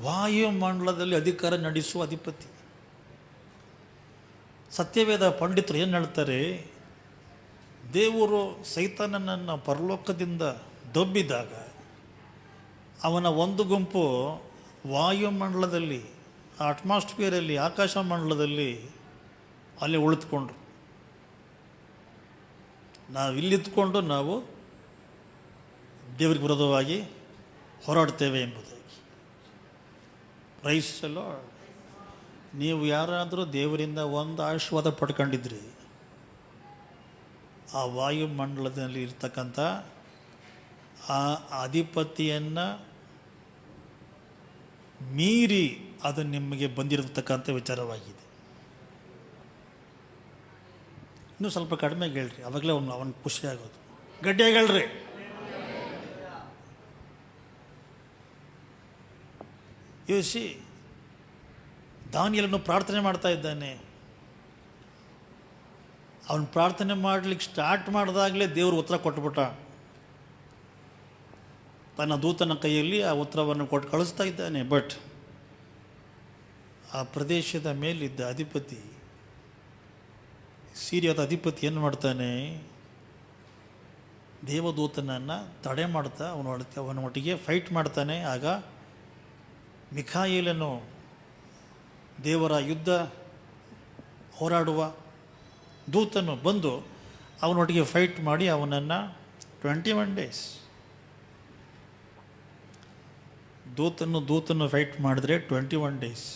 Speaker 3: ವಾಯುಮಂಡಲದಲ್ಲಿ ಅಧಿಕಾರ ನಡೆಸುವ ಅಧಿಪತಿ. ಸತ್ಯವೇದ ಪಂಡಿತರು ಏನು ಹೇಳ್ತಾರೆ? ದೇವರು ಸೈತಾನನನ್ನು ಪರಲೋಕದಿಂದ ದೊಬ್ಬಿದಾಗ ಅವನ ಒಂದು ಗುಂಪು ವಾಯುಮಂಡಲದಲ್ಲಿ, ಅಟ್ಮಾಸ್ಫಿಯರಲ್ಲಿ, ಆಕಾಶ ಮಂಡಲದಲ್ಲಿ ಅಲ್ಲಿ ಉಳಿದುಕೊಂಡ್ರು. ನಾವಿಲ್ಲಿದ್ದುಕೊಂಡು ನಾವು ದೇವರಿಗೆ ವಿರೋಧವಾಗಿ ಹೋರಾಡ್ತೇವೆ ಎಂಬುದಾಗಿ. Praise the Lord. ನೀವು ಯಾರಾದರೂ ದೇವರಿಂದ ಒಂದು ಆಶೀರ್ವಾದ ಪಡ್ಕೊಂಡಿದ್ರಿ, ಆ ವಾಯುಮಂಡಲದಲ್ಲಿ ಇರ್ತಕ್ಕಂಥ ಆ ಅಧಿಪತಿಯನ್ನು ಮೀರಿ ಅದು ನಿಮಗೆ ಬಂದಿರತಕ್ಕಂಥ ವಿಚಾರವಾಗಿದೆ. ಇನ್ನೂ ಸ್ವಲ್ಪ ಕಡಿಮೆಗೆ ಹೇಳ್ರಿ, ಅವಾಗಲೇ ಅವನು ಖುಷಿಯಾಗೋದು. ಗಟ್ಟಿಯಾಗಿ ಹೇಳ್ರಿ. ಯೋಸಿ, ದಾನಿಯೇಲನು ಪ್ರಾರ್ಥನೆ ಮಾಡ್ತಾ ಇದ್ದಾನೆ. ಅವನು ಪ್ರಾರ್ಥನೆ ಮಾಡಲಿಕ್ಕೆ ಸ್ಟಾರ್ಟ್ ಮಾಡಿದಾಗಲೇ ದೇವರು ಉತ್ತರ ಕೊಟ್ಬಿಟ್ಟ. ತನ್ನ ದೂತನ ಕೈಯಲ್ಲಿ ಆ ಉತ್ತರವನ್ನು ಕೊಟ್ಟು ಕಳಿಸ್ತಾ ಇದ್ದಾನೆ. ಬಟ್ ಆ ಪ್ರದೇಶದ ಮೇಲಿದ್ದ ಅಧಿಪತಿ ಸಿರಿಯಾದ ಅಧಿಪತಿ ಏನು ಮಾಡ್ತಾನೆ, ದೇವದೂತನನ್ನು ತಡೆ ಮಾಡ್ತಾ ಅವನ ಒಟ್ಟಿಗೆ ಫೈಟ್ ಮಾಡ್ತಾನೆ. ಆಗ ಮಿಖಾಯೇಲನು ದೇವರ ಯುದ್ಧ ಹೋರಾಡುವ ದೂತನು ಬಂದು ಅವನೊಟ್ಟಿಗೆ ಫೈಟ್ ಮಾಡಿ ಅವನನ್ನು 21 ಡೇಸ್ ದೂತನ್ನು ಫೈಟ್ ಮಾಡಿದ್ರೆ 21 days.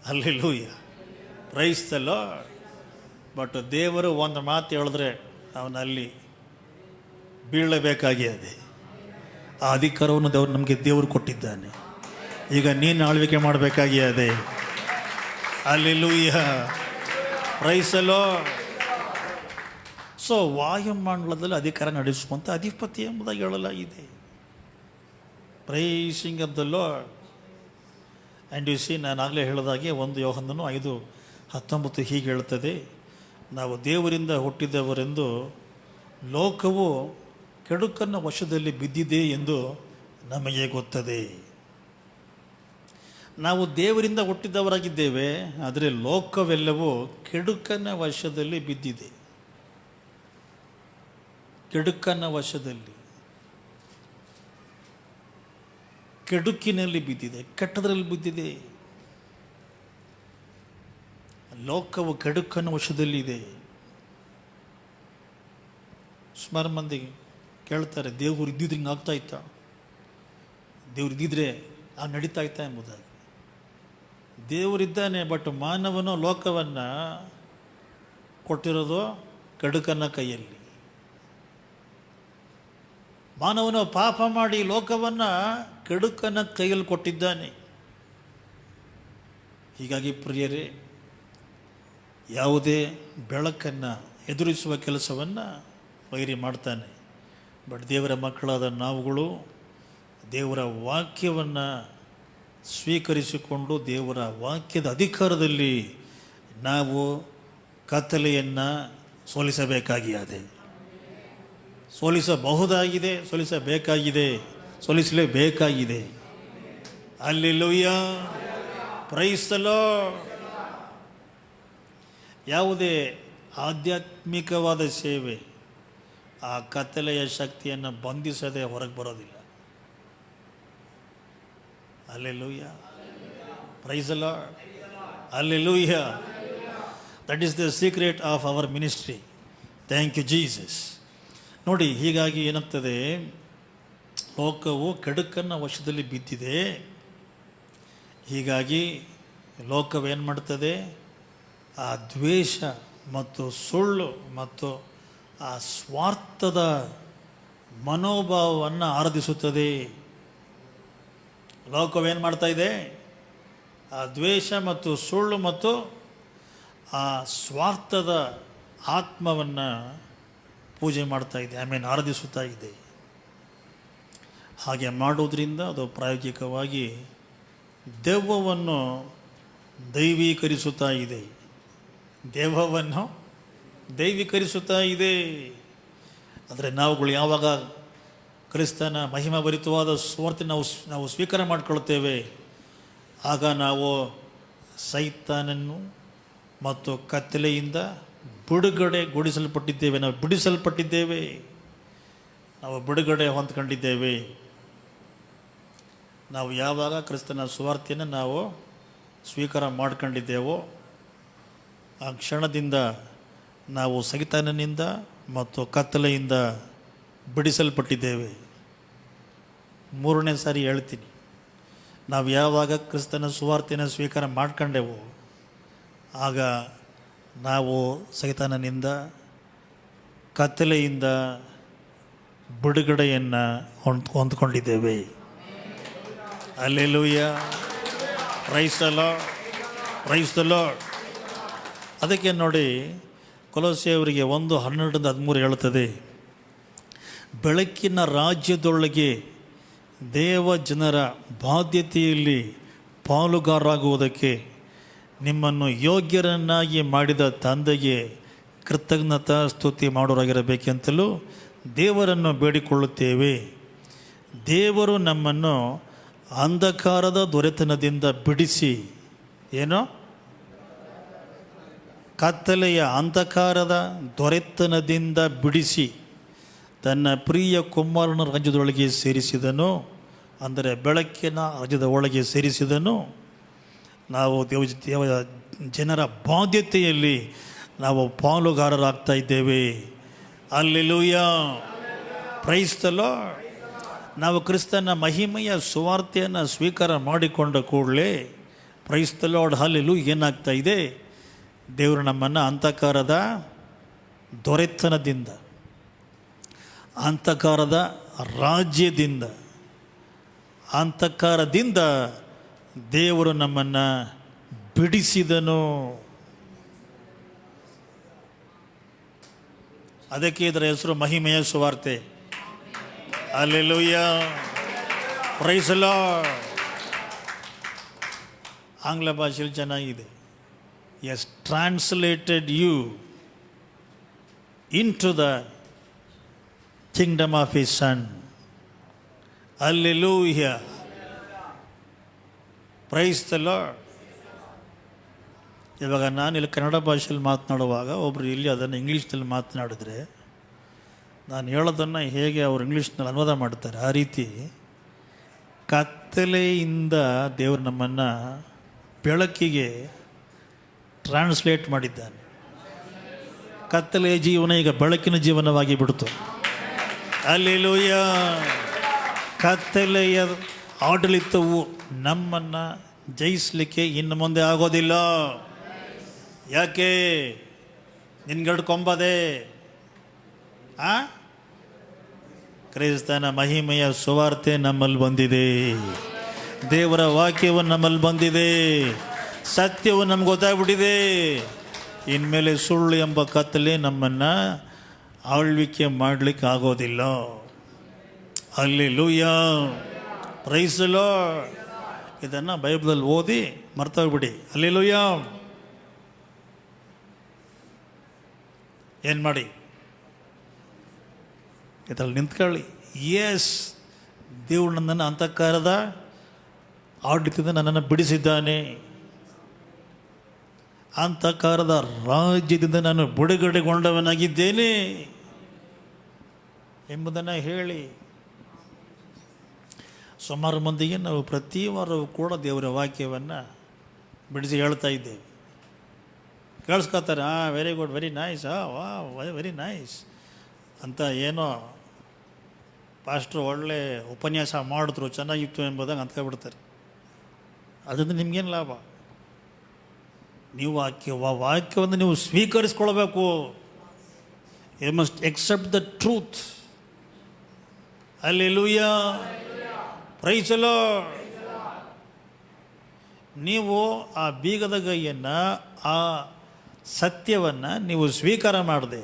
Speaker 3: Hallelujah, praise the lord. But ದೇವರು ಒಂದು ಮಾತು ಹೇಳಿದ್ರೆ ಅವನಲ್ಲಿ ಬೀಳಬೇಕಾಗಿ ಅದೇ ಆ ಅಧಿಕಾರವನ್ನು ದೇವರು ಕೊಟ್ಟಿದ್ದಾನೆ. ಈಗ ನೀನು ಆಳ್ವಿಕೆ ಮಾಡಬೇಕಾಗಿ ಅದೇ. Hallelujah, praise the Lord. So ವಾಯುಮಂಡಲದಲ್ಲಿ ಅಧಿಕಾರ ನಡೆಸುವಂಥ ಅಧಿಪತಿ ಎಂಬುದಾಗಿ ಹೇಳಲಾಗಿದೆ. Praising of the Lord. And you see, ನಾನು ಆಗಲೇ ಹೇಳಿದಾಗೆ 1 ಯೋಹನ್ನನು 5:19 ಹೀಗೆ ಹೇಳ್ತದೆ, ನಾವು ದೇವರಿಂದ ಹುಟ್ಟಿದವರೆಂದು ಲೋಕವು ಕೆಡುಕನ್ನ ವಶದಲ್ಲಿ ಬಿದ್ದಿದೆ ಎಂದು ನಮಗೆ ಗೊತ್ತದೆ. ನಾವು ದೇವರಿಂದ ಹುಟ್ಟಿದವರಾಗಿದ್ದೇವೆ, ಆದರೆ ಲೋಕವೆಲ್ಲವೂ ಕೆಡುಕನ ವಶದಲ್ಲಿ ಬಿದ್ದಿದೆ. ಕೆಡುಕನ ವಶದಲ್ಲಿ, ಕೆಡುಕಿನಲ್ಲಿ ಬಿದ್ದಿದೆ, ಕೆಟ್ಟದರಲ್ಲಿ ಬಿದ್ದಿದೆ. ಲೋಕವು ಕೆಡುಕನ ವಶದಲ್ಲಿದೆ. ಸುಮಾರು ಮಂದಿ ಕೇಳ್ತಾರೆ, ದೇವರು ಇದ್ದಿದ್ರೆ ಹಿಂಗೆ ಆಗ್ತಾ ಇತ್ತ, ದೇವ್ರು ಇದ್ದಿದ್ರೆ ಆ ನಡೀತಾ ಇತ್ತ ಎಂಬುದಾಗಿ. ದೇವರಿದ್ದಾನೆ, ಬಟ್ ಮಾನವನು ಲೋಕವನ್ನು ಕೊಟ್ಟಿರೋದು ಕೆಡುಕನ ಕೈಯಲ್ಲಿ. ಮಾನವನು ಪಾಪ ಮಾಡಿ ಲೋಕವನ್ನು ಕೆಡುಕನ ಕೈಯಲ್ಲಿ ಕೊಟ್ಟಿದ್ದಾನೆ. ಹೀಗಾಗಿ ಪ್ರಿಯರೇ, ಯಾವುದೇ ಬೆಳಕನ್ನು ಎದುರಿಸುವ ಕೆಲಸವನ್ನು ವೈರಿ ಮಾಡ್ತಾನೆ. ಬಟ್ ದೇವರ ಮಕ್ಕಳಾದ ನಾವುಗಳು ದೇವರ ವಾಕ್ಯವನ್ನು ಸ್ವೀಕರಿಸಿಕೊಂಡು ದೇವರ ವಾಕ್ಯದ ಅಧಿಕಾರದಲ್ಲಿ ನಾವು ಕತ್ತಲೆಯನ್ನು ಸೋಲಿಸಬೇಕಾಗಿದೆ. ಸೋಲಿಸಬಹುದಾಗಿದೆ, ಸೋಲಿಸಬೇಕಾಗಿದೆ, ಸೋಲಿಸಲೇಬೇಕಾಗಿದೆ. Hallelujah, praise the Lord. ಯಾವುದೇ ಆಧ್ಯಾತ್ಮಿಕವಾದ ಸೇವೆ ಆ ಕತ್ತಲೆಯ ಶಕ್ತಿಯನ್ನು ಬಂಧಿಸದೆ ಹೊರಗೆ ಬರೋದಿಲ್ಲ. Hallelujah, praise the Lord. Hallelujah. That is the secret of our ministry. Thank you Jesus. ನೋಡಿ, ಹೀಗಾಗಿ ಏನಾಗ್ತದೆ, ಲೋಕವು ಕೆಡುಕನ್ನ ವಶದಲ್ಲಿ ಬಿದ್ದಿದೆ. ಹೀಗಾಗಿ ಲೋಕವೇನು ಮಾಡ್ತದೆ, ಆ ದ್ವೇಷ ಮತ್ತು ಸುಳ್ಳು ಮತ್ತು ಆ ಸ್ವಾರ್ಥದ ಮನೋಭಾವವನ್ನು ಆರಾಧಿಸುತ್ತದೆ. ಲೋಕವೇನು ಮಾಡ್ತಾ ಇದೆ, ಆ ದ್ವೇಷ ಮತ್ತು ಸುಳ್ಳು ಮತ್ತು ಆ ಸ್ವಾರ್ಥದ ಆತ್ಮವನ್ನು ಪೂಜೆ ಮಾಡ್ತಾ ಇದೆ, ಆರಾಧಿಸುತ್ತಾ ಇದೆ. ಹಾಗೆ ಮಾಡುವುದರಿಂದ ಅದು ಪ್ರಾಯೋಗಿಕವಾಗಿ ದೆವ್ವವನ್ನು ದೈವೀಕರಿಸುತ್ತಾ ಇದೆ. ದೆವ್ವವನ್ನು ದೈವೀಕರಿಸುತ್ತಾ ಇದೆ. ಆದರೆ ನಾವುಗಳು ಯಾವಾಗ ಕ್ರಿಸ್ತನ ಮಹಿಮಾಭರಿತವಾದ ಸುವಾರ್ತೆ ನಾವು ಸ್ವೀಕಾರ ಮಾಡಿಕೊಳ್ಳುತ್ತೇವೆ, ಆಗ ನಾವು ಸೈತಾನನ್ನು ಮತ್ತು ಕತ್ತಲೆಯಿಂದ ಬಿಡುಗಡೆಗೊಳಿಸಲ್ಪಟ್ಟಿದ್ದೇವೆ. ನಾವು ಬಿಡಿಸಲ್ಪಟ್ಟಿದ್ದೇವೆ, ನಾವು ಬಿಡುಗಡೆ ಹೊಂದ್ಕೊಂಡಿದ್ದೇವೆ. ನಾವು ಯಾವಾಗ ಕ್ರಿಸ್ತನ ಸುವಾರ್ತೆಯನ್ನು ನಾವು ಸ್ವೀಕಾರ ಮಾಡ್ಕೊಂಡಿದ್ದೇವೋ ಆ ಕ್ಷಣದಿಂದ ನಾವು ಸೈತಾನನಿಂದ ಮತ್ತು ಕತ್ತಲೆಯಿಂದ ಬಿಡಿಸಲ್ಪಟ್ಟಿದ್ದೇವೆ. 3ನೇ ಸಾರಿ ಹೇಳ್ತೀನಿ, ನಾವು ಯಾವಾಗ ಕ್ರಿಸ್ತನ ಸುವಾರ್ತೆಯನ್ನು ಸ್ವೀಕಾರ ಮಾಡ್ಕೊಂಡೆವೋ ಆಗ ನಾವು ಸೈತಾನನಿಂದ ಕತ್ತಲೆಯಿಂದ ಬಿಡುಗಡೆಯನ್ನು ಹೊಂದ್ಕೊಂಡಿದ್ದೇವೆ. Hallelujah, praise the Lord, praise the Lord. ಅದಕ್ಕೆ ನೋಡಿ, ಕೊಲೊಸ್ಸೆಯವರಿಗೆ 1:12-13 ಹೇಳುತ್ತದೆ, ಬೆಳಕಿನ ರಾಜ್ಯದೊಳಗೆ ದೇವ ಜನರ ಬಾಧ್ಯತೆಯಲ್ಲಿ ಪಾಲುಗಾರರಾಗುವುದಕ್ಕೆ ನಿಮ್ಮನ್ನು ಯೋಗ್ಯರನ್ನಾಗಿ ಮಾಡಿದ ತಂದೆಗೆ ಕೃತಜ್ಞತಾ ಸ್ತುತಿ ಮಾಡೋರಾಗಿರಬೇಕೆಂತಲೂ ದೇವರನ್ನು ಬೇಡಿಕೊಳ್ಳುತ್ತೇವೆ. ದೇವರು ನಮ್ಮನ್ನು ಅಂಧಕಾರದ ದೊರೆತನದಿಂದ ಬಿಡಿಸಿ ಕತ್ತಲೆಯ ಅಂಧಕಾರದ ದೊರೆತನದಿಂದ ಬಿಡಿಸಿ ತನ್ನ ಪ್ರಿಯ ಕುಮಾರನ ರಾಜ್ಯದೊಳಗೆ ಸೇರಿಸಿದನು. ಅಂದರೆ ಬೆಳಕಿನ ರಾಜ್ಯದ ಒಳಗೆ ಸೇರಿಸಿದನು. ನಾವು ದೇವ ಜನರ ಬಾಧ್ಯತೆಯಲ್ಲಿ ನಾವು ಪಾಲುಗಾರರಾಗ್ತಾ ಇದ್ದೇವೆ. Hallelujah, praise the Lord. ನಾವು ಕ್ರಿಸ್ತನ ಮಹಿಮೆಯ ಸುವಾರ್ತೆಯನ್ನು ಸ್ವೀಕಾರ ಮಾಡಿಕೊಂಡ ಕೂಡಲೇ ಪ್ರೈಸ್ ದ ಲಾರ್ಡ್ ಹಲ್ಲೆಲೂಯಾ ಏನಾಗ್ತಾ ಇದೆ? ದೇವರು ನಮ್ಮನ್ನು ಅಂಧಕಾರದ ದೊರೆತನದಿಂದ, ಅಂಧಕಾರದ ರಾಜ್ಯದಿಂದ, ಅಂತಃಕಾರದಿಂದ ದೇವರು ನಮ್ಮನ್ನು ಬಿಡಿಸಿದನು. ಅದಕ್ಕೆ ಇದರ ಹೆಸರು ಮಹಿಮೆಯ ಸುವಾರ್ತೆ. Hallelujah, praise the Lord. ಆಂಗ್ಲ ಭಾಷೆಯಲ್ಲಿ ಚೆನ್ನಾಗಿದೆ. As translated you into the kingdom of his son. Hallelujah, praise the Lord. ಇವಾಗ ನಾನು ಇಲ್ಲಿ ಕನ್ನಡ ಭಾಷೆಯಲ್ಲಿ ಮಾತನಾಡುವಾಗ ಒಬ್ಬರು ಇಲ್ಲಿ ಅದನ್ನು ಇಂಗ್ಲೀಷ್ನಲ್ಲಿ ಮಾತನಾಡಿದ್ರೆ ನಾನು ಹೇಳೋದನ್ನು ಹೇಗೆ ಅವರು ಇಂಗ್ಲೀಷ್ನಲ್ಲಿ ಅನುವಾದ ಮಾಡ್ತಾರೆ ಆ ರೀತಿ ಕತ್ತಲೆಯಿಂದ ದೇವರು ನಮ್ಮನ್ನು ಬೆಳಕಿಗೆ ಟ್ರಾನ್ಸ್ಲೇಟ್ ಮಾಡಿದ್ದಾನೆ. ಕತ್ತಲೆಯ ಜೀವನ ಈಗ ಬೆಳಕಿನ ಜೀವನವಾಗಿ ಬಿಡ್ತು. ಹಲ್ಲೆಲೂಯಾ. ಕತ್ತಲೆಯ ಆಡಳಿತವು ನಮ್ಮನ್ನು ಜಯಿಸಲಿಕ್ಕೆ ಇನ್ನು ಮುಂದೆ ಆಗೋದಿಲ್ಲ. ಯಾಕೆ? ನಿನ್ಗಡು ಕೊಂಬದೆ ಕ್ರೈಸ್ತನ ಮಹಿಮೆಯ ಸುವಾರ್ತೆ ನಮ್ಮಲ್ಲಿ ಬಂದಿದೆ. ದೇವರ ವಾಕ್ಯವು ನಮ್ಮಲ್ಲಿ ಬಂದಿದೆ. ಸತ್ಯವು ನಮ್ಗೆ ಗೊತ್ತಾಗ್ಬಿಟ್ಟಿದೆ. ಇನ್ಮೇಲೆ ಸುಳ್ಳು ಎಂಬ ಕತ್ತಲೆ ನಮ್ಮನ್ನು ಆಳ್ವಿಕೆ ಮಾಡಲಿಕ್ಕೆ ಆಗೋದಿಲ್ಲ. Hallelujah, praise the lord. ಇದನ್ನು ಬೈಬಲಲ್ಲಿ ಓದಿ ಮರ್ತೋಗ್ಬಿಡಿ. ಹಲ್ಲೆಲೂಯಾ. ಏನು ಮಾಡಿ? ಇದರಲ್ಲಿ ನಿಂತ್ಕೊಳ್ಳಿ. ಎಸ್, ದೇವರು ನನ್ನನ್ನು ಅಂತಃಕಾರದ ಆಡಳಿತದಿಂದ ನನ್ನನ್ನು ಬಿಡಿಸಿದ್ದಾನೆ. ಅಂತಃಕಾರದ ರಾಜ್ಯದಿಂದ ನಾನು ಬಿಡುಗಡೆಗೊಂಡವನಾಗಿದ್ದೇನೆ ಎಂಬುದನ್ನು ಹೇಳಿ ಸುಮಾರು ಮಂದಿಗೆ ನಾವು ಪ್ರತಿ ವಾರವೂ ಕೂಡ ದೇವರ ವಾಕ್ಯವನ್ನು ಬಿಡಿಸಿ ಹೇಳ್ತಾ ಇದ್ದೇವೆ. ಕೇಳಿಸ್ಕೊತಾರೆ. ವೆರಿ ಗುಡ್, ವೆರಿ ನೈಸ್, ವಾ ವೆರಿ ನೈಸ್ ಅಂತ ಏನೋ ಪಾಸ್ಟ್ರು ಒಳ್ಳೆ ಉಪನ್ಯಾಸ ಮಾಡಿದ್ರು, ಚೆನ್ನಾಗಿತ್ತು ಎಂಬುದಾಗಿ ಅಂದ್ಕೊಬಿಡ್ತಾರೆ. ಅದರಿಂದ ನಿಮಗೇನು ಲಾಭ? ನೀವು ವಾಕ್ಯವನ್ನು ನೀವು ಸ್ವೀಕರಿಸ್ಕೊಳ್ಬೇಕು. You must accept the truth. Hallelujah, praise the Lord. ನೀವು ಆ ಬೀಗದ ಗೈಯನ್ನು, ಆ ಸತ್ಯವನ್ನು ನೀವು ಸ್ವೀಕಾರ ಮಾಡದೆ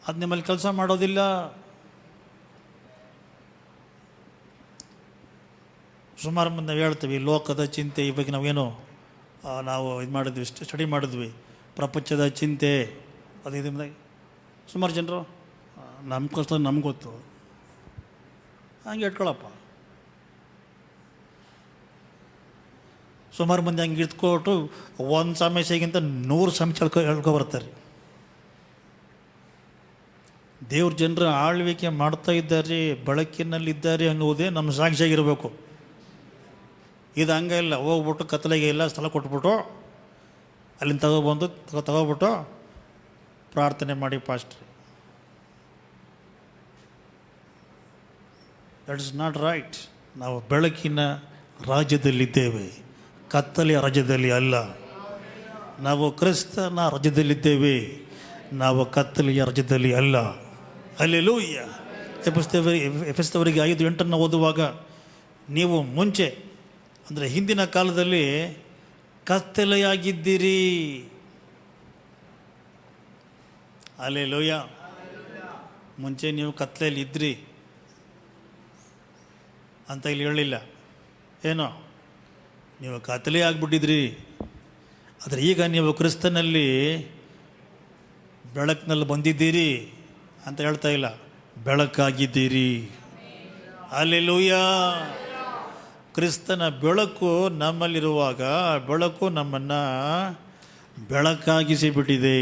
Speaker 3: ಅದು ನಿಮ್ಮಲ್ಲಿ ಕೆಲಸ ಮಾಡೋದಿಲ್ಲ. ಸುಮಾರು ಮಂದಿ ನಾವು ಹೇಳ್ತೀವಿ ಲೋಕದ ಚಿಂತೆ ಈ ಬಗ್ಗೆ ನಾವೇನೋ ನಾವು ಇದು ಮಾಡಿದ್ವಿ, ಸ್ಟಡಿ ಮಾಡಿದ್ವಿ, ಪ್ರಪಂಚದ ಚಿಂತೆ ಅದು ಇದು. ಸುಮಾರು ಜನರು ನಮ್ಮ ಕಷ್ಟ ನಮ್ಗೆ ಗೊತ್ತು, ಹಂಗೆ ಇಟ್ಕೊಳಪ್ಪ. ಸುಮಾರು ಮಂದಿ ಹಂಗೆ ಇಟ್ಕೊಟ್ಟು ಒಂದು ಸಮಸ್ಯೆಗಿಂತ 100 ಸಮಸ್ಯೆ ಹೇಳ್ಕೊಬರ್ತಾರೆ. ದೇವ್ರ ಜನರು ಆಳ್ವಿಕೆ ಮಾಡ್ತಾ ಇದ್ದಾರೆ, ಬೆಳಕಿನಲ್ಲಿದ್ದಾರೆ ಅನ್ನೋದೇ ನಮ್ಮ ಸಾಕ್ಷಿಯಾಗಿರಬೇಕು. ಇದು ಹಂಗೆ ಇಲ್ಲ. ಹೋಗ್ಬಿಟ್ಟು ಕತ್ತಲೆಗೆ ಎಲ್ಲ ಸ್ಥಳ ಕೊಟ್ಬಿಟ್ಟು ಅಲ್ಲಿಂದ ತಗೋಬಿಟ್ಟು ಪ್ರಾರ್ಥನೆ ಮಾಡಿ ಪಾಸ್ಟ್ರಿ. That is not right. ನಾವು ಬೆಳಕಿನ ರಾಜ್ಯದಲ್ಲಿದ್ದೇವೆ, ಕತ್ತಲೆಯ ರಾಜ್ಯದಲ್ಲಿ ಅಲ್ಲ. ನಾವು ಕ್ರಿಸ್ತನ ರಾಜ್ಯದಲ್ಲಿದ್ದೇವೆ, ನಾವು ಕತ್ತಲೆಯ ರಾಜ್ಯದಲ್ಲಿ ಅಲ್ಲ. ಹಲ್ಲೆಲೂಯಾ. ಎಫೆಸದವರಿಗೆ 5:8 ಓದುವಾಗ ನೀವು ಮುಂಚೆ ಅಂದರೆ ಹಿಂದಿನ ಕಾಲದಲ್ಲಿ ಕತ್ತಲೆಯಾಗಿದ್ದೀರಿ. ಹಲ್ಲೆಲೂಯಾ. ಮುಂಚೆ ನೀವು ಕತ್ತಲೆಯಲ್ಲಿ ಇದ್ರಿ ಅಂತ ಇಲ್ಲಿ ಹೇಳಿಲ್ಲ. ಏನೋ ನೀವು ಕತ್ತಲೆ ಆಗಿಬಿಟ್ಟಿದ್ರಿ. ಆದರೆ ಈಗ ನೀವು ಕ್ರಿಸ್ತನಲ್ಲಿ ಬೆಳಕಿನಲ್ಲಿ ಬಂದಿದ್ದೀರಿ ಅಂತ ಹೇಳ್ತಾ ಇಲ್ಲ, ಬೆಳಕಾಗಿದ್ದೀರಿ. ಹಲ್ಲೆಲೂಯಾ. ಕ್ರಿಸ್ತನ ಬೆಳಕು ನಮ್ಮಲ್ಲಿರುವಾಗ ಬೆಳಕು ನಮ್ಮನ್ನು ಬೆಳಕಾಗಿಸಿಬಿಟ್ಟಿದೆ.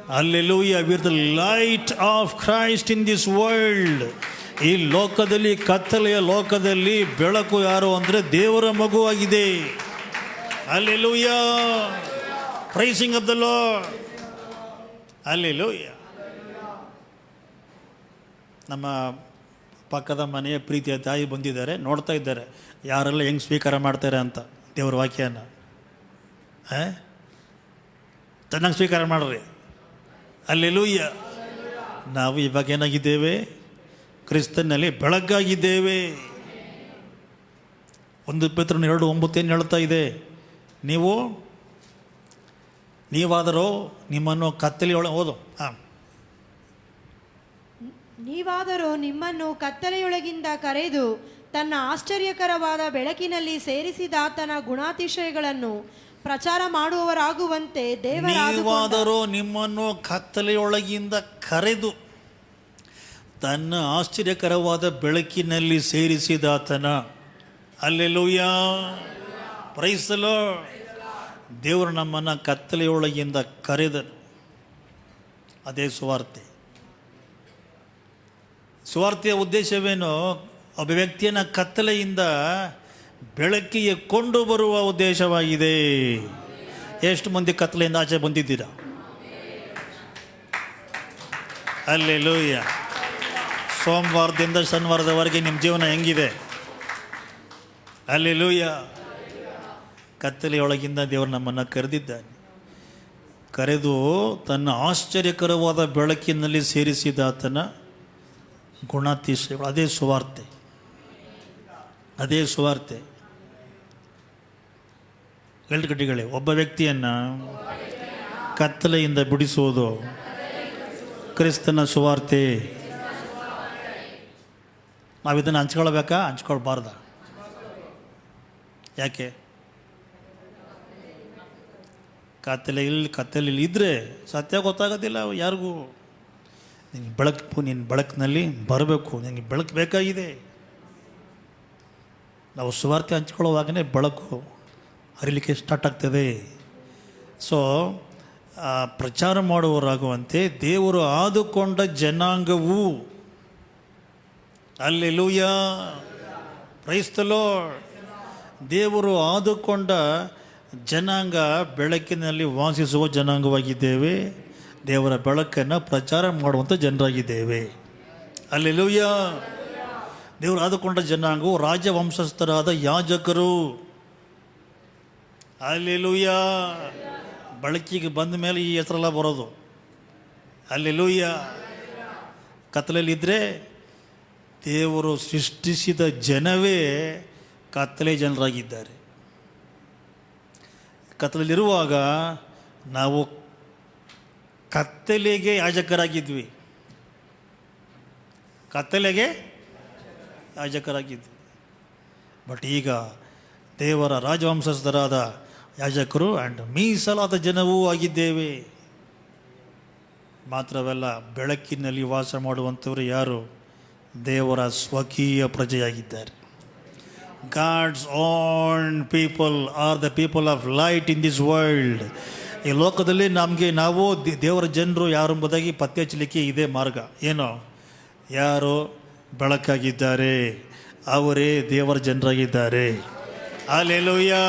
Speaker 3: Hallelujah. We are the light of Christ in this world. ಈ ಲೋಕದಲ್ಲಿ, ಕತ್ತಲೆಯ ಲೋಕದಲ್ಲಿ ಬೆಳಕು ಯಾರು ಅಂದರೆ ದೇವರ ಮಗುವಾಗಿದೆ. Hallelujah. Praising of the Lord. Hallelujah. ನಮ್ಮ ಪಕ್ಕದ ಮನೆಯ ಪ್ರೀತಿಯ ತಾಯಿ ಬಂದಿದ್ದಾರೆ, ನೋಡ್ತಾ ಇದ್ದಾರೆ ಯಾರೆಲ್ಲ ಹೆಂಗೆ ಸ್ವೀಕಾರ ಮಾಡ್ತಾರೆ ಅಂತ ದೇವರ ವಾಕ್ಯನ. ಚೆನ್ನಾಗಿ ಸ್ವೀಕಾರ ಮಾಡ್ರಿ. ಹಲ್ಲೆಲೂಯಾ. ನಾವು ಇವಾಗ ಏನಾಗಿದ್ದೇವೆ? ಕ್ರಿಸ್ತನಲ್ಲಿ ಬೆಳಗಾಗಿದ್ದೇವೆ. 1 ಪೇತ್ರನ 2:9 ಹೇಳ್ತಾ ಇದೆ, ನೀವಾದರೂ ನಿಮ್ಮನ್ನು ಕತ್ತಲೆಯೊಳಗೆ
Speaker 4: ನೀವಾದರೂ ನಿಮ್ಮನ್ನು ಕತ್ತಲೆಯೊಳಗಿಂದ ಕರೆದು ತನ್ನ ಆಶ್ಚರ್ಯಕರವಾದ ಬೆಳಕಿನಲ್ಲಿ ಸೇರಿಸಿದಾತನ ಗುಣಾತಿಶಯಗಳನ್ನು ಪ್ರಚಾರ ಮಾಡುವವರಾಗುವಂತೆ
Speaker 3: ನೀವಾದರೂ ನಿಮ್ಮನ್ನು ಕತ್ತಲೆಯೊಳಗಿಂದ ಕರೆದು ತನ್ನ ಆಶ್ಚರ್ಯಕರವಾದ ಬೆಳಕಿನಲ್ಲಿ ಸೇರಿಸಿದಾತನ. ಹಲ್ಲೆಲೂಯಾ. Praise the Lord. ದೇವರು ನಮ್ಮನ್ನು ಕತ್ತಲೆಯೊಳಗಿಂದ ಕರೆದನು. ಅದೇ ಸುವಾರ್ತೆ. ಸುವಾರ್ತೆಯ ಉದ್ದೇಶವೇನು? ಒಬ್ಬ ವ್ಯಕ್ತಿಯನ್ನು ಕತ್ತಲೆಯಿಂದ ಬೆಳಕಿಗೆ ಕೊಂಡು ಬರುವ ಉದ್ದೇಶವಾಗಿದೆ. ಎಷ್ಟು ಮಂದಿ ಕತ್ತಲೆಯಿಂದ ಆಚೆ ಬಂದಿದ್ದೀರಾ? ಹಲ್ಲೆಲೂಯಾ. ಸೋಮವಾರದಿಂದ ಶನಿವಾರದವರೆಗೆ ನಿಮ್ಮ ಜೀವನ ಹೆಂಗಿದೆ? ಹಲ್ಲೆಲೂಯಾ. ಕತ್ತಲೆಯೊಳಗಿಂದ ದೇವರು ನಮ್ಮನ್ನು ಕರೆದಿದ್ದಾನೆ. ಕರೆದು ತನ್ನ ಆಶ್ಚರ್ಯಕರವಾದ ಬೆಳಕಿನಲ್ಲಿ ಸೇರಿಸಿದಾತನ ಗುಣಾತಿಶಯಗಳು. ಅದೇ ಸುವಾರ್ತೆ. ಅದೇ ಸುವಾರ್ತೆ. ಗಟ್ಟಿಗಳೇ, ಒಬ್ಬ ವ್ಯಕ್ತಿಯನ್ನು ಕತ್ತಲೆಯಿಂದ ಬಿಡಿಸುವುದು ಕ್ರಿಸ್ತನ ಸುವಾರ್ತೆ. ನಾವು ಇದನ್ನು ಹಂಚ್ಕೊಳ್ಬೇಕಾ? ಹಂಚ್ಕೊಳ್ಬಾರ್ದ? ಯಾಕೆ? ಕತ್ತಲೆಯಲ್ಲಿ ಇದ್ದರೆ ಸತ್ಯ ಗೊತ್ತಾಗೋದಿಲ್ಲ ಯಾರಿಗೂ. ನಿನಗೆ ನಿನ್ನ ಬೆಳಕಿನಲ್ಲಿ ಬರಬೇಕು. ನಿನಗೆ ಬೆಳಕು ಬೇಕಾಗಿದೆ. ನಾವು ಸುವಾರ್ತೆ ಹಂಚ್ಕೊಳ್ಳೋವಾಗಲೇ ಬೆಳಕು ಹರಿಲಿಕ್ಕೆ ಸ್ಟಾರ್ಟ್ ಆಗ್ತದೆ. ಸೊ ಪ್ರಚಾರ ಮಾಡುವವರಾಗುವಂತೆ ದೇವರು ಆದುಕೊಂಡ ಜನಾಂಗವು. ಹಲ್ಲೆಲೂಯಾ. Praise the Lord. ದೇವರು ಆದುಕೊಂಡ ಜನಾಂಗ, ಬೆಳಕಿನಲ್ಲಿ ವಾಸಿಸುವ ಜನಾಂಗವಾಗಿದ್ದೇವೆ. ದೇವರ ಬೆಳಕನ್ನು ಪ್ರಚಾರ ಮಾಡುವಂಥ ಜನರಾಗಿದ್ದೇವೆ. ಹಲ್ಲೆಲೂಯಾ. ದೇವರು ಆದುಕೊಂಡ ಜನಾಂಗವು ರಾಜವಂಶಸ್ಥರಾದ ಯಾಜಕರು. ಹಲ್ಲೆಲೂಯಾ. ಬೆಳಕಿಗೆ ಬಂದ ಮೇಲೆ ಈ ಹೆಸರೆಲ್ಲ ಬರೋದು. ಹಲ್ಲೆಲೂಯಾ. ಕತ್ತಲೆಯಲ್ಲಿದ್ದರೆ ದೇವರು ಸೃಷ್ಟಿಸಿದ ಜನವೇ ಕತ್ತಲೆ ಜನರಾಗಿದ್ದಾರೆ. ಕತ್ತಲೆಯಲ್ಲಿರುವಾಗ ನಾವು ಕತ್ತಲೆಗೆ ಯಾಜಕರಾಗಿದ್ವಿ. ಕತ್ತಲೆಗೆ ಯಾಜಕರಾಗಿದ್ವಿ. ಬಟ್ ಈಗ ದೇವರ ರಾಜವಂಶಸ್ಥರಾದ ಯಾಜಕರು ಆ್ಯಂಡ್ ಮೀಸಲಾದ ಜನವೂ ಆಗಿದ್ದೇವೆ. ಮಾತ್ರವಲ್ಲ, ಬೆಳಕಿನಲ್ಲಿ ವಾಸ ಮಾಡುವಂಥವರು ಯಾರು? ದೇವರ ಸ್ವಕೀಯ ಪ್ರಜೆಯಾಗಿದ್ದಾರೆ. God's own people are the people of light in this world. ಈ ಲೋಕದಲ್ಲಿ ನಾವು ದೇವರ ಜನರು ಯಾರು ಎಂಬುದಾಗಿ ಪತ್ತೆ ಹಚ್ಚಲಿಕ್ಕೆ ಇದೇ ಮಾರ್ಗ. ಏನು? ಯಾರು ಬೆಳಕಾಗಿದ್ದಾರೆ ಅವರೇ ದೇವರ ಜನರಾಗಿದ್ದಾರೆ. Hallelujah.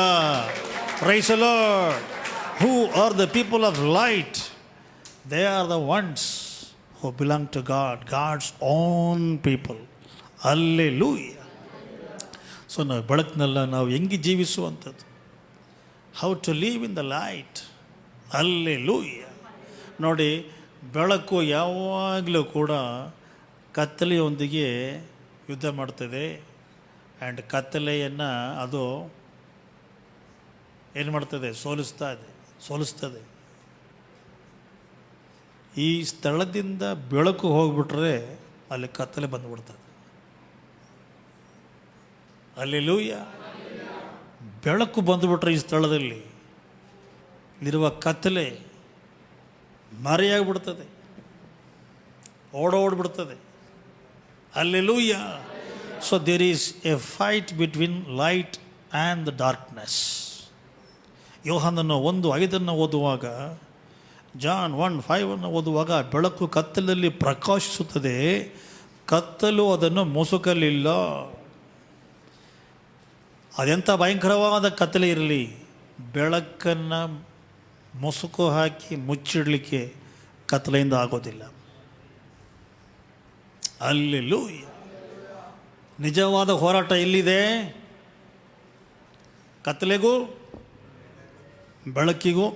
Speaker 3: Praise the Lord. Who are the people of light? They are the ones who belong to God, God's own people. Hallelujah. So ನಾವು ಬೆಳಕಿನಲ್ಲ ನಾವು ಹೆಂಗೆ ಜೀವಿಸುವಂಥದ್ದು? How to live in the light. Hallelujah. ನೋಡಿ, ಬೆಳಕು ಯಾವಾಗಲೂ ಕೂಡ ಕತ್ತಲೆಯೊಂದಿಗೆ ಯುದ್ಧ ಮಾಡ್ತದೆ. ಆ್ಯಂಡ್ ಕತ್ತಲೆಯನ್ನು ಅದು ಏನು ಮಾಡ್ತದೆ? ಸೋಲಿಸ್ತದೆ. ಈ ಸ್ಥಳದಿಂದ ಬೆಳಕು ಹೋಗ್ಬಿಟ್ರೆ ಅಲ್ಲಿ ಕತ್ತಲೆ ಬಂದುಬಿಡ್ತದೆ. ಹಲ್ಲೆಲೂಯಾ. ಬೆಳಕು ಬಂದುಬಿಟ್ರೆ ಈ ಸ್ಥಳದಲ್ಲಿ ಇರುವ ಕತ್ತಲೆ ಮರೆಯಾಗಿಬಿಡ್ತದೆ, ಓಡೋಡ್ಬಿಡ್ತದೆ. Hallelujah. So there is a fight between light and the darkness. ಯೋಹಾನನ 1:5 ಓದುವಾಗ, ಜಾನ್ 1:5 ಓದುವಾಗ, ಬೆಳಕು ಕತ್ತಲಲ್ಲಿ ಪ್ರಕಾಶಿಸುತ್ತದೆ, ಕತ್ತಲು ಅದನ್ನು ಮುಸುಕಲಿಲ್ಲ. ಅದೆಂಥ ಭಯಂಕರವಾದ ಕತ್ತಲೆ ಇರಲಿ, ಬೆಳಕನ್ನು ಮುಸುಕು ಹಾಕಿ ಮುಚ್ಚಿಡಲಿಕ್ಕೆ ಕತ್ತಲೆಯಿಂದ ಆಗೋದಿಲ್ಲ. ಅಲ್ಲೆಲ್ಲೂಯ್ಯ. ನಿಜವಾದ ಹೋರಾಟ ಎಲ್ಲಿದೆ? ಕತ್ತಲೆಗೂ ಬೆಳಕಿಗೂ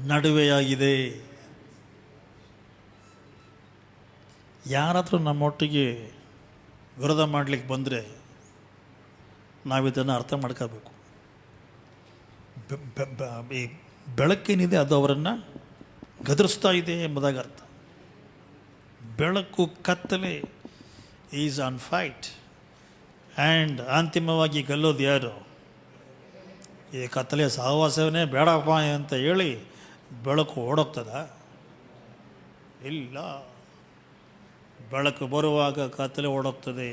Speaker 3: ನಡುವೆಯಾಗಿದೆ. ಯಾರಾದರೂ ನಮ್ಮೊಟ್ಟಿಗೆ ವಿರೋಧ ಮಾಡಲಿಕ್ಕೆ ಬಂದರೆ ನಾವಿದನ್ನು ಅರ್ಥ ಮಾಡ್ಕೋಬೇಕು. ಈ ಬೆಳಕೇನಿದೆ ಅದು ಅವರನ್ನು ಗದರಿಸ್ತಾ ಇದೆ ಎಂಬುದಾಗಿ ಅರ್ಥ. ಬೆಳಕು ಕತ್ತಲೆ ಈಸ್ ಆನ್ ಫೈಟ್. ಆ್ಯಂಡ್ ಅಂತಿಮವಾಗಿ ಗೆಲ್ಲೋದು ಯಾರು? ಈ ಕತ್ತಲೆಯ ಸಹವಾಸವೇ ಬೇಡಪ್ಪ ಅಂತ ಹೇಳಿ ಬೆಳಕು ಓಡೋಗ್ತದ? ಇಲ್ಲ. ಬೆಳಕು ಬರುವಾಗ ಕತ್ತಲೆ ಓಡೋಗ್ತದೆ.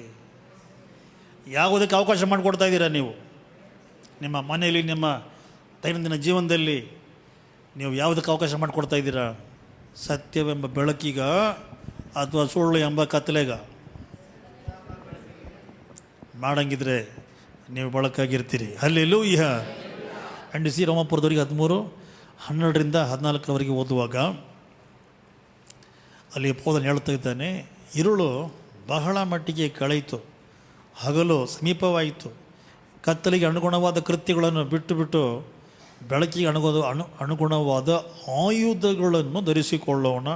Speaker 3: ಯಾವುದಕ್ಕೆ ಅವಕಾಶ ಮಾಡಿಕೊಡ್ತಾ ಇದ್ದೀರಾ ನೀವು? ನಿಮ್ಮ ಮನೆಯಲ್ಲಿ, ನಿಮ್ಮ ದೈನಂದಿನ ಜೀವನದಲ್ಲಿ ನೀವು ಯಾವುದಕ್ಕೆ ಅವಕಾಶ ಮಾಡಿಕೊಡ್ತಾ ಇದ್ದೀರಾ? ಸತ್ಯವೆಂಬ ಬೆಳಕಿಗ ಅಥವಾ ಸುಳ್ಳು ಎಂಬ ಕತ್ತಲೆಗ? ಮಾಡಂಗಿದ್ರೆ ನೀವು ಬೆಳಕಾಗಿರ್ತೀರಿ. ಹಲ್ಲೆಲೂಯ್ಯ. ಖಂಡಿಸಿ ರೋಮಾಪುರದವರಿಗೆ 13:12-14 ಓದುವಾಗ ಅಲ್ಲಿ ಪೌಲನು ಹೇಳ್ತಾ ಇದ್ದಾನೆ, ഇരുಳು ಬಹಳ ಮಟ್ಟಿಗೆ ಕಳೆಯಿತು, ಹಗಲು ಸಮೀಪವಾಯಿತು. ಕತ್ತಲಿಗೆ ಅನುಗುಣವಾದ ಕೃತ್ಯಗಳನ್ನು ಬಿಟ್ಟು ಬೆಳಕಿಗೆ ಅನುಗುಣವಾದ ಆಯುಧಗಳನ್ನು ಧರಿಸಿಕೊಳ್ಳೋಣ.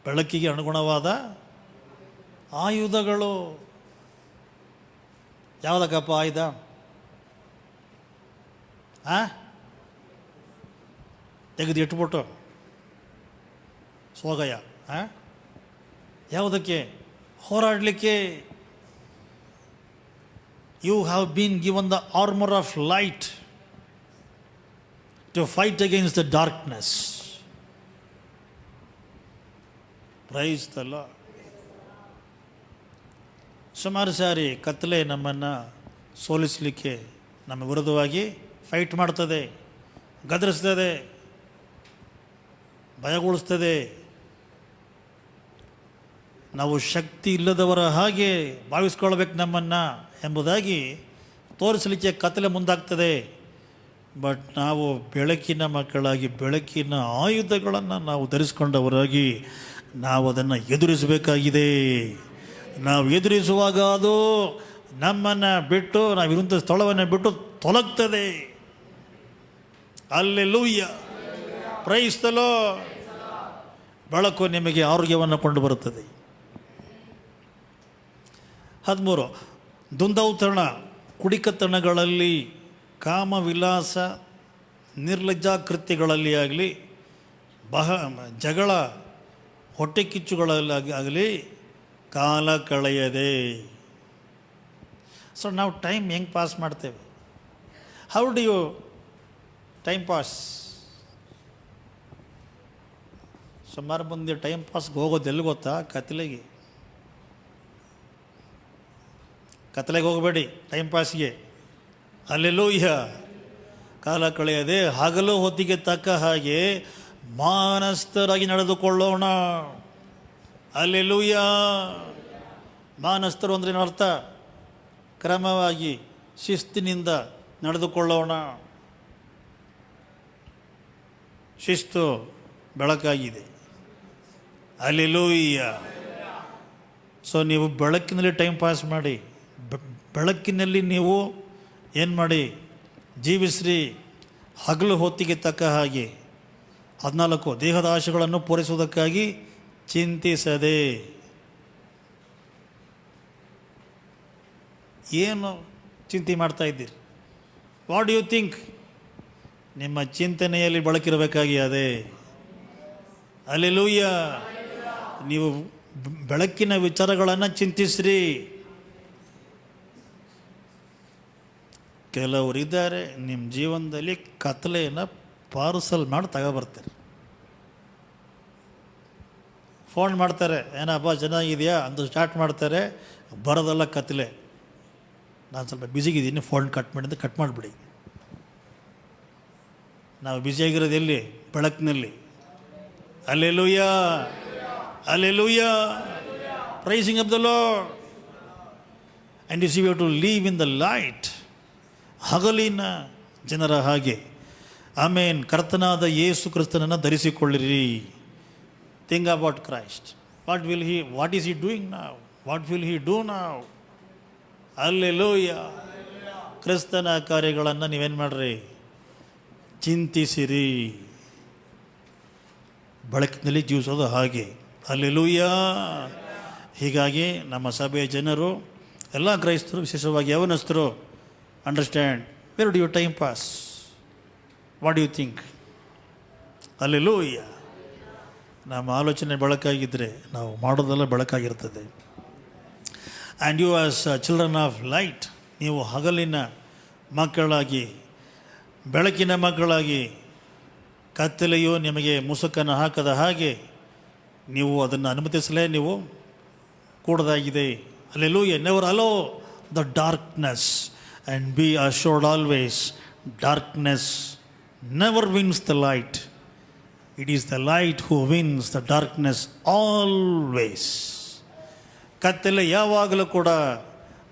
Speaker 3: ಬೆಳಕಿಗೆ ಅನುಗುಣವಾದ ಆಯುಧಗಳು ಯಾವುದಕ್ಕಪ್ಪ ಆಯುಧ? ತೆಗೆದು ಇಟ್ಬಿಟ್ಟು ಸೋಗಯ ಯಾವುದಕ್ಕೆ? ಹೋರಾಡಲಿಕ್ಕೆ. You have been given the armour of light to fight against the darkness. Praise the Lord. ಸುಮಾರು ಸಾರಿ ಕತ್ತಲೆ ನಮ್ಮನ್ನು ಸೋಲಿಸಲಿಕ್ಕೆ ನಮ್ಮ ವಿರುದ್ಧವಾಗಿ ಫೈಟ್ ಮಾಡ್ತದೆ, ಗದರಿಸ್ತದೆ, ಭಯಗೊಳಿಸ್ತದೆ. ನಾವು ಶಕ್ತಿ ಇಲ್ಲದವರ ಹಾಗೆ ಭಾವಿಸ್ಕೊಳ್ಬೇಕು ನಮ್ಮನ್ನು ಎಂಬುದಾಗಿ ತೋರಿಸಲಿಕ್ಕೆ ಕತ್ತಲೆ ಮುಂದಾಗ್ತದೆ. ಬಟ್ ನಾವು ಬೆಳಕಿನ ಮಕ್ಕಳಾಗಿ, ಬೆಳಕಿನ ಆಯುಧಗಳನ್ನು ನಾವು ಧರಿಸ್ಕೊಂಡವರಾಗಿ ನಾವು ಅದನ್ನು ಎದುರಿಸಬೇಕಾಗಿದೆ. ನಾವು ಎದುರಿಸುವಾಗ ಅದು ನಮ್ಮನ್ನು ಬಿಟ್ಟು, ನಾವಿರುವಂಥ ಸ್ಥಳವನ್ನು ಬಿಟ್ಟು ತೊಲಗ್ತದೆ. ಹಲ್ಲೆಲೂಯ್ಯ. Praise the Lord. ಬೆಳಕು ನಿಮಗೆ ಆರೋಗ್ಯವನ್ನು ಕೊಂಡು ಬರುತ್ತದೆ. 13 ದುಂದೌತಣ, ಕುಡಿಕತನಗಳಲ್ಲಿ, ಕಾಮವಿಲಾಸ, ನಿರ್ಲಜ್ಜಾಕೃತ್ಯಗಳಲ್ಲಿ ಆಗಲಿ, ಜಗಳ, ಹೊಟ್ಟೆ ಕಿಚ್ಚುಗಳಲ್ಲಾಗಲಿ ಕಾಲ ಕಳೆಯದೆ. ಸೊ ನಾವು ಟೈಮ್ ಹೆಂಗೆ ಪಾಸ್ ಮಾಡ್ತೇವೆ? How do you time pass? ಸುಮಾರು ಮಂದಿ ಟೈಮ್ ಪಾಸ್ಗೆ ಹೋಗೋದು ಎಲ್ಲಿ ಗೊತ್ತಾ? ಕತ್ಲೆಗೆ ಹೋಗಬೇಡಿ ಟೈಮ್ ಪಾಸ್ಗೆ. ಹಲ್ಲೆಲೂಯ್ಯ. ಕಾಲ ಕಳೆಯದೆ ಹಗಲು ಹೊತ್ತಿಗೆ ತಕ್ಕ ಹಾಗೆ ಮಾನಸ್ಥರಾಗಿ ನಡೆದುಕೊಳ್ಳೋಣ. ಹಲ್ಲೆಲೂಯ್ಯ. ಮಾನಸ್ಥರು ಅಂದ್ರೆ ಅರ್ಥ? ಕ್ರಮವಾಗಿ ಶಿಸ್ತಿನಿಂದ ನಡೆದುಕೊಳ್ಳೋಣ. ಶಿಸ್ತು ಬೆಳಕಾಗಿದೆ. ಹಲ್ಲೆಲೂಯ್ಯ. ಸೊ ನೀವು ಬೆಳಕಿನಲ್ಲಿ ಟೈಮ್ ಪಾಸ್ ಮಾಡಿ, ಬೆಳಕಿನಲ್ಲಿ ನೀವು ಏನು ಮಾಡಿ? ಜೀವಿಸ್ರಿ. ಹಗಲು ಹೊತ್ತಿಗೆ ತಕ್ಕ ಹಾಗೆ. 14 ದೇಹದ ಆಶೆಗಳನ್ನು ಪೂರೈಸುವುದಕ್ಕಾಗಿ ಚಿಂತಿಸದೆ. ಏನು ಚಿಂತೆ ಮಾಡ್ತಾ ಇದ್ದೀರಿ? What do you think? ನಿಮ್ಮ ಚಿಂತನೆಯಲ್ಲಿ ಬೆಳಕಿರಬೇಕಾಗಿ ಅದೇ. ಹಲ್ಲೆಲೂಯ್ಯ. ನೀವು ಬೆಳಕಿನ ವಿಚಾರಗಳನ್ನು ಚಿಂತಿಸ್ರಿ. ಕೆಲವರಿದ್ದಾರೆ ನಿಮ್ಮ ಜೀವನದಲ್ಲಿ ಕತ್ತಲೆಯನ್ನು ಪಾರ್ಸಲ್ ಮಾಡಿ ತಗೊಬರ್ತಾರೆ. ಫೋನ್ ಮಾಡ್ತಾರೆ, ಏನಪ್ಪ ಚೆನ್ನಾಗಿದೆಯಾ ಅಂತ ಸ್ಟಾರ್ಟ್ ಮಾಡ್ತಾರೆ. ಬರೋದಲ್ಲ ಕತ್ತಲೆ. ನಾನು ಸ್ವಲ್ಪ ಬ್ಯುಸಿಗಿದ್ದೀನಿ, ಫೋನ್ ಕಟ್ ಮಾಡಿದ್ರೆ ಕಟ್ ಮಾಡಿಬಿಡಿ. ನಾವು ಬ್ಯುಸಿಯಾಗಿರೋದು ಎಲ್ಲಿ? ಬೆಳಕಿನಲ್ಲಿ. Hallelujah, hallelujah, praising of the Lord. And you see we have to live in the light. ಹಗಲಿನ ಜನರ ಹಾಗೆ. ಆಮೇನ್. ಕರ್ತನಾದ ಯೇಸು ಕ್ರಿಸ್ತನನ್ನು ಧರಿಸಿಕೊಳ್ಳಿರಿ. Think about Christ. What is he doing now? What will he do now? Hallelujah. ಕ್ರಿಸ್ತನ ಕಾರ್ಯಗಳನ್ನು ನೀವೇನು ಮಾಡ್ರಿ? ಚಿಂತಿಸಿರಿ. ಬೆಳಕಿನಲ್ಲಿ ಜೀವಿಸೋದು ಹಾಗೆ. ಹಲ್ಲೆಲೂಯಾ. ಹೀಗಾಗಿ ನಮ್ಮ ಸಭೆಯ ಜನರು, ಎಲ್ಲ ಕ್ರೈಸ್ತರು, ವಿಶೇಷವಾಗಿ ಯವನಸ್ಥರು, understand where do you time pass? What you think? Hallelujah. ನಮ್ಮ ಆಲೋಚನೆ ಬೆಳಕಾಗಿದ್ದರೆ ನಾವು ಮಾಡೋದೆಲ್ಲ ಬೆಳಕಾಗಿರ್ತದೆ. And you as children of light, ನೀವು ಹಗಲಿನ ಮಕ್ಕಳಾಗಿ, ಬೆಳಕಿನ ಮಕ್ಕಳಾಗಿ, ಕತ್ತಲೆಯು ನಿಮಗೆ ಮುಸುಕನ್ನು ಹಾಕದ ಹಾಗೆ ನೀವು ಅದನ್ನು ಅನುಮತಿಸಲೇ ನೀವು ಕೂಡದಾಗಿದೆ. Hallelujah. Never allow the darkness and be assured always, darkness never wins the light. It is the light who wins the darkness always. ಕತ್ತಲೆ ಯಾವಾಗಲೂ ಕೂಡ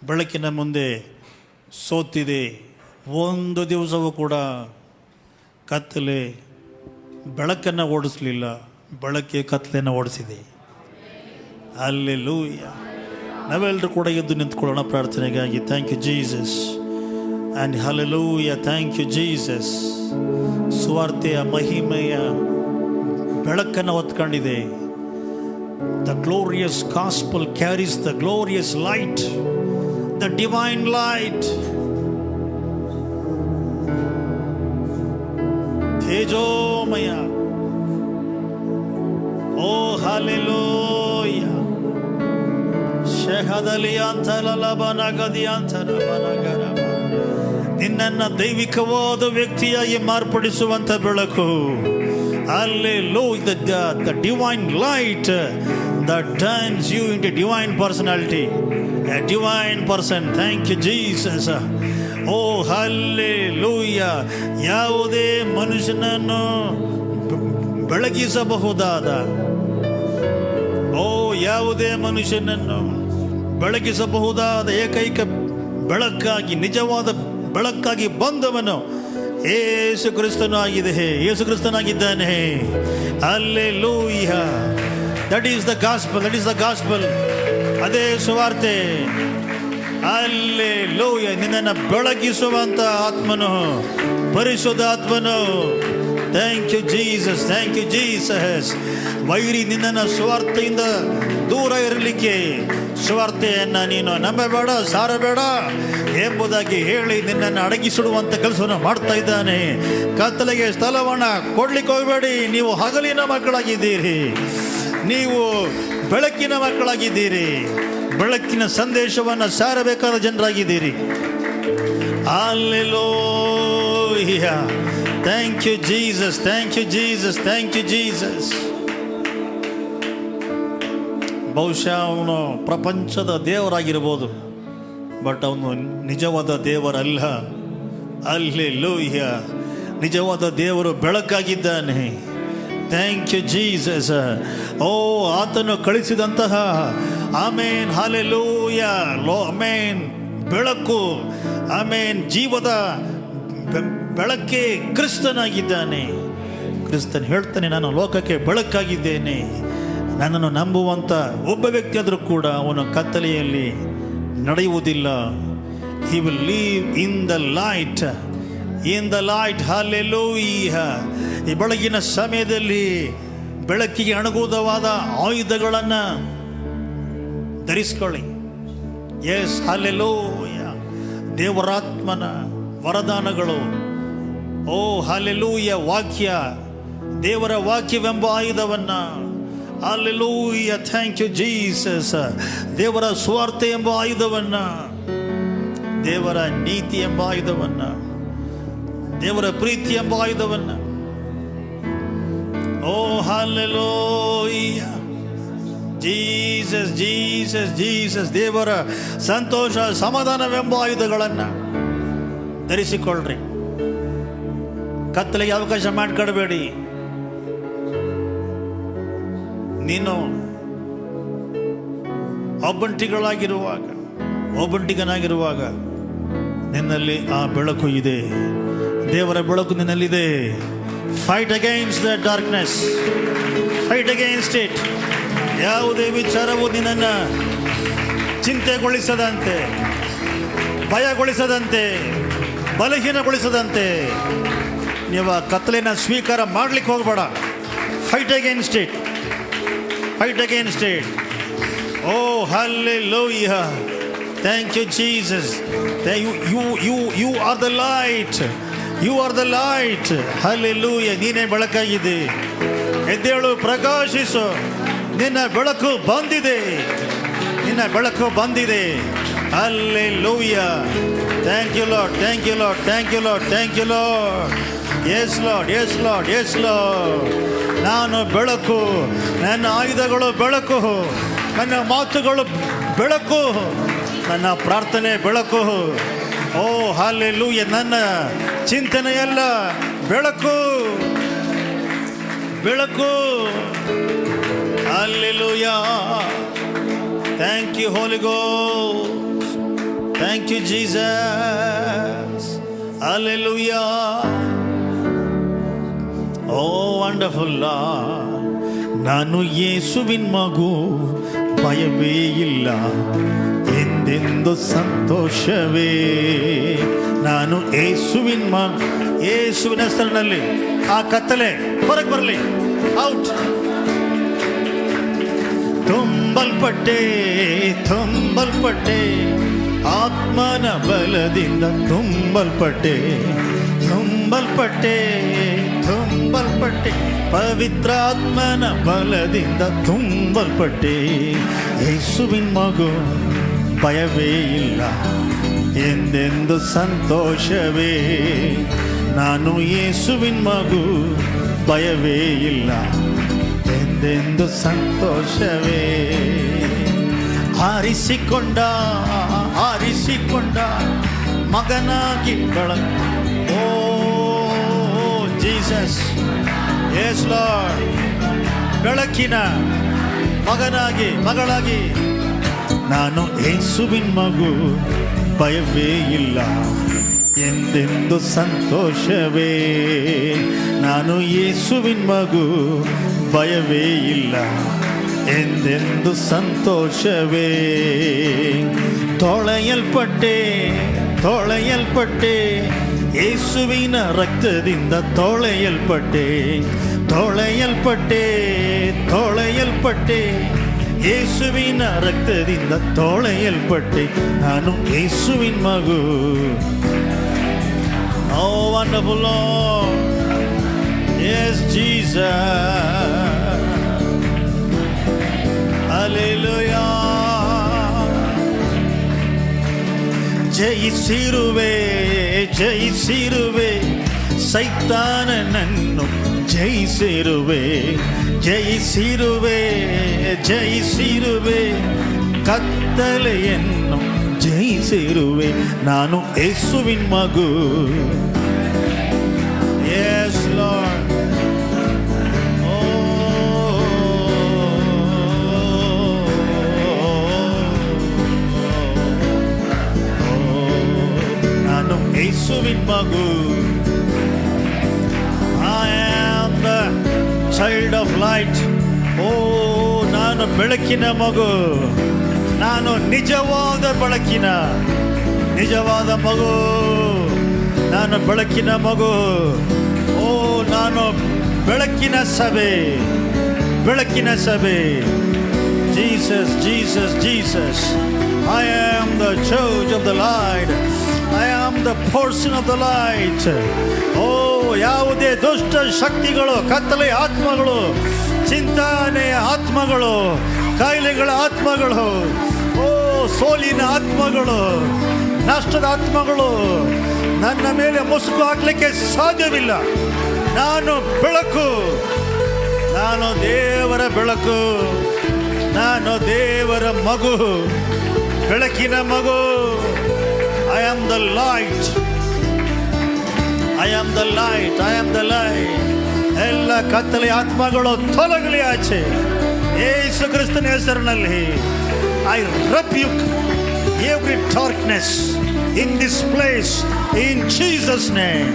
Speaker 3: ಬೆಳಕಿನ ಮುಂದೆ ಸೋತಿದೆ. ಒಂದು ದಿವಸವೂ ಕೂಡ ಕತ್ತಲೆ ಬೆಳಕನ್ನು ಓಡಿಸಲಿಲ್ಲ, ಬೆಳಕೆ ಕತ್ತಲೆಯನ್ನು ಓಡಿಸಿದೆ. ಹಲ್ಲೆಲೂಯಾ. ನಾವೆಲ್ಲರೂ ಕೂಡ ಎದ್ದು ನಿಂತ್ಕೊಳ್ಳೋಣ ಪ್ರಾರ್ಥನೆಗಾಗಿ. Thank you Jesus. And hallelujah. Thank you Jesus. ಸುವಾರ್ತೆಯ ಮಹಿಮೆಯ ಬೆಳಕನ್ನು ಹೊತ್ಕೊಂಡಿದೆ. The glorious gospel carries the glorious light, the divine light. ತೇಜೋಮಯ. Oh hallelujah. ಶಹದಲಿ ಅಂತಲಬನಗದಿ ಅಂತರಬನಗರಬ. ನಿನ್ನನ್ನು ದೈವಿಕವಾದ ವ್ಯಕ್ತಿಯಾಗಿ ಮಾರ್ಪಡಿಸುವಂಥ ಬೆಳಕು. Hallelujah. The divine light that turns you into divine personality, a divine person. Thank you Jesus. Oh hallelujah. ಯಾವುದೇ ಮನುಷ್ಯನನ್ನು ಬೆಳಗಿಸಬಹುದಾದ, ಯಾವುದೇ ಮನುಷ್ಯನನ್ನು ಬೆಳಗಿಸಬಹುದಾದ ಏಕೈಕ ಬೆಳಕಾಗಿ, ನಿಜವಾದ ಬೆಳಕಾಗಿ ಬಂದವನು ಯೇಸು ಕ್ರಿಸ್ತನು ಆಗಿದೆ. ಯೇಸು ಕ್ರಿಸ್ತನಾಗಿದ್ದಾನೆ. Hallelujah. That is the gospel, that is the gospel. ಅದೇ ಸುವಾರ್ತೆ. ಹಲ್ಲೆಲೂಯಾ. ನಿನ್ನನ್ನು ಬೆಳಗಿಸುವಂಥ ಆತ್ಮನು, ಪರಿಶುದ್ಧ ಆತ್ಮನು. Thank you Jesus, thank you Jesus. ವೈರಿ ನಿನ್ನನ್ನು ಸುವಾರ್ತೆಯಿಂದ ದೂರ ಇರಲಿಕ್ಕೆ, ಸುವಾರ್ತೆಯನ್ನು ನೀನು ನಂಬಬೇಡ, ಸಾರಬೇಡ ಎಂಬುದಾಗಿ ಹೇಳಿ ನಿನ್ನನ್ನು ಅಡಗಿಸಿಡುವಂಥ ಕೆಲಸವನ್ನು ಮಾಡ್ತಾ ಇದ್ದಾನೆ. ಕತ್ತಲೆಗೆ ಸ್ಥಳವನ್ನು ಕೊಡ್ಲಿಕ್ಕೆ ಹೋಗಬೇಡಿ. ನೀವು ಹಗಲಿನ ಮಕ್ಕಳಾಗಿದ್ದೀರಿ, ನೀವು ಬೆಳಕಿನ ಮಕ್ಕಳಾಗಿದ್ದೀರಿ, ಬೆಳಕಿನ ಸಂದೇಶವನ್ನು ಸಾರಬೇಕಾದ ಜನರಾಗಿದ್ದೀರಿ. Hallelujah. Thank you Jesus, thank you Jesus, thank you Jesus. ಬಹುಶಃ ಅವನು ಪ್ರಪಂಚದ ದೇವರಾಗಿರ್ಬೋದು, ಬಟ್ ಅವನು ನಿಜವಾದ ದೇವರಲ್ಲ. ಹಲ್ಲೆಲೂಯಾ. ನಿಜವಾದ ದೇವರು ಬೆಳಕಾಗಿದ್ದಾನೆ. Thank you Jesus. ಆತನು ಕಳಿಸಿದಂತಹ ಆಮೇನ್ ಹಲ್ಲೆಲೂಯಾ ಆಮೇನ್ ಬೆಳಕು, ಆಮೇನ್ ಜೀವದ ಬೆಳಕೇ ಕ್ರಿಸ್ತನಾಗಿದ್ದಾನೆ. ಕ್ರಿಸ್ತನ್ ಹೇಳ್ತಾನೆ, ನಾನು ಲೋಕಕ್ಕೆ ಬೆಳಕಾಗಿದ್ದೇನೆ. ನನ್ನನ್ನು ನಂಬುವಂಥ ಒಬ್ಬ ವ್ಯಕ್ತಿ ಆದರೂ ಕೂಡ ಅವನು ಕತ್ತಲೆಯಲ್ಲಿ ನಡೆಯುವುದಿಲ್ಲ. He will live in the light. In the light. Hallelujah. ಈ ಬೆಳಗಿನ ಸಮಯದಲ್ಲಿ ಬೆಳಕಿಗೆ ಅಣುಗುವುದವಾದ ಆಯುಧಗಳನ್ನು ಧರಿಸ್ಕೊಳ್ಳಿ. Yes, hallelujah. ದೇವರಾತ್ಮನ ವರದಾನಗಳು. Oh hallelujah. ವಾಕ್ಯ, ದೇವರ ವಾಕ್ಯವೆಂಬ ಆಯುಧವನ್ನು. ಹಲ್ಲೆಲೂಯಾ. Thank you Jesus. ದೇವರ ಸ್ವಾರ್ಥ ಎಂಬ ಆಯುಧವನ್ನು, ದೇವರ ನೀತಿ ಎಂಬ ಆಯುಧವನ್ನು, ದೇವರ ಪ್ರೀತಿ ಎಂಬ ಆಯುಧವನ್ನು. ಓ ಹಲ್ಲೆಲೂಯಾ. Jesus, Jesus, Jesus. ದೇವರ ಸಂತೋಷ, ಸಮಾಧಾನವೆಂಬ ಆಯುಧಗಳನ್ನು ಧರಿಸಿಕೊಳ್ಳ್ರಿ. ಕತ್ತಲೆಗೆ ಅವಕಾಶ ಮಾಡಿಕೊಡಬೇಡಿ. ನೀನು ಒಬ್ಬಂಟಿಗನಾಗಿರುವಾಗ ನಿನ್ನಲ್ಲಿ ಆ ಬೆಳಕು ಇದೆ. ದೇವರ ಬೆಳಕು ನಿನ್ನಲ್ಲಿದೆ. Fight against the darkness, fight against it. ಯಾವುದೇ ವಿಚಾರವು ನಿನ್ನನ್ನು ಚಿಂತೆಗೊಳಿಸದಂತೆ, ಭಯಗೊಳಿಸದಂತೆ, ಬಲಹೀನಗೊಳಿಸದಂತೆ ನೀವು ಆ ಕತ್ತಲೆನ ಸ್ವೀಕಾರ ಮಾಡಲಿಕ್ಕೆ ಹೋಗಬೇಡ. Fight against it, fight against it. Oh hallelujah, thank you Jesus. You are the light, you are the light. Hallelujah, ನೀನೇ ಬೆಳಕಾಗಿದೆ. ಎದ್ದೇಳು, ಪ್ರಕಾಶಿಸು. ನಿನ್ನ ಬೆಳಕು ಬಂದಿದೆ, ನಿನ್ನ ಬೆಳಕು ಬಂದಿದೆ. Hallelujah, thank you Lord, thank you Lord, thank you Lord, thank you Lord. Yes Lord, yes Lord, yes Lord. ನಾನು ಬೆಳಕು, ನನ್ನ ಆಯುಧಗಳು ಬೆಳಕು, ನನ್ನ ಮಾತುಗಳು ಬೆಳಕು, ನನ್ನ ಪ್ರಾರ್ಥನೆ ಬೆಳಕು. ಓ ಹಲ್ಲೆಲೂಯಾ, ನನ್ನ ಚಿಂತನೆಯೆಲ್ಲ ಬೆಳಕು, ಬೆಳಕು. Hallelujah, thank you Holy Ghost, thank you Jesus. Hallelujah, oh wonderful Lord. ನಾನು ಯೇಸುವಿನ ಮಗು, ಭಯವೇ ಇಲ್ಲ, ಎಂದೆಂದು ಸಂತೋಷವೇ. ನಾನು ಯೇಸುವಿನ ಮಗು. ಯೇಸುವಿನ ಹೆಸರಿನಲ್ಲಿ ಆ ಕತ್ತಲೆ ಹೊರಗೆ ಬರಲಿ, ಔಟ್. ತುಂಬಲ್ಪಟ್ಟೆ, ತುಂಬಲ್ಪಟ್ಟೆ, ಆತ್ಮನ ಬಲದಿಂದ ತುಂಬಲ್ಪಟ್ಟೆ, ತುಂಬಲ್ಪಟ್ಟೆ, ತುಂಬಲ್ಪಟ್ಟೆ, ಪವಿತ್ರಾತ್ಮನ ಬಲದಿಂದ ತುಂಬಲ್ಪಟ್ಟೆ. ಯೇಸುವಿನ ಮಗು, ಭಯವೇ ಇಲ್ಲ, ಎಂದೆಂದು ಸಂತೋಷವೇ. ನಾನು ಯೇಸುವಿನ ಮಗು, ಭಯವೇ ಇಲ್ಲ, ಎಂದೆಂದು ಸಂತೋಷವೇ. ಆರಿಸಿಕೊಂಡ, ಆರಿಸಿಕೊಂಡ ಮಗನಾಗಿ ಓ ಜೀಸಸ್, ಯೆಸ್ ಲಾರ್ಡ್. ಬೆಳಕಿನ ಮಗನಾಗಿ, ಮಗಳಾಗಿ ನಾನು ಯೇಸುವಿನ ಮಗು, ಭಯವೇ ಇಲ್ಲ, ಎಂದೆಂದು ಸಂತೋಷವೇ. ನಾನು ಯೇಸುವಿನ ಮಗು, ಭಯವೇ ಇಲ್ಲ, ಎಂದೆಂದು ಸಂತೋಷವೇ. ತೊಳೆಯಲ್ಪಟ್ಟೆ, ತೊಳೆಯಲ್ಪಟ್ಟೆ, ಯೇಸುವಿನ ರಕ್ತದಿಂದ ತೊಳೆಯಲ್ಪಟ್ಟೆ, ತೊಳೆಯಲ್ಪಟ್ಟೆ, ತೊಳೆಯಲ್ಪಟ್ಟೆ, ಯೇಸುವಿನ ರಕ್ತದಿಂದ ತೊಳೆಯಲ್ಪಟ್ಟೆ. ನಾನು ಯೇಸುವಿನ ಮಗು. Oh wonderful Lord, yes Jesus. Hallelujah. ಜಯಿಸಿರುವೆ, ಜಯಿಸಿರುವೆ, ಸೈತಾನನನ್ನು ಜಯಿಸಿರುವೆ, ಜಯಿಸಿರುವೆ, ಜಯಿಸಿರುವೆ, ಕತ್ತಲೆಯನ್ನು ಜಯಿಸಿರುವೆ. ನಾನು ಯೇಸುವಿನ ಮಗು. Yes Lord. ನಾನು ಯೇಸುವಿನ ಮಗು. I am the child of light. ಓ, ನಾನು ಬೆಳಕಿನ ಮಗು. ನಾನು ನಿಜವಾದ ಬೆಳಕಿನ, ನಿಜವಾದ ಮಗು. ನಾನು ಬೆಳಕಿನ ಮಗು. ಓ, ನಾನು ಬೆಳಕಿನ ಸಭೆ, ಬೆಳಕಿನ ಸಭೆ. Jesus, Jesus, Jesus. I am the church of the light. I am the portion of the light. ಓ, ಯಾವುದೇ ದುಷ್ಟ ಶಕ್ತಿಗಳು, ಕತ್ತಲೆ ಆತ್ಮಗಳು, ಚಿಂತನೆಯ ಆತ್ಮಗಳು, ಕಾಯಿಲೆಗಳ ಆತ್ಮಗಳು, ಓ ಸೋಲಿನ ಆತ್ಮಗಳು, ನಷ್ಟದ ಆತ್ಮಗಳು ನನ್ನ ಮೇಲೆ ಮುಸುಕು ಹಾಕಲಿಕ್ಕೆ ಸಾಧ್ಯವಿಲ್ಲ. ನಾನು ಬೆಳಕು, ನಾನು ದೇವರ ಬೆಳಕು, ನಾನು ದೇವರ ಮಗು, ಬೆಳಕಿನ ಮಗು. I am the light. I am the light, I am the light. ಎಲ್ಲ ಕತ್ತಲೆ ಆತ್ಮಗಳು ತೊಲಗಲಿ ಆಚೆ ಯೇಸು ಕ್ರಿಸ್ತನ ಹೆಸರಿನಲ್ಲಿ. I rebuke every darkness in this place in Jesus' name.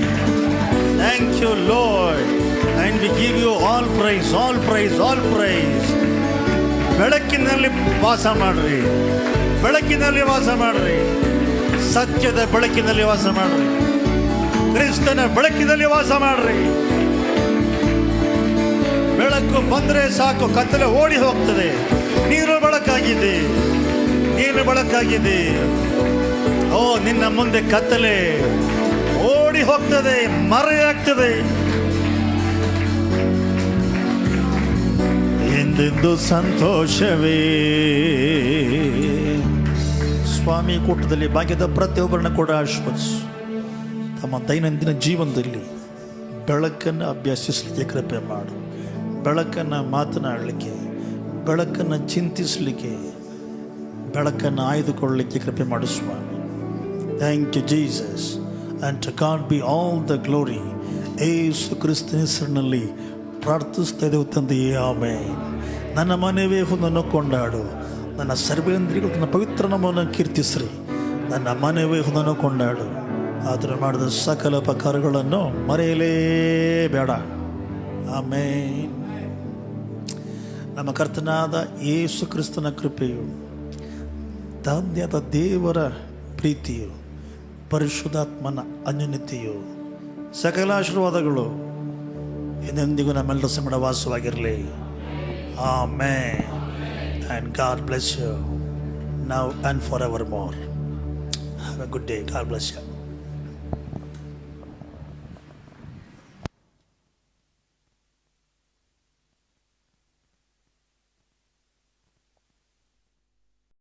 Speaker 3: Thank you, Lord, and we give you all praise, all praise, all praise. ಬೆಳಕಿನಲ್ಲಿ ವಾಸ ಮಾಡ್ರಿ, ಬೆಳಕಿನಲ್ಲಿ ವಾಸ ಮಾಡ್ರಿ, ಸತ್ಯದ ಬೆಳಕಿನಲ್ಲಿ ವಾಸ ಮಾಡ್ರಿ, ಕ್ರಿಸ್ತನ ಬೆಳಕಿನಲ್ಲಿ ವಾಸ ಮಾಡ್ರಿ. ಬೆಳಕು ಬಂದರೆ ಸಾಕು, ಕತ್ತಲೆ ಓಡಿ ಹೋಗ್ತದೆ. ನೀರು ಬೆಳಕಾಗಿದೆ, ನೀನು ಬೆಳಕಾಗಿದೆ. ಓ, ನಿನ್ನ ಮುಂದೆ ಕತ್ತಲೆ ಓಡಿ ಹೋಗ್ತದೆ, ಮರೆಯಾಗ್ತದೆ. ಎಂದೆಂದು ಸಂತೋಷವೇ. ಸ್ವಾಮಿ ಕೂಟದಲ್ಲಿ ಭಾಗ್ಯದ ಪ್ರತಿಯೊಬ್ಬರನ್ನು ಕೂಡ ಆಶೀರ್ವದಿಸು. ತಮ್ಮ ದೈನಂದಿನ ಜೀವನದಲ್ಲಿ ಬೆಳಕನ್ನು ಅಭ್ಯಸಿಸಲಿಕ್ಕೆ ಕೃಪೆ ಮಾಡು. ಬೆಳಕನ್ನು ಮಾತನಾಡಲಿಕ್ಕೆ, ಬೆಳಕನ್ನು ಚಿಂತಿಸಲಿಕ್ಕೆ, ಬೆಳಕನ್ನು ಆಯ್ದುಕೊಳ್ಳಲಿಕ್ಕೆ ಕೃಪೆ ಮಾಡು ಸ್ವಾಮಿ. Thank you Jesus, and to God be all the glory. ಯೇಸು ಕ್ರಿಸ್ತನ ಹೆಸರಿನಲ್ಲಿ ಪ್ರಾರ್ಥಿಸ್ತಾ ಇದ್ದೇವೆ ತಂದೆಯೇ, ಆಮೆನ್. ನನ್ನ ಮನೆಯವೇ ಹುನನ್ನು ಕೊಂಡಾಡು, ನನ್ನ ಸರ್ವೇಂದ್ರಿಗಳು ನನ್ನ ಪವಿತ್ರ ನಾಮವನ್ನು ಕೀರ್ತಿಸ್ರಿ. ನನ್ನ ಮನೆಯವೇ ಹುನನ್ನು ಕೊಂಡಾಡು, ಆತನು ಮಾಡಿದ ಸಕಲ ಉಪಕಾರಗಳನ್ನು ಮರೆಯಲೇಬೇಡ. ಆಮೆನ್. ನಮ್ಮ ಕರ್ತನಾದ ಯೇಸು ಕ್ರಿಸ್ತನ ಕೃಪೆಯು, ತಂದೆಯಾದ ದೇವರ ಪ್ರೀತಿಯು, ಪರಿಶುದ್ಧಾತ್ಮನ ಅನ್ಯೋನ್ಯತೆಯು, ಸಕಲ ಆಶೀರ್ವಾದಗಳು ಎಂದೆಂದಿಗೂ ನಮ್ಮೆಲ್ಲರ ಸಂಗಡ ವಾಸವಾಗಿರಲಿ. Amen. And God bless you now and for ever more. Have a good day. God bless you.